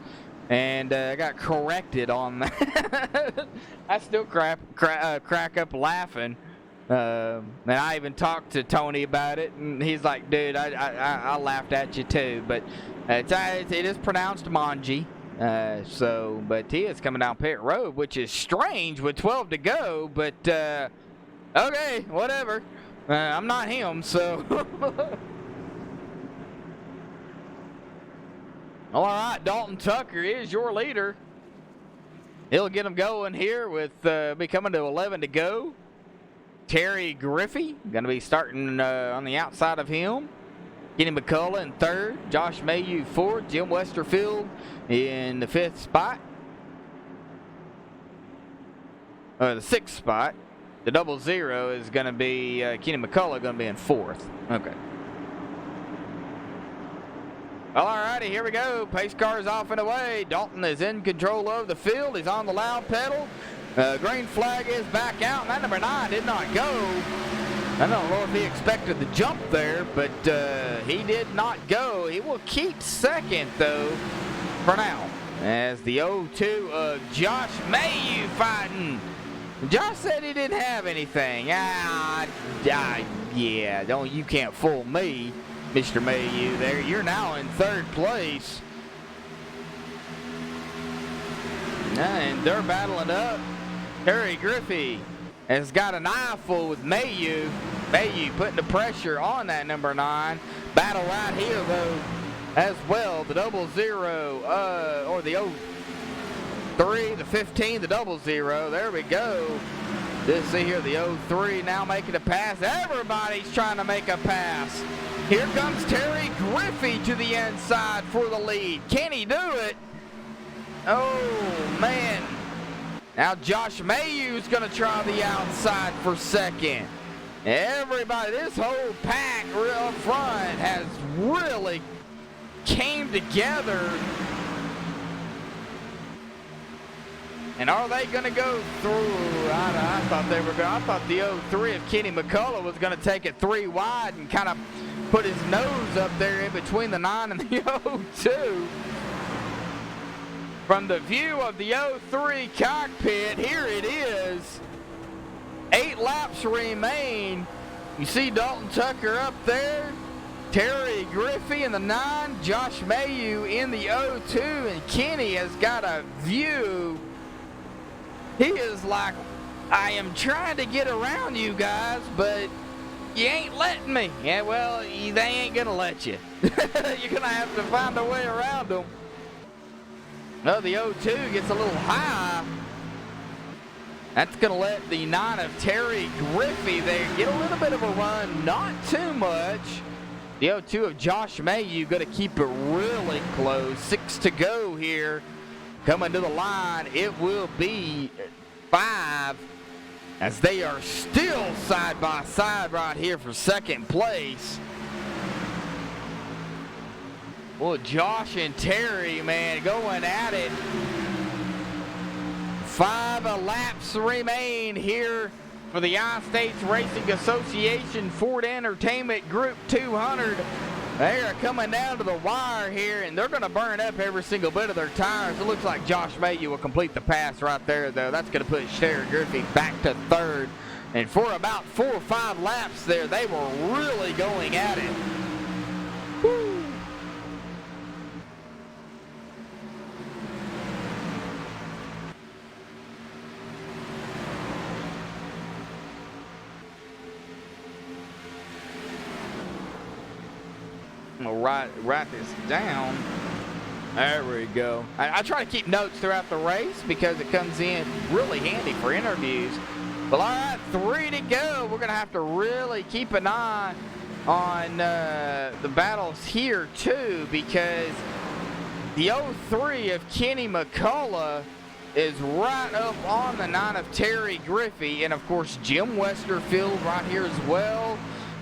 and I got corrected on that. I still crack up laughing, and I even talked to Tony about it, and he's like, "Dude, I laughed at you too." But it is pronounced Manji. But he is coming down pit road, which is strange with 12 to go, but okay, whatever. I'm not him, so. All right, Dalton Tucker is your leader. He'll get him going here with be coming to 11 to go. Terry Griffey going to be starting on the outside of him. Kenny McCullough in third, Josh Mayhew fourth, Jim Westerfield in the 5th spot. the 6th spot. The 00 is going to be Kenny McCullough, going to be in 4th. Okay. Well, alrighty, here we go. Pace car is off and away. Dalton is in control of the field. He's on the loud pedal. Green flag is back out, and that number 9 did not go. I don't know if he expected the jump there, but he did not go. He will keep 2nd, though, for now, as the 02 of Josh Mayu fighting. Josh said he didn't have anything. Yeah, you can't fool me, Mr. Mayu there. You're now in 3rd place. And they're battling up. Terry Griffey has got an eyeful with Mayu. Mayu putting the pressure on that number 9. Battle right here, though, as well. The 00, or the 03, the 15, the 00. There we go. Just see here, the 03 now making a pass. Everybody's trying to make a pass. Here comes Terry Griffey to the inside for the lead. Can he do it? Oh, man. Now Josh Mayhew's going to try the outside for 2nd. Everybody, this whole pack up front has really came together. And are they going to go through? I thought they were going. I thought the 03 of Kenny McCullough was going to take it 3 wide and kind of put his nose up there in between the 9 and the 02. From the view of the 03 cockpit, here it is. 8 laps remain. You see Dalton Tucker up there. Terry Griffey in the 9. Josh Mayu in the 02. And Kenny has got a view. He is like, I am trying to get around you guys, but you ain't letting me. Yeah, well, they ain't going to let you. You're going to have to find a way around them. No, the 02 gets a little high. That's going to let the 9 of Terry Griffey there get a little bit of a run, not too much. The 02 of Josh Mayu going to keep it really close. 6 to go here. Coming to the line, it will be 5 as they are still side by side right here for 2nd place. Well, Josh and Terry, man, going at it. 5 laps remain here for the I-States Racing Association Ford Entertainment Group 200. They are coming down to the wire here, and they're going to burn up every single bit of their tires. It looks like Josh Mayu will complete the pass right there, though. That's going to put Terry Griffey back to 3rd. And for about 4 or 5 laps there, they were really going at it. Woo. I'm gonna write this down. There we go. I try to keep notes throughout the race because it comes in really handy for interviews. Well, all right, 3 to go. We're gonna have to really keep an eye on the battles here too, because the 03 of Kenny McCullough is right up on the 9 of Terry Griffey, and of course Jim Westerfield right here as well.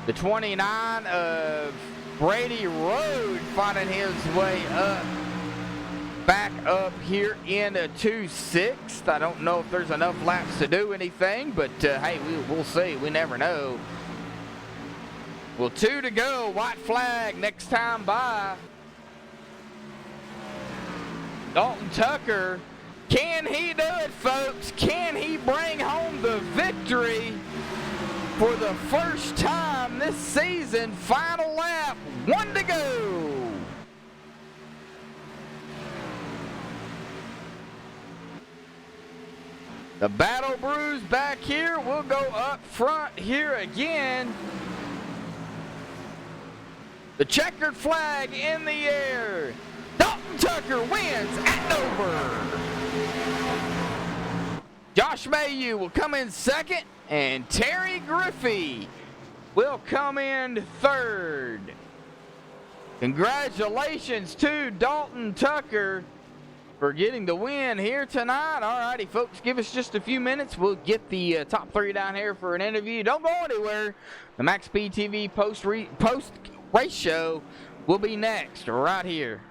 The 29 of Brady Road finding his way up, back up here in a 2-6. I don't know if there's enough laps to do anything, but hey, we'll see. We never know. Well, 2 to go. White flag next time by. Dalton Tucker. Can he do it, folks? Can he bring home the victory for the first time this season? Final lap, 1 to go. The battle brews back here. We'll go up front here again. The checkered flag in the air. Dalton Tucker wins at Dover. Josh Mayu will come in 2nd, and Terry Griffey will come in 3rd. Congratulations to Dalton Tucker for getting the win here tonight. All righty, folks, give us just a few minutes. We'll get the top three down here for an interview. Don't go anywhere. The MaxSpeedTV post race show will be next right here.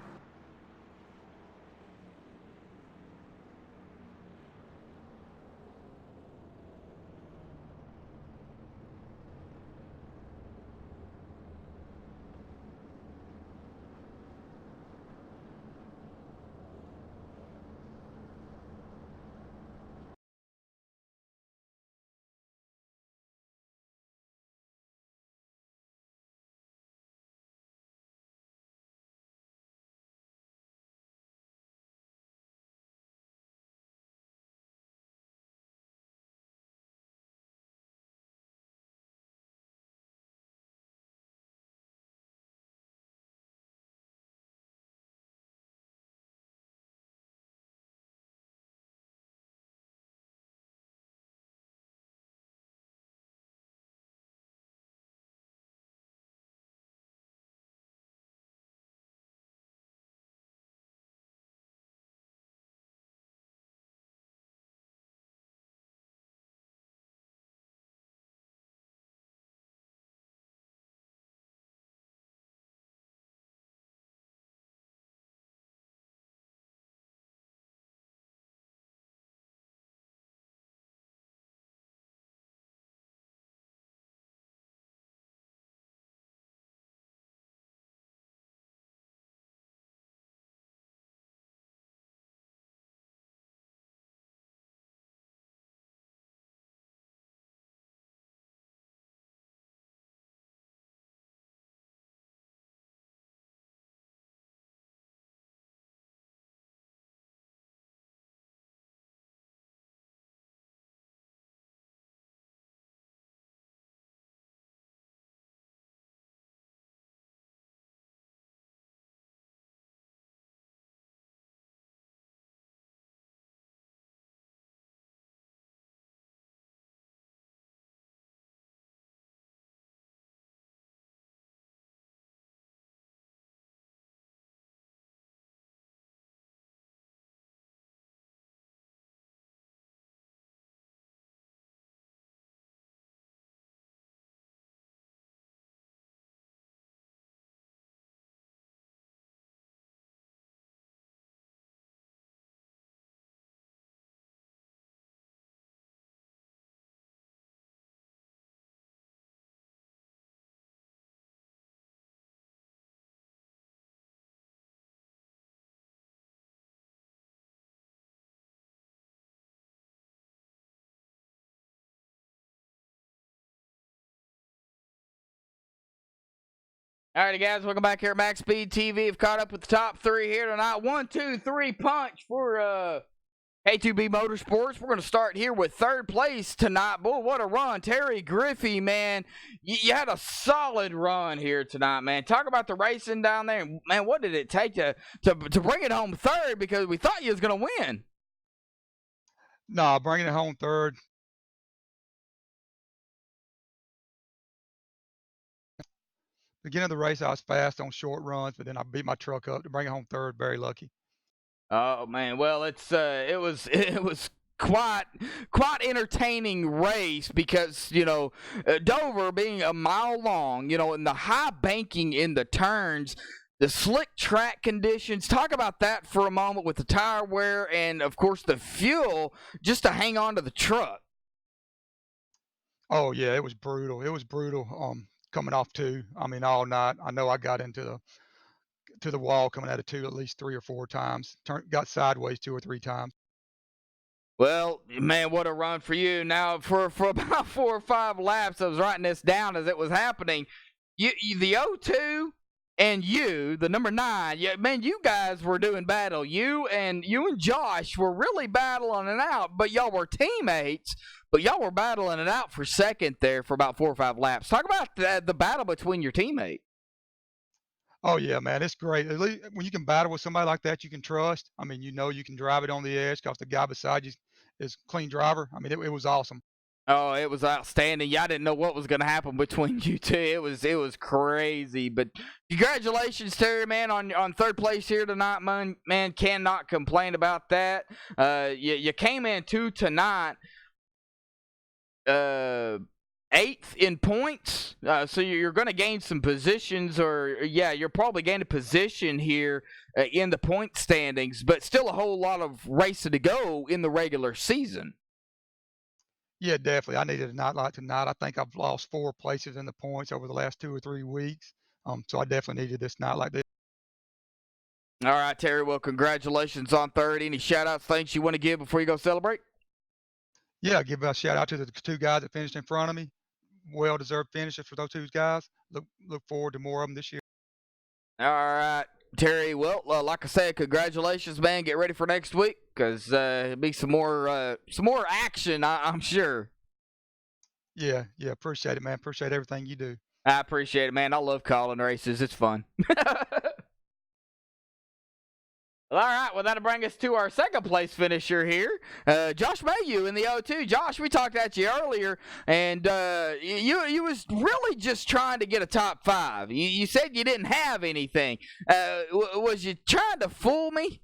All righty, guys, welcome back here at Max Speed TV. We've caught up with the top three here tonight. 1, 2, 3 punch for K2B Motorsports. We're going to start here with third place tonight. Boy, what a run. Terry Griffey, man. You had a solid run here tonight, man. Talk about the racing down there. Man, what did it take to bring it home third? Because we thought you was going to win. Nah, bringing it home third. Beginning of the race, I was fast on short runs, but then I beat my truck up to bring it home third. Very lucky. Oh man, well it was quite entertaining race because Dover being a mile long, and the high banking in the turns, the slick track conditions. Talk about that for a moment with the tire wear and of course the fuel just to hang on to the truck. Oh yeah, it was brutal. It was brutal. Coming off two. I mean, all night. I know I got into the wall coming out of two at least 3 or 4 times. Got sideways 2 or 3 times. Well, man, what a run for you. Now, for about 4 or 5 laps, I was writing this down as it was happening. You the 02 and you, the number 9, man, you guys were doing battle. You and Josh were really battling it out, but y'all were teammates. But y'all were battling it out for second there for about 4 or 5 laps. Talk about the battle between your teammates. Oh yeah, man, it's great. At least when you can battle with somebody like that, you can trust. I mean, you can drive it on the edge because the guy beside you is a clean driver. I mean, it was awesome. Oh, it was outstanding. Yeah, I didn't know what was going to happen between you two. It was crazy. But congratulations, Terry, man, on third place here tonight, man. Cannot complain about that. You came in tonight, 8th in points. So you're going to gain some positions, or yeah, you're probably gaining a position here in the point standings. But still, a whole lot of racing to go in the regular season. Yeah, definitely. I needed a night like tonight. I think I've lost 4 places in the points over the last 2 or 3 weeks. So I definitely needed this night like this. All right, Terry. Well, congratulations on third. Any shout-outs, things you want to give before you go celebrate? Yeah, give a shout out to the 2 guys that finished in front of me. Well-deserved finishes for those 2 guys. Look forward to more of them this year. All right, Terry. Well, like I said, congratulations, man. Get ready for next week, because it'll be some more action, I'm sure. Yeah, appreciate it, man. Appreciate everything you do. I appreciate it, man. I love calling races. It's fun. All right, well, that'll bring us to our second place finisher here, Josh Mayu in the O2. Josh, we talked at you earlier, and you was really just trying to get a top 5. You said you didn't have anything. Was you trying to fool me?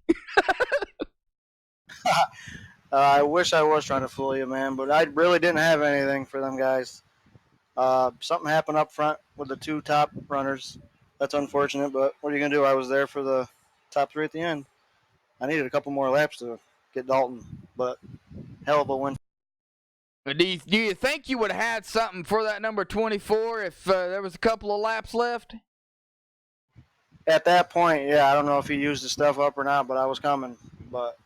I wish I was trying to fool you, man, but I really didn't have anything for them guys. Something happened up front with the 2 top runners. That's unfortunate, but what are you going to do? I was there for the top 3 at the end. I needed a couple more laps to get Dalton, but hell of a win. Do you think you would have had something for that number 24 if there was a couple of laps left? At that point, yeah, I don't know if he used the stuff up or not, but I was coming. But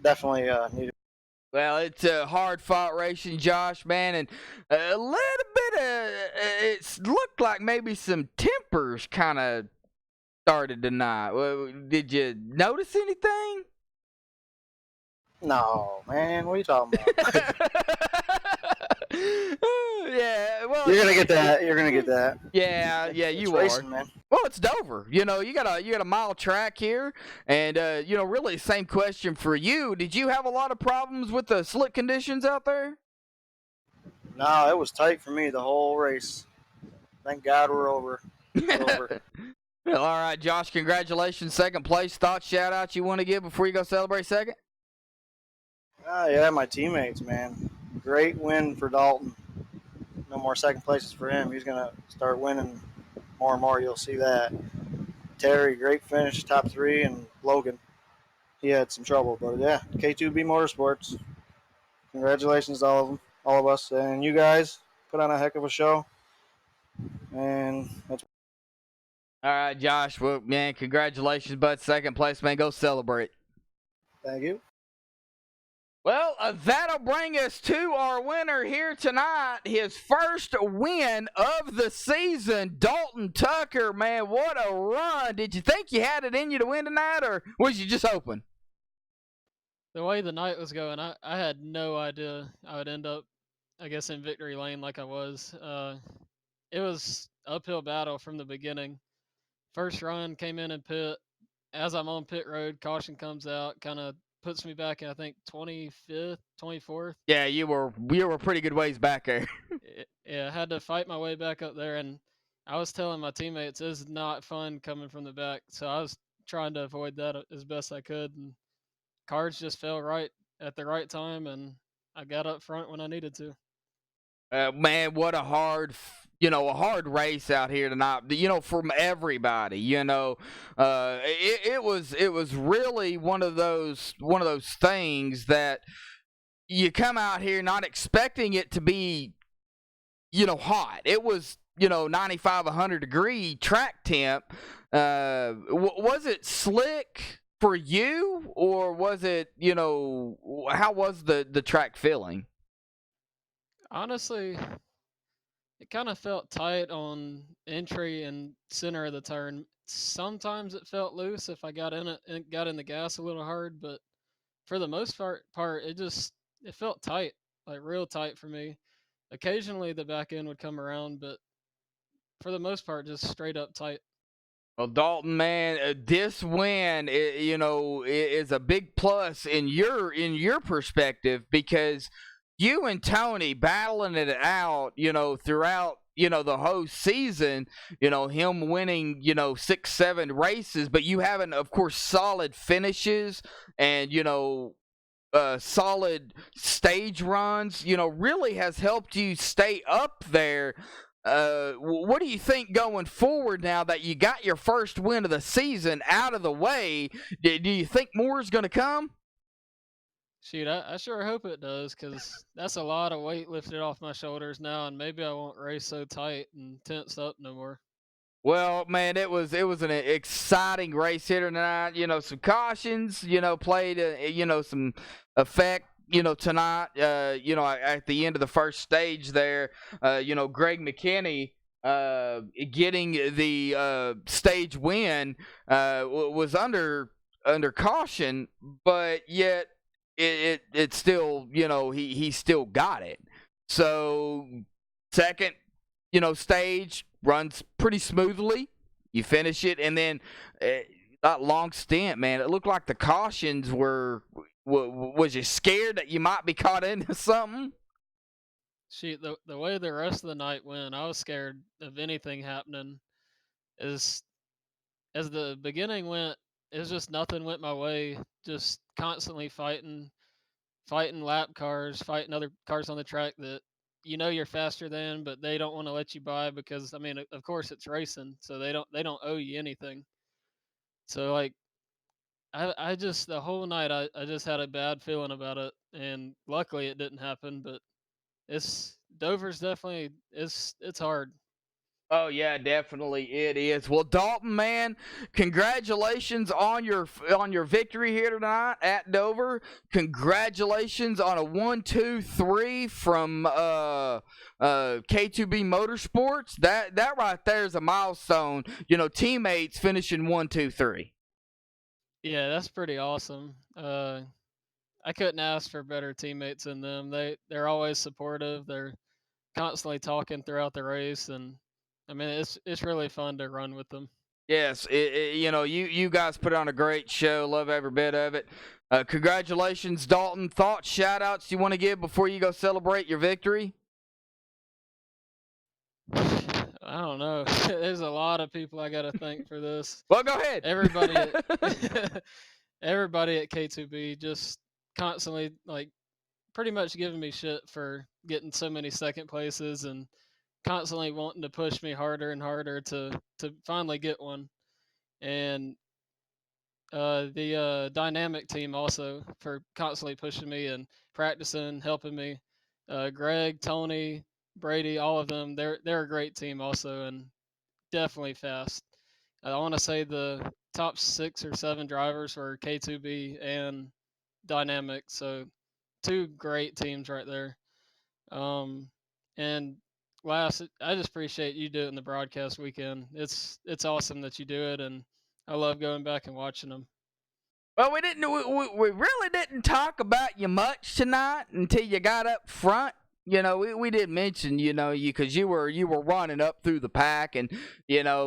definitely needed. Well, it's a hard-fought racing, Josh, man, and a little bit of it looked like maybe some tempers kind of started tonight. Did you notice anything? No, man, what are you talking about? Yeah, well, You're gonna get that. You're gonna get that. Yeah, It's you racing, are. Man. Well, it's Dover. You got a mile track here, and really, same question for you. Did you have a lot of problems with the slick conditions out there? No, it was tight for me the whole race. Thank God we're over. It's over. Well, all right, Josh, congratulations. Second place. Thoughts, shout-outs you want to give before you go celebrate second? Yeah, my teammates, man. Great win for Dalton. No more second places for him. He's going to start winning more and more. You'll see that. Terry, great finish, top 3, and Logan. He had some trouble, but yeah, K2B Motorsports. Congratulations to all of them, all of us, and you guys put on a heck of a show. And that's. All right, Josh. Well, man, congratulations, bud. Second place, man. Go celebrate. Thank you. Well, that'll bring us to our winner here tonight. His first win of the season, Dalton Tucker. Man, what a run. Did you think you had it in you to win tonight, or was you just hoping? The way the night was going, I had no idea I would end up, I guess, in victory lane like I was. It was uphill battle from the beginning. First run, came in and pit. As I'm on pit road, caution comes out, kind of puts me back in, I think, 25th, 24th. Yeah, you were pretty good ways back there. Yeah, I had to fight my way back up there, and I was telling my teammates it's not fun coming from the back, so I was trying to avoid that as best I could, and cards just fell right at the right time, and I got up front when I needed to. Man, what a hard race out here tonight. From everybody. It was really one of those things that you come out here not expecting it to be, hot. It was 95, 100 degree track temp. Was it slick for you, or was it how was the track feeling? Honestly, it kind of felt tight on entry and center of the turn. Sometimes it felt loose if I got in it and got in the gas a little hard, but for the most part, it felt tight, like real tight for me. Occasionally the back end would come around, but for the most part, just straight up tight. Well, Dalton, man, this win, is a big plus in your perspective, because you and Tony battling it out, throughout, the whole season, him winning, 6, 7 races, but you having, of course, solid finishes and, solid stage runs, really has helped you stay up there. What do you think going forward now that you got your first win of the season out of the way? Do you think more is going to come? Shoot, I sure hope it does, because that's a lot of weight lifted off my shoulders now, and maybe I won't race so tight and tense up no more. Well, man, it was an exciting race here tonight. Some cautions, played, some effect, tonight. At the end of the first stage there, Greg McKinney getting the stage win was under caution, but yet it still, he still got it. So second, stage runs pretty smoothly. You finish it, and then that long stint, man, it looked like the cautions were. Was you scared that you might be caught into something? Shoot, the way the rest of the night went, I was scared of anything happening. As the beginning went, it was just nothing went my way. Just constantly fighting lap cars, fighting other cars on the track that you're faster than, but they don't want to let you by because, I mean, of course it's racing, so they don't owe you anything. So like, I just the whole night I just had a bad feeling about it, and luckily it didn't happen. But Dover's definitely it's hard. Oh yeah, definitely it is. Well, Dalton, man, congratulations on your victory here tonight at Dover. Congratulations on a 1-2-3 from K2B Motorsports. That right there is a milestone. Teammates finishing 1-2-3. Yeah, that's pretty awesome. I couldn't ask for better teammates than them. They're always supportive. They're constantly talking throughout the race, and I mean, it's really fun to run with them. Yes, you guys put on a great show. Love every bit of it. Congratulations, Dalton. Thoughts, shout-outs you want to give before you go celebrate your victory? I don't know. There's a lot of people I got to thank for this. Well, go ahead. Everybody at K2B just constantly, like, pretty much giving me shit for getting so many second places and constantly wanting to push me harder and harder to finally get one. And the dynamic team also for constantly pushing me and practicing, helping me. Greg, Tony, Brady, all of them, they're a great team also, and definitely fast. I want to say the top 6 or 7 drivers were K2B and Dynamic, so 2 great teams right there. And last, I just appreciate you doing the broadcast weekend. It's awesome that you do it, and I love going back and watching them. Well, we really didn't talk about you much tonight until you got up front. We did mention, because you were running up through the pack and,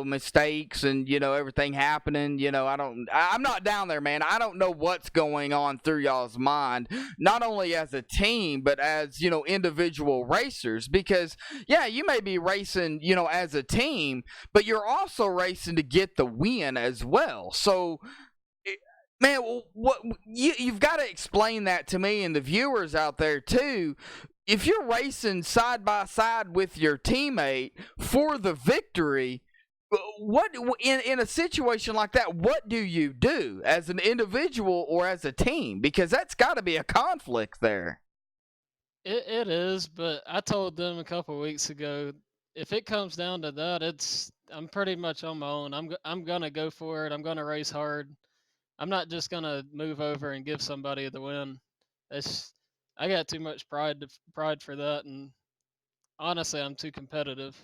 mistakes and, everything happening. I'm not down there, man. I don't know what's going on through y'all's mind, not only as a team, but as, individual racers, because, yeah, you may be racing, as a team, but you're also racing to get the win as well. So, man, you've got to explain that to me and the viewers out there too. If you're racing side by side with your teammate for the victory, what in a situation like that, what do you do as an individual or as a team? Because that's got to be a conflict there. It is, but I told them a couple of weeks ago, if it comes down to that, I'm pretty much on my own. I'm gonna go for it. I'm gonna race hard. I'm not just gonna move over and give somebody the win. I got too much pride for that, and honestly, I'm too competitive.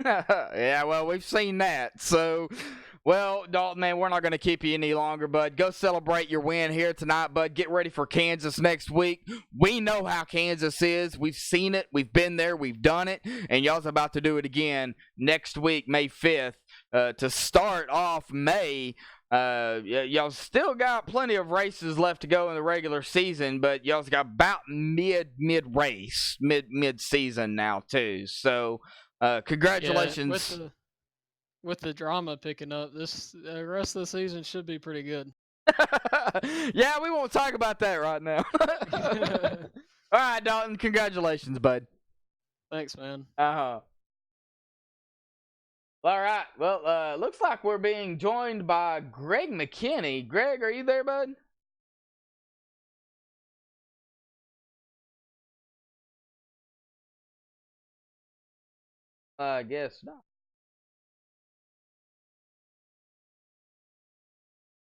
Yeah, well, we've seen that. So, well, Dalton, man, we're not going to keep you any longer, bud. Go celebrate your win here tonight, bud. Get ready for Kansas next week. We know how Kansas is. We've seen it. We've been there. We've done it. And y'all's about to do it again next week, May 5th, to start off May. Y'all still got plenty of races left to go in the regular season, but y'all's got about mid season now too. So congratulations. Yeah, with the drama picking up, this rest of the season should be pretty good. Yeah, we won't talk about that right now. All right, Dalton, congratulations, bud. Thanks, man. Uh-huh. All right. Well, looks like we're being joined by Greg McKinney. Greg, are you there, bud? I guess not.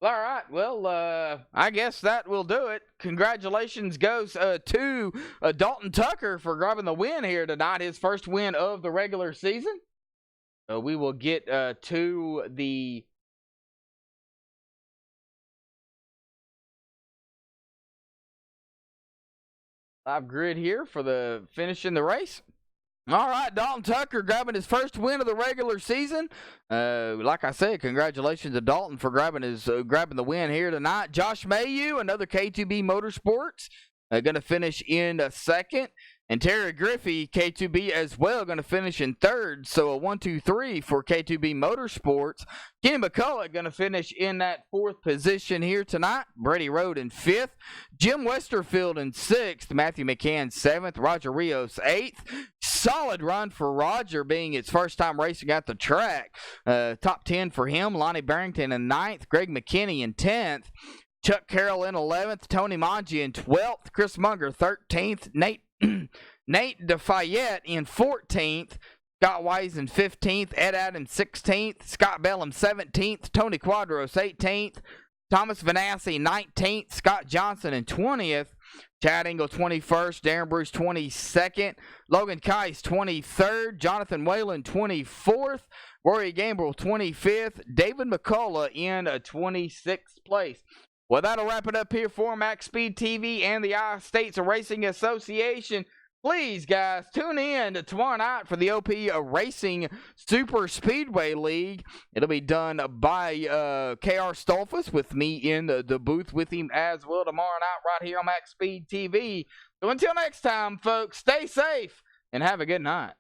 All right. Well, I guess that will do it. Congratulations goes to Dalton Tucker for grabbing the win here tonight, his first win of the regular season. We will get to the live grid here for the finishing the race. All right, Dalton Tucker grabbing his first win of the regular season. Like I said, congratulations to Dalton for grabbing the win here tonight. Josh Mayu, another K2B Motorsports, going to finish in second. And Terry Griffey, K2B as well, going to finish in third. So a 1-2-3 for K2B Motorsports. Kenny McCullough going to finish in that fourth position here tonight. Brady Road in fifth. Jim Westerfield in sixth. Matthew McCann seventh. Roger Rios eighth. Solid run for Roger, being his first time racing at the track. Top 10 for him. Lonnie Barrington in ninth. Greg McKinney in 10th. Chuck Carroll in 11th. Tony Mangi in 12th. Chris Munger 13th. Nate DeFayette in 14th. Scott Wise in 15th. Ed Adams 16th. Scott Bellum 17th. Tony Quadros 18th. Thomas Vanassi 19th. Scott Johnson in 20th. Chad Engel 21st. Darren Bruce 22nd. Logan Keiss 23rd. Jonathan Whalen 24th. Rory Gambrill 25th. David McCullough in 26th place. Well, that'll wrap it up here for MaxSpeedTV and the Iowa States Racing Association. Please, guys, tune in to tomorrow night for the OP Racing Super Speedway League. It'll be done by KR Stolfus with me in the booth with him as well tomorrow night right here on MaxSpeedTV. So until next time, folks, stay safe and have a good night.